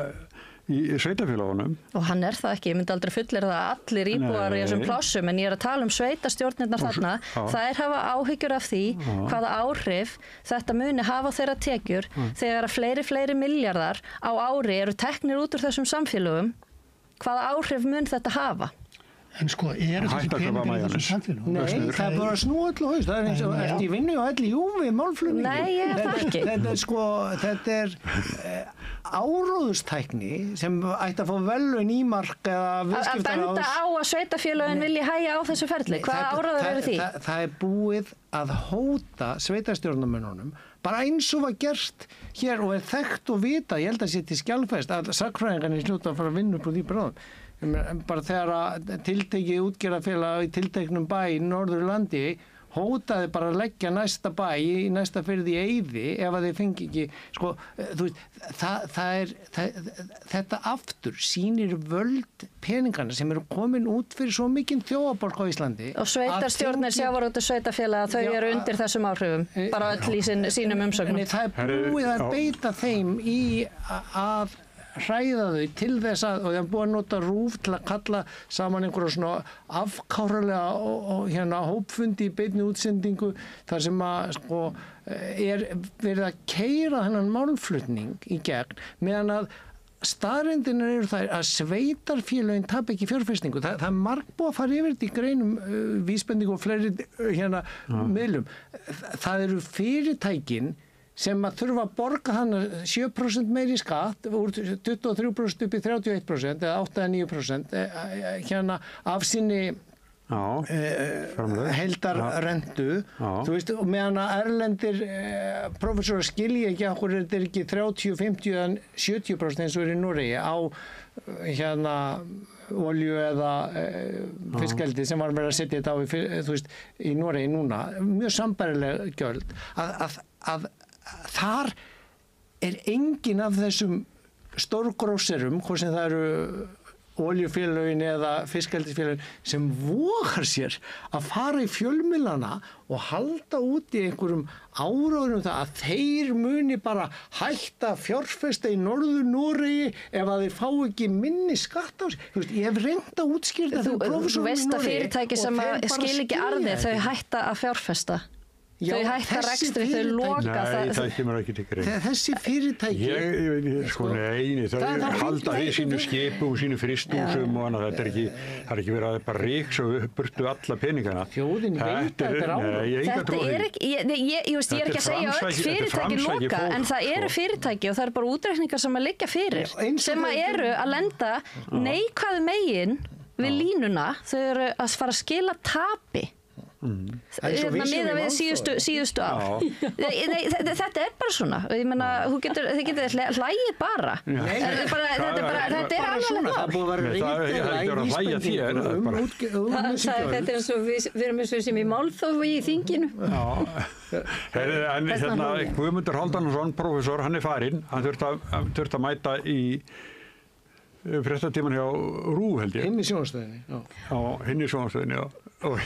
í sveitarfélagunum. Og hann það ekki, ég myndi aldrei fullera það að allir íbúar í þessum plássum, en ég að tala sveitarstjórnirnar þarna, þær hafa áhyggjur af því hvaða áhrif þetta muni hafa þeirra tekjur þegar að fleiri milljarðar á ári eru teknir út úr þessum samfélögum, hvaða áhrif mun þetta hafa? En sko, þessi peningar í þessum samfélagum? Nei, það bara snúa öll og haust. Það eins og eftir vinnu og öll í júfi málflutningi. Nei, ég það ekki. Þetta áróðustækni sem ætti að fá velun í mark eða viðskiptaráðs. Að benda á að sveitarfélögin vilji hægja á þessu ferli. Hvaða áróður eru því? Það búið að hóta sveitarstjórnarmönnunum bara eins og var gert hér og þekkt og vita, ég held að sé til skjálfest að sagnfræðingarnir hljóta að fara að vinna upp úr því bráðum. Bara þegar að tiltekið útgerðarfélag í tilteknum bæ í Norðurlandi hótaði bara að leggja næsta bæ í næsta firði í eyði ef að þeir fengi ekki, sko, þú veist, þetta aftur sýnir völd peningana sem eru komin út fyrir svo mikinn þjóðaborg á Íslandi. Og sveitarstjórnir sjávarútvegssveitarfélaga, þau eru undir þessum áhrifum, bara öll í sínum umsögnum. Það búið að beita þeim í að hræða þau til þess að, og það búið að nota RÚV til að kalla saman einhverja svona afkáralega og hópfundi í beinni útsendingu þar sem að sko verið að keyra þennan málflutning í gegn meðan að staðreyndin eru þær að sveitarfélögin tapa ekki fjárfestingu. Það er margbúið að fara yfir þetta í greinum vísbendingu og fleiri miðlum. Það eru fyrirtækin sem að þurfa að borga þannig 7% meiri skatt úr 23% upp í 31% eða 8-9% af sinni heildarrentu, þú veist, og meðan að erlendir prófessorar skilja ekki að hverju þetta ekki 30, 50 eða 70% eins og er í Noregi á olju eða fiskeldi sem var verið að setja þetta á í Noregi núna, mjög sambærileg gjöld, að þar engin af þessum stórgróserum, hvort sem það eru oljufélögin eða fiskeldisfélögin sem vogar sér að fara í fjölmiðlana og halda út í einhverjum áróðum það að þeir muni bara hætta fjárfesta í Norður-Noregi ef að þeir fá ekki minni skatt á sig. Ég hef reynt að útskýra þetta. Þú veist að fyrirtæki sem skil ekki arði, þau hætta að fjárfesta. Þau hætta rekstri, þau loka það. Nei, það kemur ekki til greina. Þessi fyrirtæki... þau halda því sínu skipum og sínu fristúsum og annað. Það er ekki verið að bara ríksa og burtu alla peningana. Þjóðin veit að þetta á. Þetta er ekki, ég er ekki að segja öll fyrirtæki loka, en það eru fyrirtæki og það eru bara útreikningar sem að liggja fyrir, sem að eru að lenda neikvæðu megin við línuna, þau eru að fara að skila tapi. Miðað við síðustu ár. Þetta er bara svona. Ég meina, þið getið hlægið bara. Þetta er alveg það. Það búið að vera reyndar Þetta er eins og við erum eins og sem í málþófi í þinginu. En Guðmundur Halldórsson, prófessor, hann er farinn. Hann þurfti að mæta í fréttatíman hjá RÚ, held ég. Hinn í sjónvarpsstöðinni. Já, hinn í sjónvarpsstöðinni, já. Og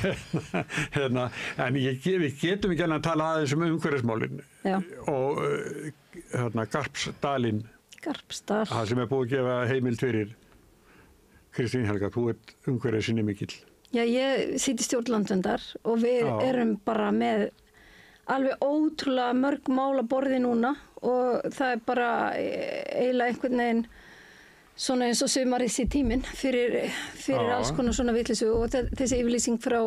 en við getum ekki að tala aðeins umhverfismálin og Garpsdalinn, það sem er búið að gefa heimild fyrir. Kristín Helga, þú ert umhverfisinni mikill. Já, ég sit í stjórn Landverndar og við erum bara með alveg ótrúlega mörg mál að borði núna og það er bara eiginlega einhvern veginn svona eins og sumarið í tíminn fyrir alls konar svona vitleysu og þessi yfirlýsing frá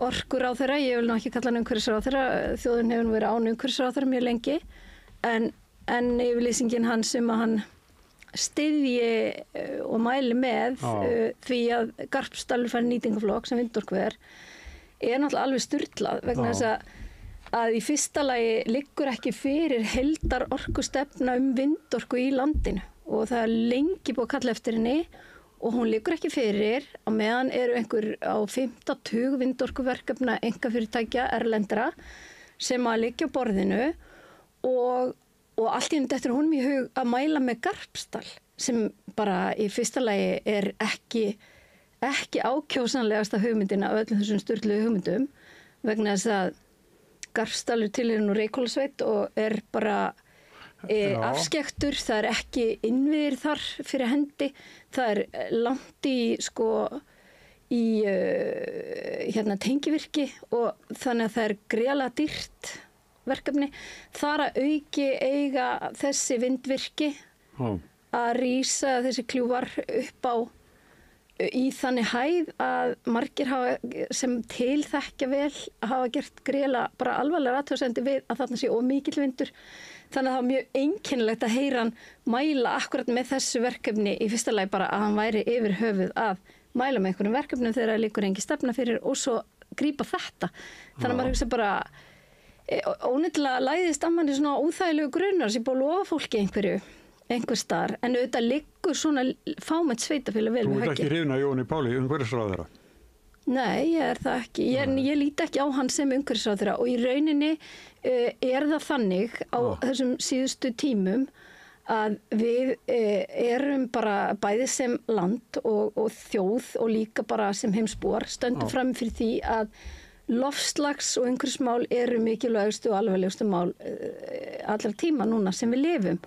orkuráðherra, ég vil nú ekki kalla hann umhverfisráðherra, þjóðin hefur nú verið án umhverfisráðherra mjög lengi, en yfirlýsingin hans að hann styðji og mæli með því að Garpsdalur fær nýtingaflokk sem vindorkuver náttúrulega alveg sturlað vegna þess að í fyrsta lagi liggur ekki fyrir heildar orkustefna vindorku í landinu. Og það er lengi búið að kalla eftir henni og hún liggur ekki fyrir á meðan eru einhver á 50 vindorkuverkefna einkafyrirtækja erlendra sem að liggja á borðinu og allt í einu dettur honum í hug að mæla með Garpsdal sem bara í fyrsta lagi er ekki ákjósanlegasta hugmyndin af öllum þessum sturluðu hugmyndum vegna þess að Garpsdalur tilheyrir nú Reykhólasveit og er bara afskektur, það er ekki innviðir þar fyrir hendi, það er langt í tengivirki og þannig að það er gríðarlega dýrt verkefni. Þar að auki eiga þessi vindvirki að rísa þessi kljúfar upp á í þannig hæð að margir sem tilþekkja vel hafa gert gríðarlega bara alvarlega athugasemdir við að þarna sé of mikill vindur. Þannig að það var mjög einkennilegt að heyra hann mæla akkurat með þessu verkefni í fyrsta lagi bara að hann væri yfir höfuð að mæla með einhverjum verkefnum þegar það liggur engin stefna fyrir og svo grípa þetta. Þannig að maður hugsa bara ónýttilega læðist að manni svona óþægilegu grunar sem búið að lofa fólki einhver staðar en auðvitað liggur svona fámennt sveitafélag vel við höggið. Þú ert ekki hrifin af Jóni Páli, umhverfisráðherra? Nei, ég er það ekki. Ég líti ekki á hann sem umhverfisráðherra og í rauninni er það þannig á þessum síðustu tímum að við erum bara bæði sem land og þjóð og líka bara sem heimsbúar stöndum fram fyrir því að loftslags- og umhverfismál eru mikilvægustu og alvarlegustu mál allra tíma núna sem við lifum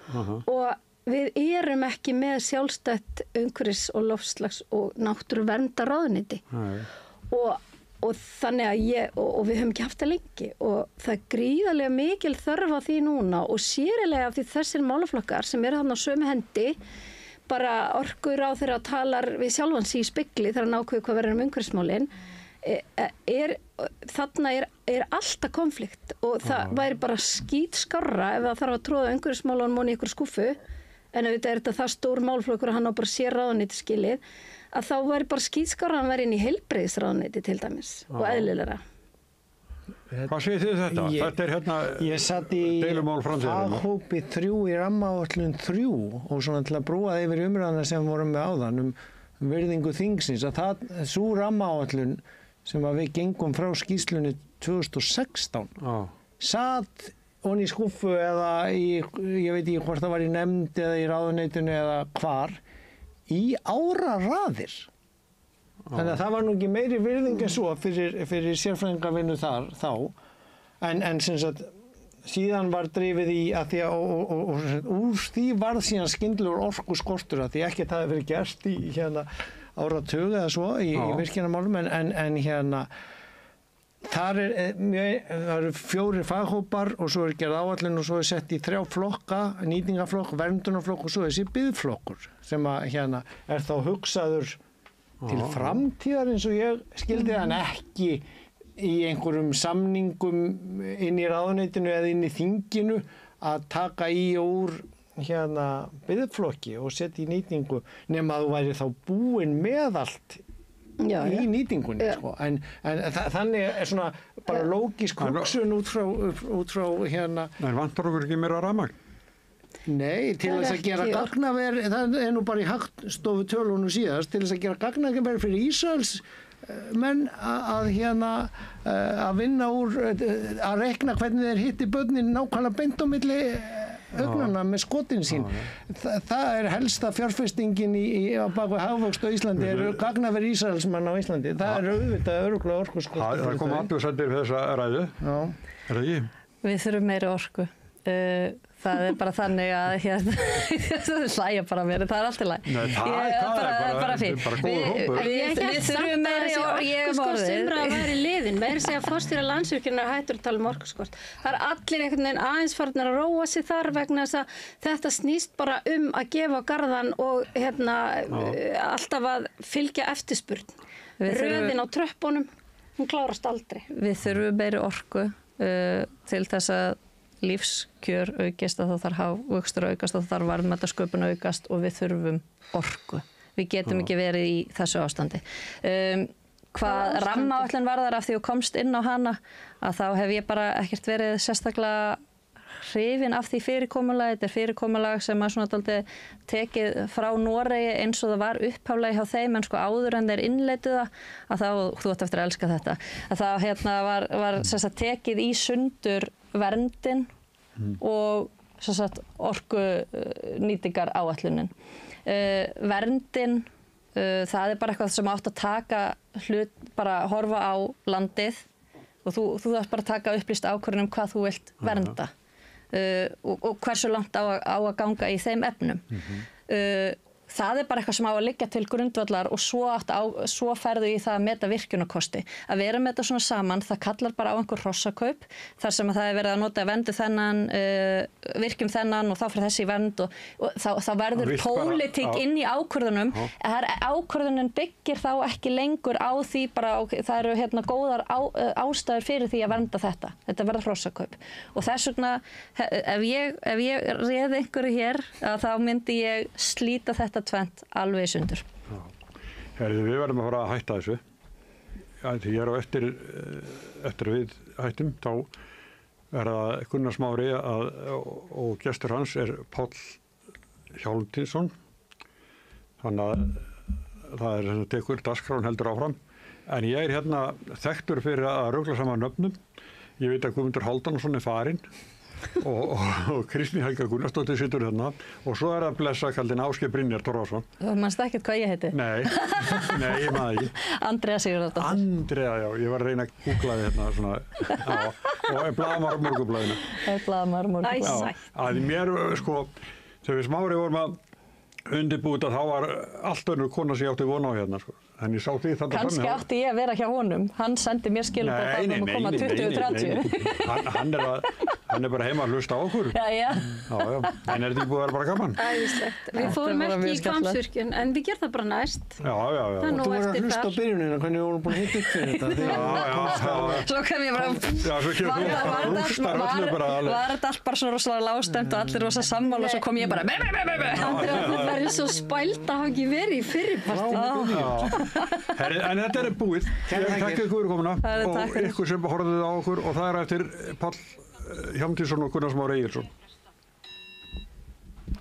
og við erum ekki með sjálfstætt umhverfis- og loftslags- og náttúruverndarráðuneyti og þannig að og við höfum ekki haft það lengi og það er gríðarlega mikil þörf á því núna og sérilega af því þessir málaflokkar sem eru þarna á sömu hendi bara orkuráðherra talar við sjálfan sig í spegli þegar hann ákveður hvað verður umhverfismálin þarna er alltaf konflikt og það væri bara skítskárra ef það þarf að tróða umhverfismálunum og í ykkur skúffu en auðvitað er þetta það stór málflokkur að hann á bara sér ráðuneyti skilið að þá væri bara skítskárra að hann væri inn í heilbrigðisráðuneyti til dæmis og eðlilegra. Hvað segir þið þetta? Þetta er ég satt í faghópi 3 í rammaáætlun 3 og svona til að brúa yfir umræðana sem vorum með áðan virðingu þingsins að sú rammaáætlun sem að við gengum frá skýrslunni 2016 satt onni í skúffu eða ég veit ekki hvort það var í nefnd eða í ráðuneytinu eða hvar í áraraðir. Þannig að það var nú ekki meiri virðing en svo fyrir sérfræðingavinnu þar þá en sem sagt síðan var drifið í að því og úr því varð síðan skyndilegur orkuskortur að því ekki það hefur verið gert í áratug eða svo í virkjunarmálum en þar eru 4 faghópar og svo gerð áætlun og svo sett í 3 flokka, nýtingaflokk, verndunarflokk og svo þessi byggðflokkur sem að þá hugsaður til framtíðar eins og ég skildi en ekki í einhverjum samningum inn í ráðuneytinu eða inn í þinginu að taka í og úr byggðflokki og setja í nýtingu nema að þú væri þá búin með allt í nýtingunni sko. En þannig svona bara lógisk hugsun út frá En vantar okkur ekki meira rafmagn? Nei, til þess að gera gagnaver, það nú bara í Hagstofu tölunum síðast, til þess að gera gagnaver fyrir Ísraels menn að vinna úr, að rekna hvernig þeir hitti börnin nákvæmlega beint á milli augnanna með skotin sín. Það helsta fjárfestingin á baku hagvöxt á Íslandi gagnaver Ísraelsmann á Íslandi. Það auðvitað örugglega orkuskort. Það kom athugasemdir fyrir þessa ræðu. Já. Er það ekki? Við þurfum meiri orku. Það bara þannig að það hlæja bara mér, það allt í lagi. Nei, það bara fínt. Bara góður hópur. Við þurfum meiri orkuskortsumræða var í liðin. Meira segja forstjóri Landsvirkjunar hættur að tala um orkuskort. Það allir einhvern veginn aðeins farnir að róa sig þar vegna þess að þetta snýst bara að gefa garðan og alltaf að fylgja eftirspurn. Röðin á tröppunum, hún klárast aldrei. Við þurfum meiri orku til þess að lífskjör aukist að það þarf hagvöxtur aukast að það þarf verðmætasköpun aukast og við þurfum orku. Við getum ekki verið í þessu ástandi. Hvað rammaáætlun varðar af því þú komst inn á hana að þá hef ég bara ekkert verið sérstaklega hrifin af því fyrirkomulagi. Þetta fyrirkomulag sem að svona dálítið tekið frá Noregi eins og það var upphaflega hjá þeim en sko áður en þeir innleiddu það að þá, þú átt eftir að elska þetta, að þá var sérstaklega tekið í sundur verndin og orku nýtingar áætlunin. Verndin, það bara eitthvað sem átt að taka hlut, bara horfa á landið og þú þarf bara að taka upplýst ákvörðun hvað þú vilt vernda og hversu langt á að ganga í þeim efnum. Það bara eitthvað sem á að liggja til grundvallar og svo ferðu í það að meta virkjunarkosti. Að vera með þetta svona saman, það kallar bara á einhver hrossakaup þar sem að það verið að nota vernd þennan, virkjum þennan og þá fyrir þessi vernd og þá verður pólitík inn í ákvörðunum. Ákvörðunin byggir þá ekki lengur á því bara, það eru góðar ástæður fyrir því að vernda þetta. Þetta verður hrossakaup. Og þess vegna, ef ég réði einhverju hér, þá myndi ég slíta þetta tvennt alveg í sundur. Við verðum að fara að hætta þessu. Ég er á eftir við hættum, þá er það Gunnar Smári og gestur hans er Páll Hjálmtýsson. Þannig að það er sem tekur dagskráin heldur áfram. En ég er þekktur fyrir að rugla saman nöfnum. Ég veit að Guðmundur Halldórsson er farinn. og Kristín Helga Gunnarsdóttir situr hérna og svo er það blessakaldin Ásgeir Brynjar Torfason. Þú manst ekkert hvað ég heiti? Nei, ég maður ekki. Andrea Sigurðardóttir. Andrea, já, ég var að reyna að googla þið svona, og blaðamaður Morgunblaðinu. Blaðamaður Morgunblaðinu. Að mér, þegar við Smári vorum að undirbúta þá var allt önnur kona sem ég átti vona á hérna, En ég sá því þetta kannski átti ég að vera hjá honum. Hann sendi mér skilabóð þarna að koma 20-30. Hann er bara heima að hlusta á okkur. Já. En er þetta búið að vera bara gaman? Æðislegt. Við fórum ekki í Hvammsvirkjun, en við gerum það bara næst. Já. Þú verður að hlusta á byrjunina, hvernig við vorum búin að hitta upp fyrir þetta. Svo kem ég bara... Var þetta allt bara svona rosalega lágstemt og allir rosa sammála og svo kom ég bara... Það verður svo spælt að hafa ekki verið í fyrripartinu. En þetta er búið. Takk ykkur fyrir komuna og ykkur sem horfðuð á okkur og það er eftir Páll Hjálmtýsson og Gunnar Smári Egilsson.